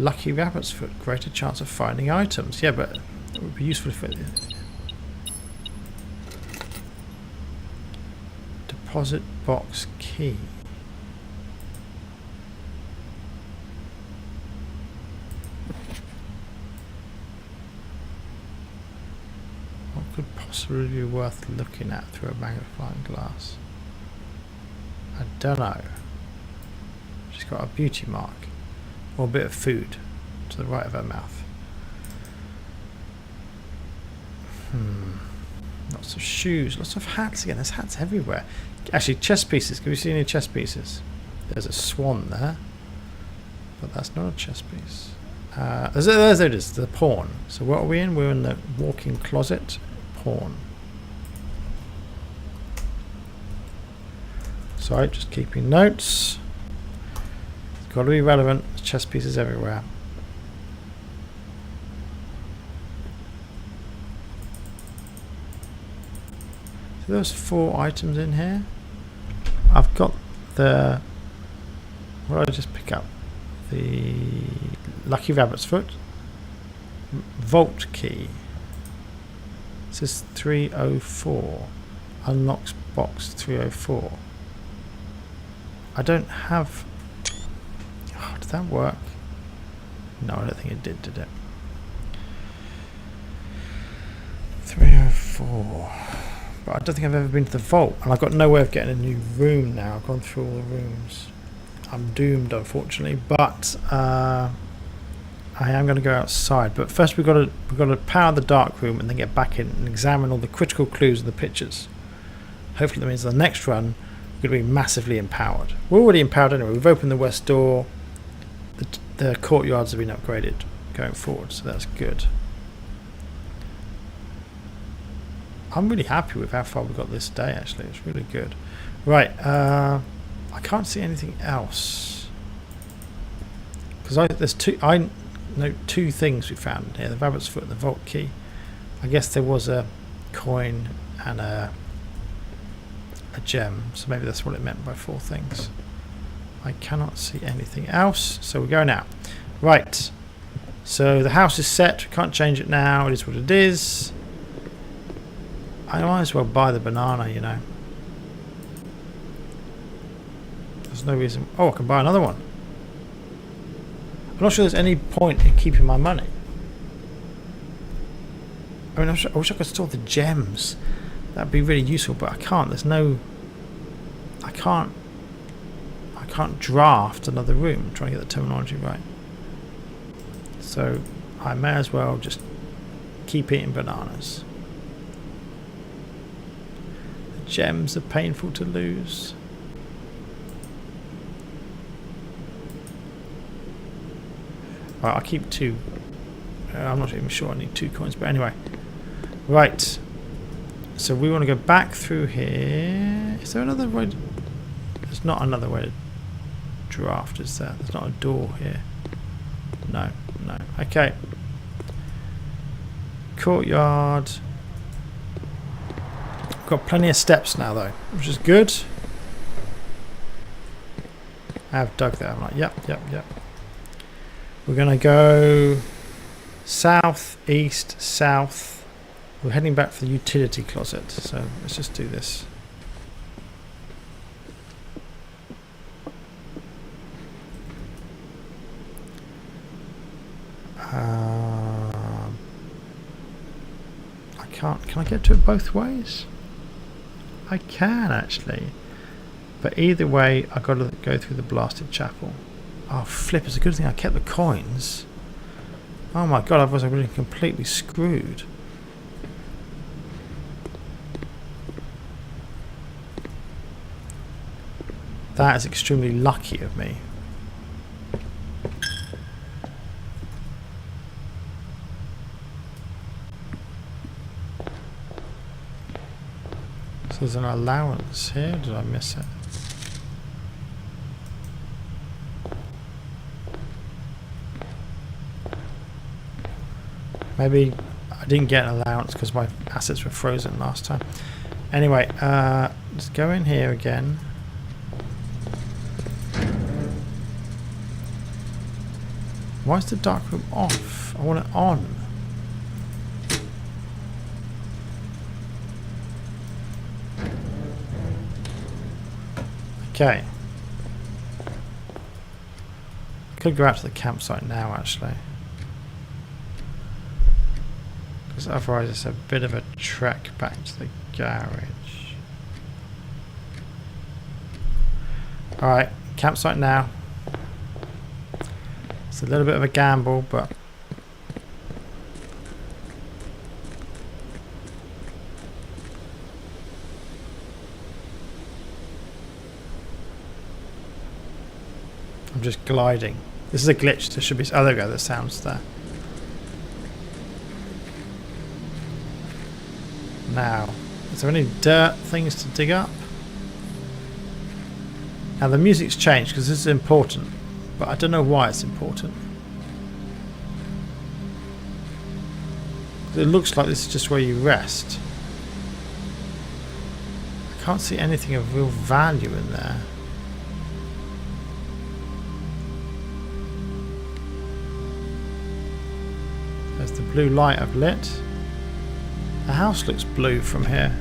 Lucky rabbit's foot. Greater chance of finding items. Yeah, but it would be useful if it. Deposit box key. What could possibly be worth looking at through a magnifying glass? I don't know. She's got a beauty mark. Or a bit of food to the right of her mouth. Lots of shoes, lots of hats again. There's hats everywhere. Actually, chess pieces. Can we see any chess pieces? There's a swan there. But that's not a chess piece. There it is, the pawn. So what are we in? We're in the walk-in closet. Pawn. Sorry, just keeping notes. Got to be relevant. Chess pieces everywhere. So there's 4 items in here. I've got the. What did I just pick up? The lucky rabbit's foot. Vault key. It says 304. Unlocks box 304. I don't have. Did that work? No, I don't think it did it? 304. But I don't think I've ever been to the vault. And I've got no way of getting a new room now. I've gone through all the rooms. I'm doomed, unfortunately. But I am going to go outside. But first we've got to power the dark room and then get back in and examine all the critical clues in the pictures. Hopefully that means the next run we're going to be massively empowered. We're already empowered anyway. We've opened the west door. The courtyards have been upgraded going forward, so that's good. I'm really happy with how far we got this day, actually. It's really good. Right, I can't see anything else. Because I know 2 things we found here. The rabbit's foot and the vault key. I guess there was a coin and a gem, so maybe that's what it meant by 4 things. I cannot see anything else, so we're going out. Right, so the house is set. We can't change it now. It is what it is. I might as well buy the banana, you know. There's no reason. Oh, I can buy another one. I'm not sure there's any point in keeping my money. I mean, I wish I could store the gems. That'd be really useful, but I can't. There's no. I can't draft another room. I'm trying to get the terminology right. So I may as well just keep eating bananas. The gems are painful to lose. Right, I'll keep 2. I'm not even sure I need 2 coins, but anyway. Right. So we want to go back through here. Is there another way? There's not another way to draft, is there? There's not a door here. No, no. Okay. Courtyard. Got plenty of steps now though, which is good. I have dug there. I'm like, yep. We're gonna go south, east, south. We're heading back for the utility closet, so let's just do this. Can I get to it both ways? I can actually, but either way I've got to go through the blasted chapel. Oh flip, it's a good thing I kept the coins. Oh my god, otherwise I've been completely screwed. That is extremely lucky of me. So there's an allowance here, did I miss it? Maybe I didn't get an allowance because my assets were frozen last time. Anyway, let's go in here again. Why is the dark room off? I want it on. Okay. Could go out to the campsite now actually. Because otherwise it's a bit of a trek back to the garage. Alright, campsite now. It's a little bit of a gamble, but I'm just gliding. This is a glitch. There should be. Oh, there we go. The sound's there. Now, is there any dirt things to dig up? Now the music's changed because this is important, but I don't know why it's important. It looks like this is just where you rest. I can't see anything of real value in there. There's the blue light I've lit. The house looks blue from here.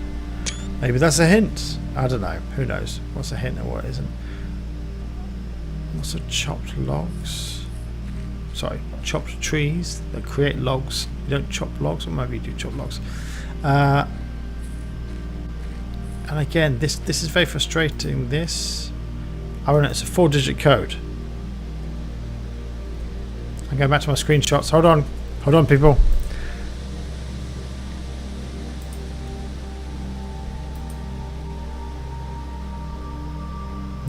Maybe that's a hint. I don't know. Who knows? What's a hint and what isn't? What's a chopped logs? Sorry, chopped trees that create logs. You don't chop logs, or maybe you do chop logs. And again, this is very frustrating. This, oh no, it's a 4-digit code. I'm going back to my screenshots. Hold on, people.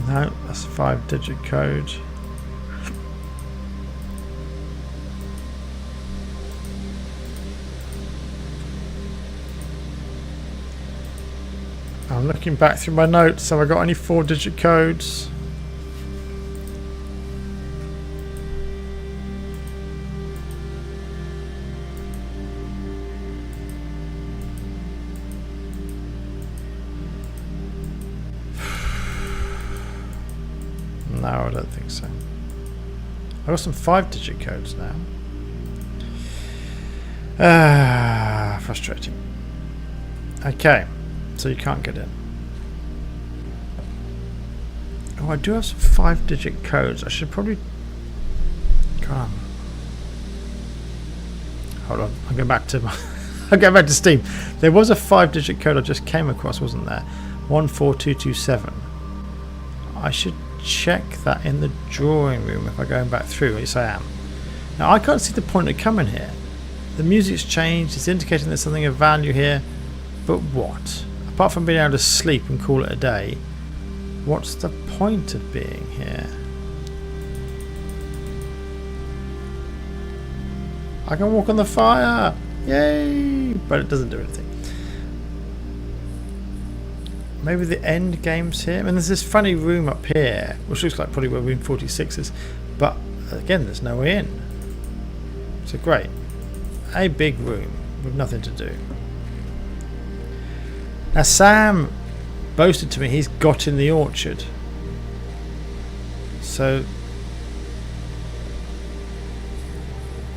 No, that's a 5-digit code. I'm looking back through my notes. Have I got any 4-digit codes? No, I don't think so. I've got some 5-digit codes now. Frustrating. Okay, so you can't get in. Oh, I do have some 5-digit codes. I should probably... Come on. Hold on, I'm going back to my... I'll go back to Steam. There was a 5-digit code I just came across, wasn't there? 14227. I should check that in the drawing room if I'm going back through. Yes, I am. Now I can't see the point of coming here. The music's changed. It's indicating there's something of value here. But what? Apart from being able to sleep and call it a day, what's the point of being here? I can walk on the fire! Yay! But it doesn't do anything. Maybe the end game's here. I mean, there's this funny room up here, which looks like probably where room 46 is. But again, there's no way in. So great. A big room with nothing to do. Now Sam boasted to me he's got in the orchard. So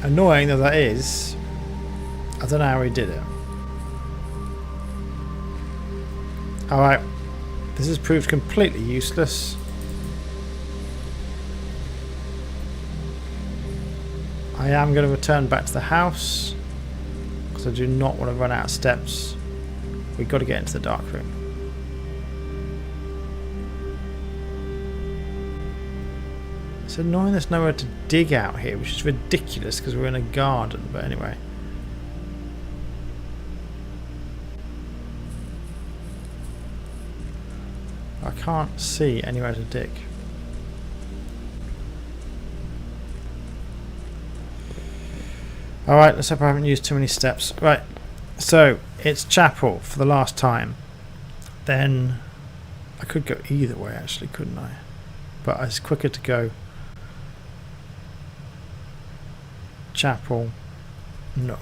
annoying though that is, I don't know how he did it. Alright, this has proved completely useless. I am going to return back to the house because I do not want to run out of steps. We've got to get into the dark room. It's annoying there's nowhere to dig out here, which is ridiculous because we're in a garden, but anyway. I can't see anywhere to dig. Alright, let's hope I haven't used too many steps. Right, so it's chapel for the last time. Then I could go either way actually, couldn't I? But it's quicker to go chapel, nook.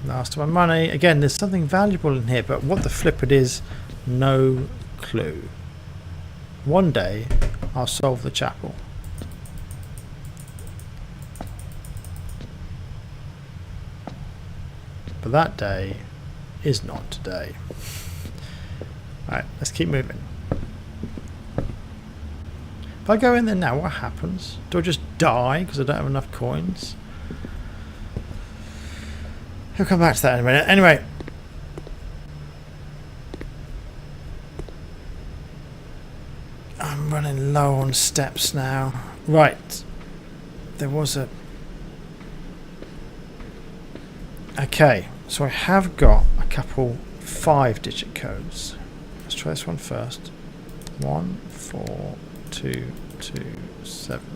Last of my money. Again, there's something valuable in here, but what the flip it is, no clue. One day I'll solve the chapel. But that day is not today. Right, let's keep moving. If I go in there now, what happens? Do I just die because I don't have enough coins? We'll come back to that in a minute. Anyway. I'm running low on steps now. Right. There was a... Okay, so I have got a couple 5-digit codes. Let's try this one first. 1, 4, 2, 2, 7.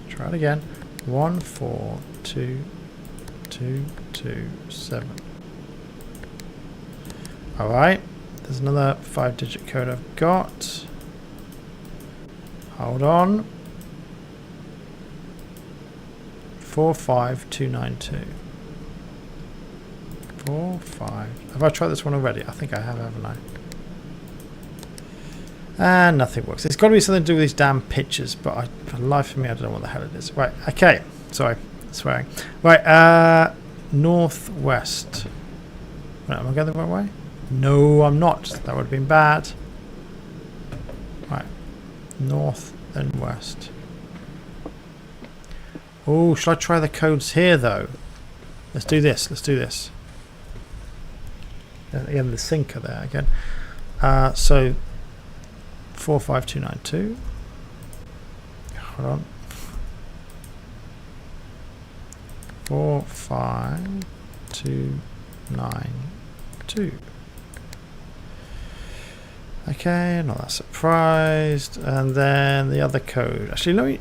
Try it again. 1, 4, 2, 2, 2, 7. Alright, there's another 5-digit code I've got. Hold on. 45292. 4, 5. Have I tried this one already? I think I have, haven't I? And nothing works. It's got to be something to do with these damn pictures, but for the life of me, I don't know what the hell it is. Right, okay. Sorry, swearing. Right, northwest. Right, am I going the right way? No, I'm not. That would have been bad. Right, north then west. Oh, should I try the codes here though? Let's do this. Let's do this. And again, the sinker there again. So 45292. Hold on. 45292. Okay, not that surprised. And then the other code. Actually,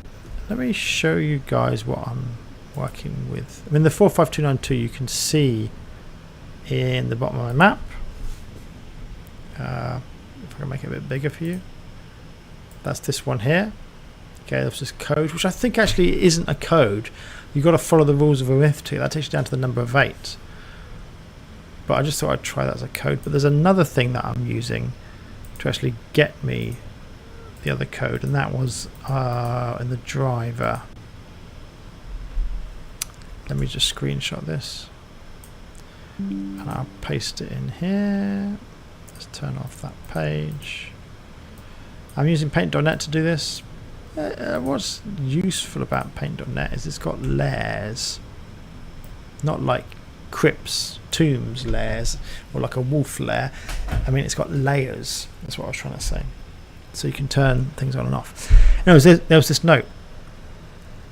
let me show you guys what I'm working with. I mean, the 45292 you can see in the bottom of my map. If I can make it a bit bigger for you. That's this one here. Okay, there's this code, which I think actually isn't a code. You've got to follow the rules of arithmetic. That takes you down to the number of 8. But I just thought I'd try that as a code. But there's another thing that I'm using to actually get me the other code, and that was in the driver. Let me just screenshot this. And I'll paste it in here. Let's turn off that page. I'm using paint.net to do this. What's useful about paint.net is it's got layers, not like crypts, tombs layers, or like a wolf layer. I mean, it's got layers. That's what I was trying to say. So you can turn things on and off. There was this note,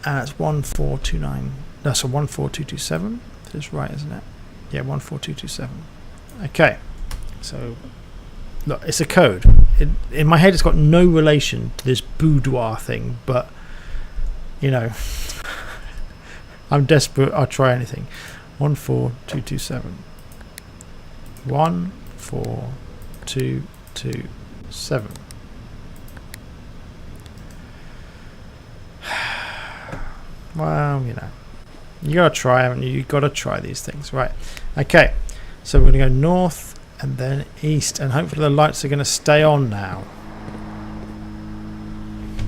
and it's 14229. No, so 14227. That is right, isn't it? Yeah, 14227. Okay, so look, it's a code. In my head, it's got no relation to this boudoir thing, but you know, I'm desperate. I'll try anything. 14227. 14227. Well, you know, you gotta try, haven't you? You gotta try these things, right? Okay, so we're gonna go north and then east, and hopefully the lights are gonna stay on now.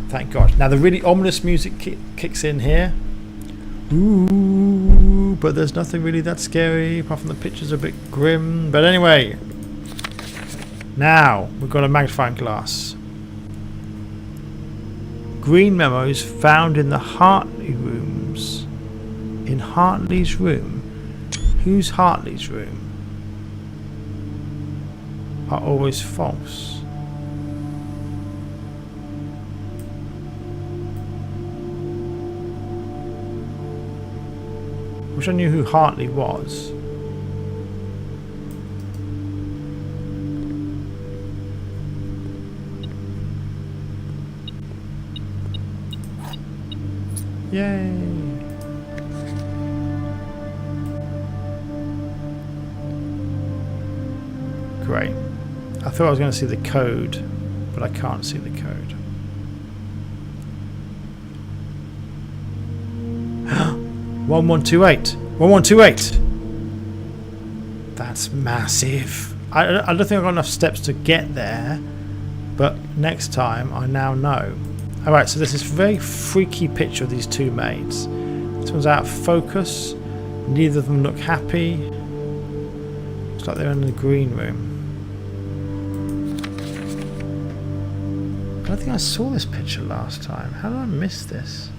Thank God. Now the really ominous music kicks in here. Ooh, but there's nothing really that scary apart from the pictures are a bit grim. But anyway, now we've got a magnifying glass. Green memos found in the Hartley rooms. In Hartley's room. Who's Hartley's room? Are always false. Wish I knew who Hartley was. Yay! Great. I thought I was going to see the code, but I can't see the code. 1128. 1128. That's massive. I don't think I've got enough steps to get there, but next time I now know. Alright, so there's this very freaky picture of these two maids. This one's out of focus. Neither of them look happy. Looks like they're in the green room. I don't think I saw this picture last time. How did I miss this?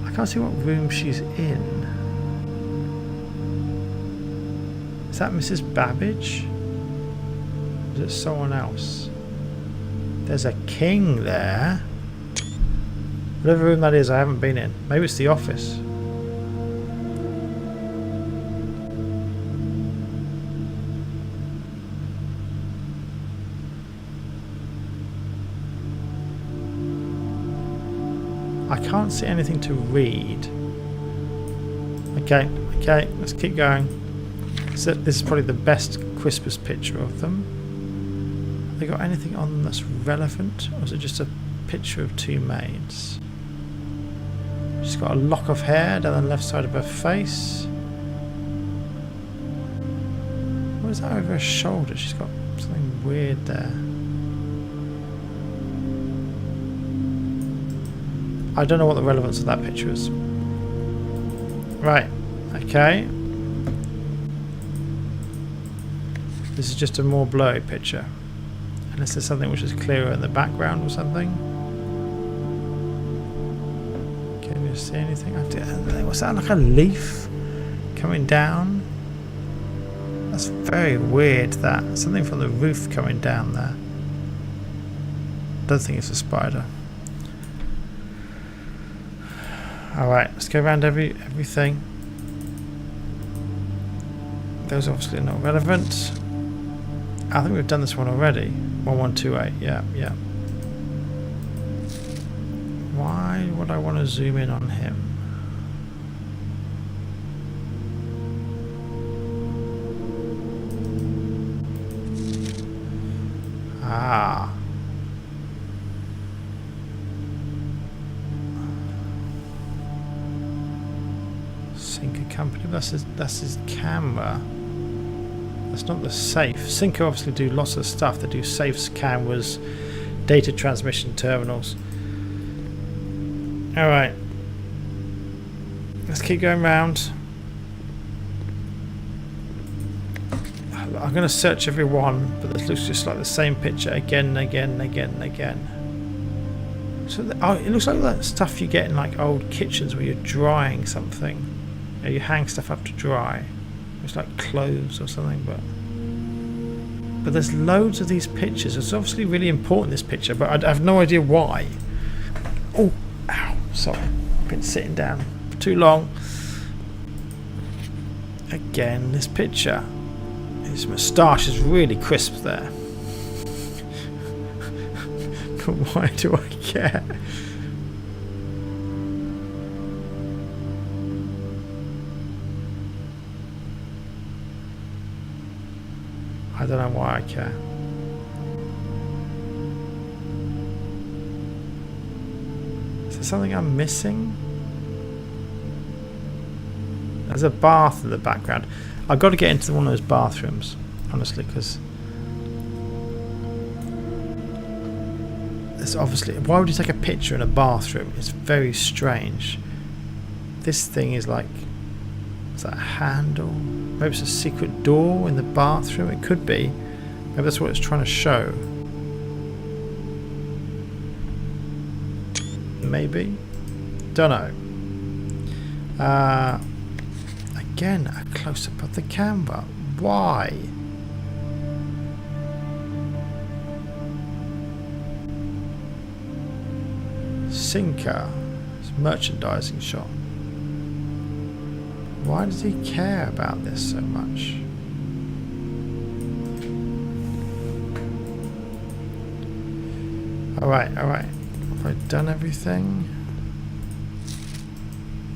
I can't see what room she's in. Is that Mrs. Babbage? Or is it someone else? There's a king there. Whatever room that is, I haven't been in. Maybe it's the office. I can't see anything to read. Okay, let's keep going. So this is probably the best, crispest picture of them. Have they got anything on them that's relevant? Or is it just a picture of two maids? She's got a lock of hair down the left side of her face. What is that over her shoulder? She's got something weird there. I don't know what the relevance of that picture is. Right, okay. This is just a more blurry picture. Unless there's something which is clearer in the background or something. Can you see anything? What's that, like a leaf coming down? That's very weird, that. Something from the roof coming down there. Don't think it's a spider. Alright, let's go around everything. Those are obviously not relevant. I think we've done this one already. 1128, yeah. Why would I want to zoom in on him? Ah. Sinker Company, that's his camera. That's not the safe. Sinker obviously do lots of stuff. They do safes, cameras, data transmission terminals. Alright. Let's keep going round. I'm going to search every one, but this looks just like the same picture again and again and again and again. So it looks like that stuff you get in like old kitchens where you're drying something. You hang stuff up to dry. It's like clothes or something, but there's loads of these pictures. It's obviously really important, this picture, but I have no idea why. Oh, ow, sorry. I've been sitting down for too long. Again, this picture. His moustache is really crisp there. But why do I care? I don't know why I care. Is there something I'm missing? There's a bath in the background. I've got to get into one of those bathrooms, honestly, because there's obviously... Why would you take a picture in a bathroom? It's very strange. This thing is like... Is that a handle? Maybe it's a secret door in the bathroom? It could be. Maybe that's what it's trying to show. Maybe? Don't know. Again, a close-up of the camera. Why? Sinker. It's a merchandising shop. Why does he care about this so much? Alright, alright. Have I done everything?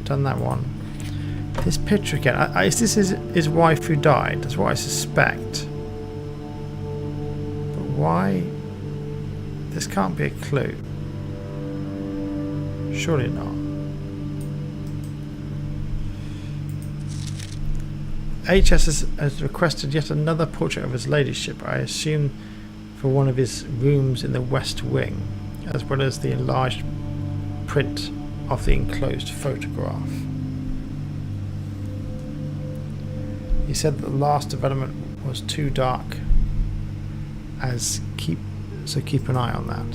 Done that one. This picture again. Is this his wife who died? That's what I suspect. But why? This can't be a clue. Surely not. HS has requested yet another portrait of his ladyship, I assume for one of his rooms in the west wing, as well as the enlarged print of the enclosed photograph. He said that the last development was too dark, so keep an eye on that.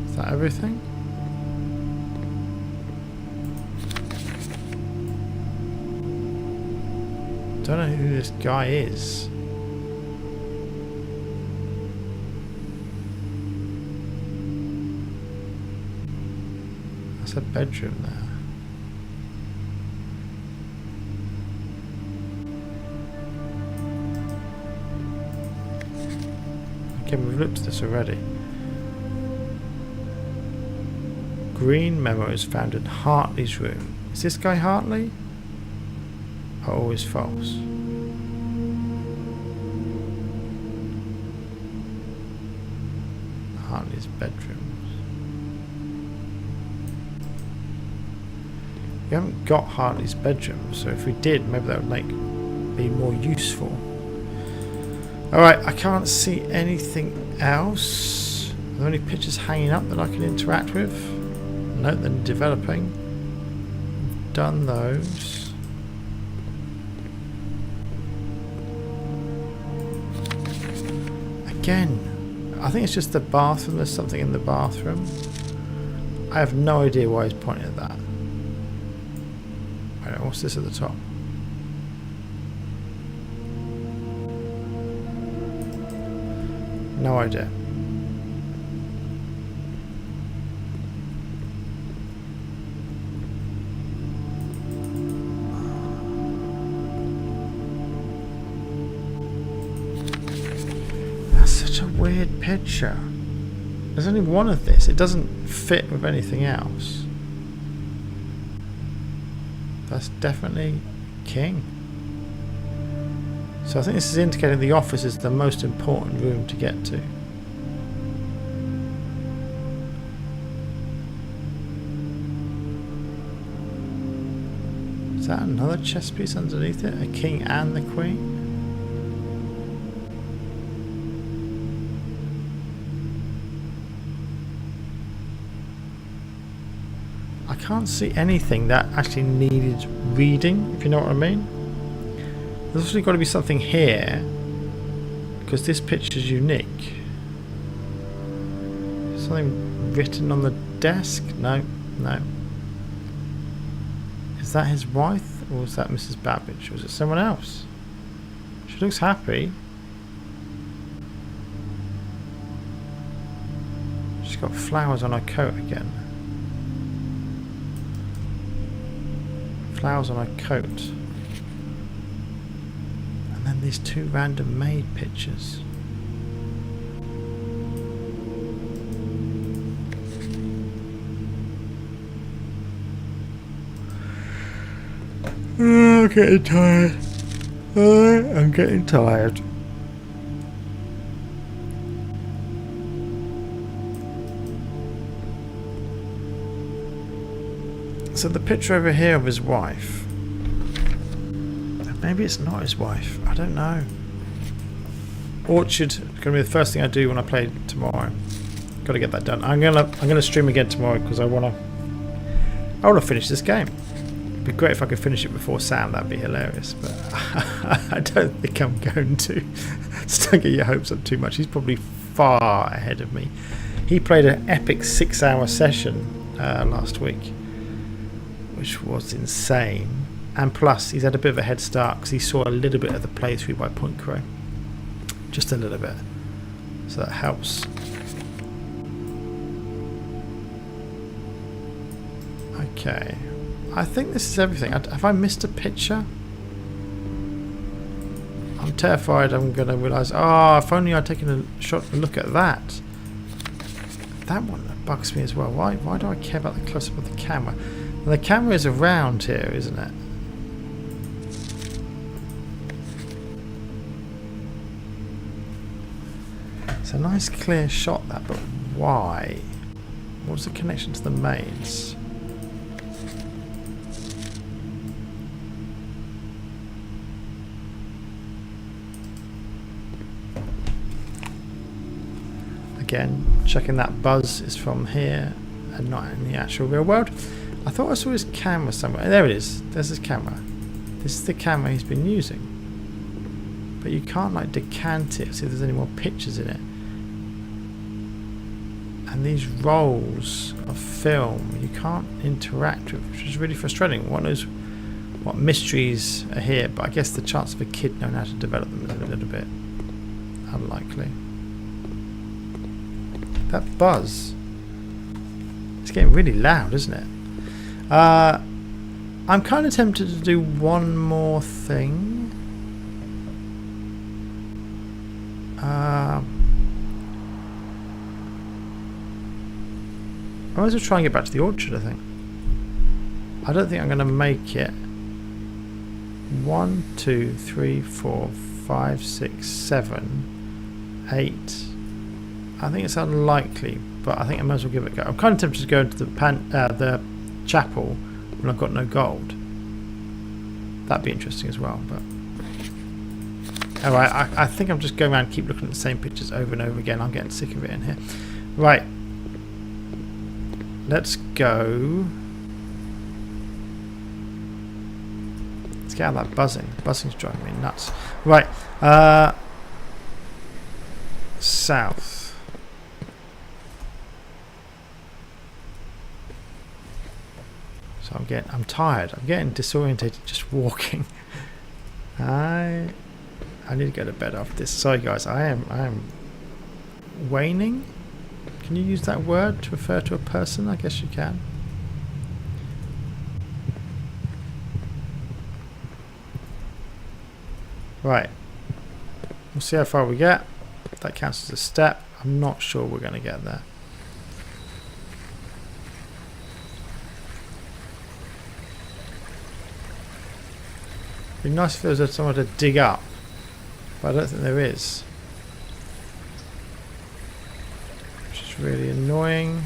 Is that everything? Don't know who this guy is. That's a bedroom there. Okay, we've looked at this already. Green memos found in Hartley's room. Is this guy Hartley? Are always false. Hartley's bedrooms. We haven't got Hartley's bedroom, so if we did, maybe that would be more useful. Alright, I can't see anything else. Are there any pictures hanging up that I can interact with? Note they're developing. Done those. Again, I think it's just the bathroom. There's something in the bathroom. I have no idea why he's pointing at that. Right, what's this at the top? No idea. Weird picture. There's only one of this. It doesn't fit with anything else. That's definitely king. So I think this is indicating the office is the most important room to get to. Is that another chess piece underneath it? A king and the queen? I can't see anything that actually needed reading, if you know what I mean. There's also got to be something here, because this picture is unique. Something written on the desk? No, no. Is that his wife, or is that Mrs. Babbage, or is it someone else? She looks happy. She's got flowers on her coat again. Flowers on her coat. And then these two random maid pictures. I Oh, I'm getting tired. I'm getting tired. So the picture over here of his wife. Maybe it's not his wife. I don't know. Orchard is going to be the first thing I do when I play tomorrow. Got to get that done. I'm gonna stream again tomorrow because I wanna finish this game. It'd be great if I could finish it before Sam. That'd be hilarious. But I don't think I'm going to. So don't get your hopes up too much. He's probably far ahead of me. He played an epic 6-hour session last week, which was insane. And plus, he's had a bit of a head start because he saw a little bit of the playthrough by Point Crow. Just a little bit. So that helps. Okay. I think this is everything. Have I missed a picture? I'm terrified I'm going to realise... Oh, if only I'd taken a look at that. That one bugs me as well. Why do I care about the close-up of the camera? Well, the camera is around here, isn't it? It's a nice clear shot, that, but why? What's the connection to the mains? Again, checking that buzz is from here and not in the actual real world. I thought I saw his camera somewhere. There it is. There's his camera. This is the camera he's been using. But you can't like decant it, see if there's any more pictures in it. And these rolls of film you can't interact with, which is really frustrating. One knows what mysteries are here, but I guess the chance of a kid knowing how to develop them is a little bit unlikely. That buzz, it's getting really loud, isn't it? I'm kind of tempted to do one more thing. I might as well try and get back to the orchard, I think. I don't think I'm going to make it. 1, 2, 3, 4, 5, 6, 7, 8. I think it's unlikely, but I think I might as well give it a go. I'm kind of tempted to go into the chapel when I've got no gold. That'd be interesting as well, but... Alright, I think I'm just going around and keep looking at the same pictures over and over again. I'm getting sick of it in here. Right. Let's go. Let's get out of that buzzing. Buzzing's driving me nuts. Right. South. So I'm tired. I'm getting disorientated just walking. I need to go to bed after this. Sorry guys, I am waning. Can you use that word to refer to a person? I guess you can. Right. We'll see how far we get. That counts as a step. I'm not sure we're going to get there. It'd be nice if there was somewhere to dig up, but I don't think there is. Which is really annoying.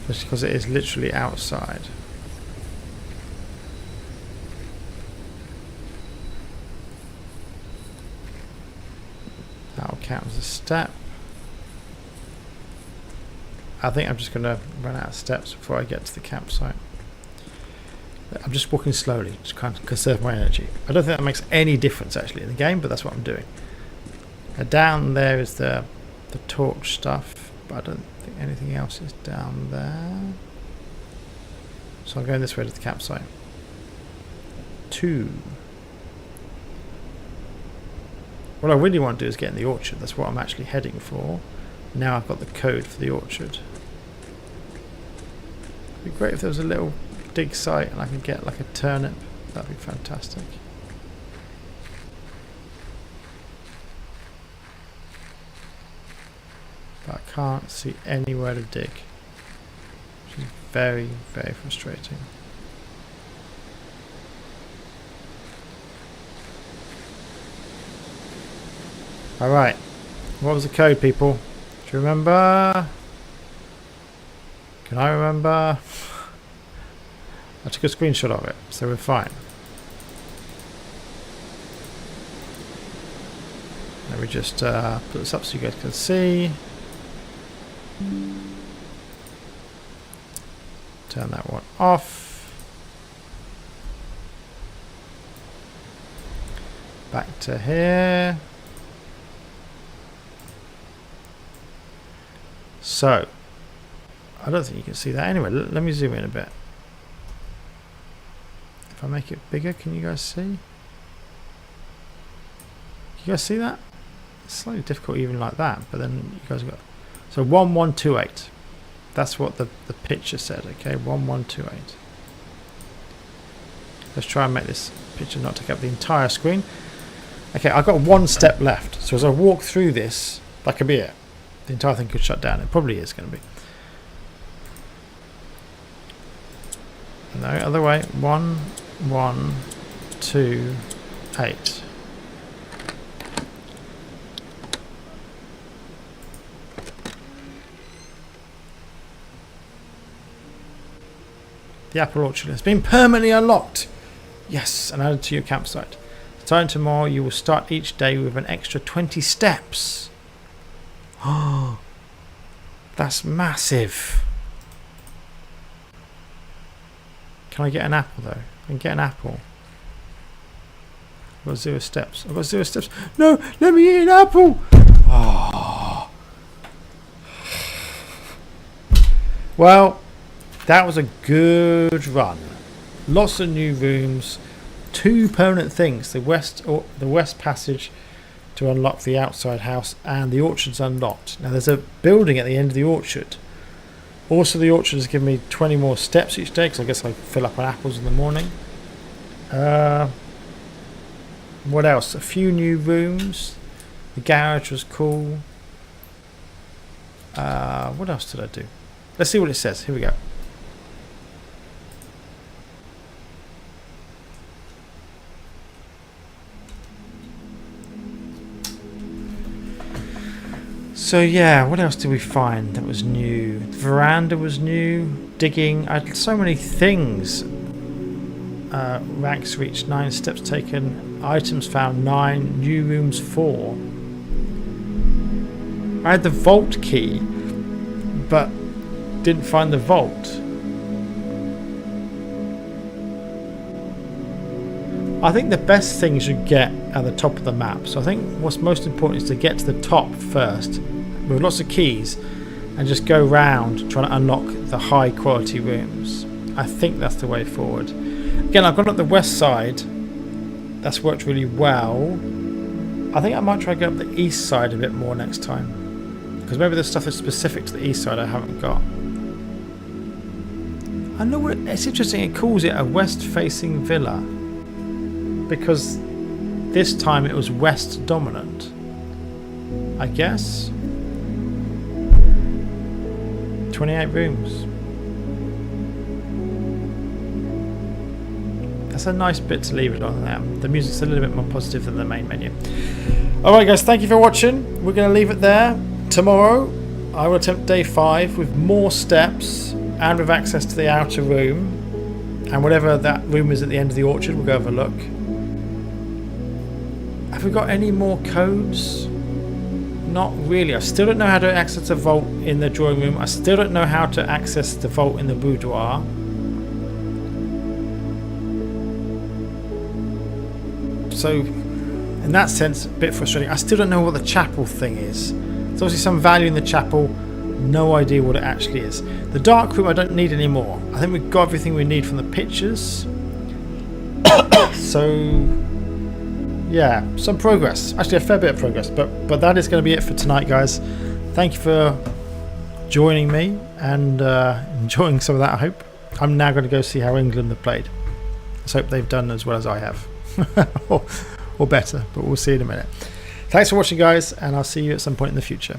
Just because it is literally outside. That will count as a step. I think I'm just going to run out of steps before I get to the campsite. I'm just walking slowly, just kind of conserve my energy. I don't think that makes any difference actually in the game, but that's what I'm doing. Down there is the torch stuff, but I don't think anything else is down there. So I'm going this way to the campsite. 2. What I really want to do is get in the orchard. That's what I'm actually heading for. Now I've got the code for the orchard. It'd be great if there was a little dig site and I could get like a turnip. That'd be fantastic. but I can't see anywhere to dig, which is very, very frustrating. Alright, what was the code, people? Do you remember? Can I remember? I took a screenshot of it, so we're fine. Let me just put this up so you guys can see. Turn that one off. Back to here. So, I don't think you can see that. Anyway, let me zoom in a bit. If I make it bigger, can you guys see? Can you guys see that? It's slightly difficult even like that, but then you guys got... So 1128. That's what the picture said, okay? 1128. Let's try and make this picture not take up the entire screen. Okay, I've got one step left. So as I walk through this, that could be it. The entire thing could shut down. It probably is going to be. No, other way. 1128. The apple orchard has been permanently unlocked. Yes, and added to your campsite. Starting tomorrow, you will start each day with an extra 20 steps. Oh, that's massive. Can I get an apple though? I can get an apple. I've got 0 steps. I've got 0 steps. No, let me eat an apple. Oh. Well, that was a good run. Lots of new rooms. 2 permanent things. The west passage to unlock the outside house, and the orchard's unlocked. Now there's a building at the end of the orchard. Also the orchard has given me 20 more steps each day, because I guess I fill up on apples in the morning. What else? A few new rooms. The garage was cool. What else did I do? Let's see what it says. Here we go. So yeah, what else did we find that was new? The veranda was new. Digging. I had so many things. Ranks reached 9, steps taken. Items found 9. New rooms 4. I had the vault key, but didn't find the vault. I think the best things you get at the top of the map. So I think what's most important is to get to the top first with lots of keys and just go round trying to unlock the high quality rooms. I think that's the way forward. Again, I've gone up the west side. That's worked really well. I think I might try to go up the east side a bit more next time, because maybe there's stuff that's specific to the east side I haven't got. I know what it's interesting. It calls it a west facing villa, because this time it was west dominant, I guess. 28 rooms. That's a nice bit to leave it on there. The music's a little bit more positive than the main menu. Alright guys, thank you for watching. We're going to leave it there. Tomorrow I will attempt day 5 with more steps and with access to the outer room, and whatever that room is at the end of the orchard, we'll go have a look. Have we got any more codes? Not really. I still don't know how to access the vault in the drawing room. I still don't know how to access the vault in the boudoir. So, in that sense, a bit frustrating. I still don't know what the chapel thing is. There's obviously some value in the chapel. No idea what it actually is. The dark room I don't need anymore. I think we've got everything we need from the pictures. So... yeah, some progress. Actually, a fair bit of progress. But that is going to be it for tonight, guys. Thank you for joining me and enjoying some of that, I hope. I'm now going to go see how England have played. Let's hope they've done as well as I have. or better, but we'll see in a minute. Thanks for watching, guys, and I'll see you at some point in the future.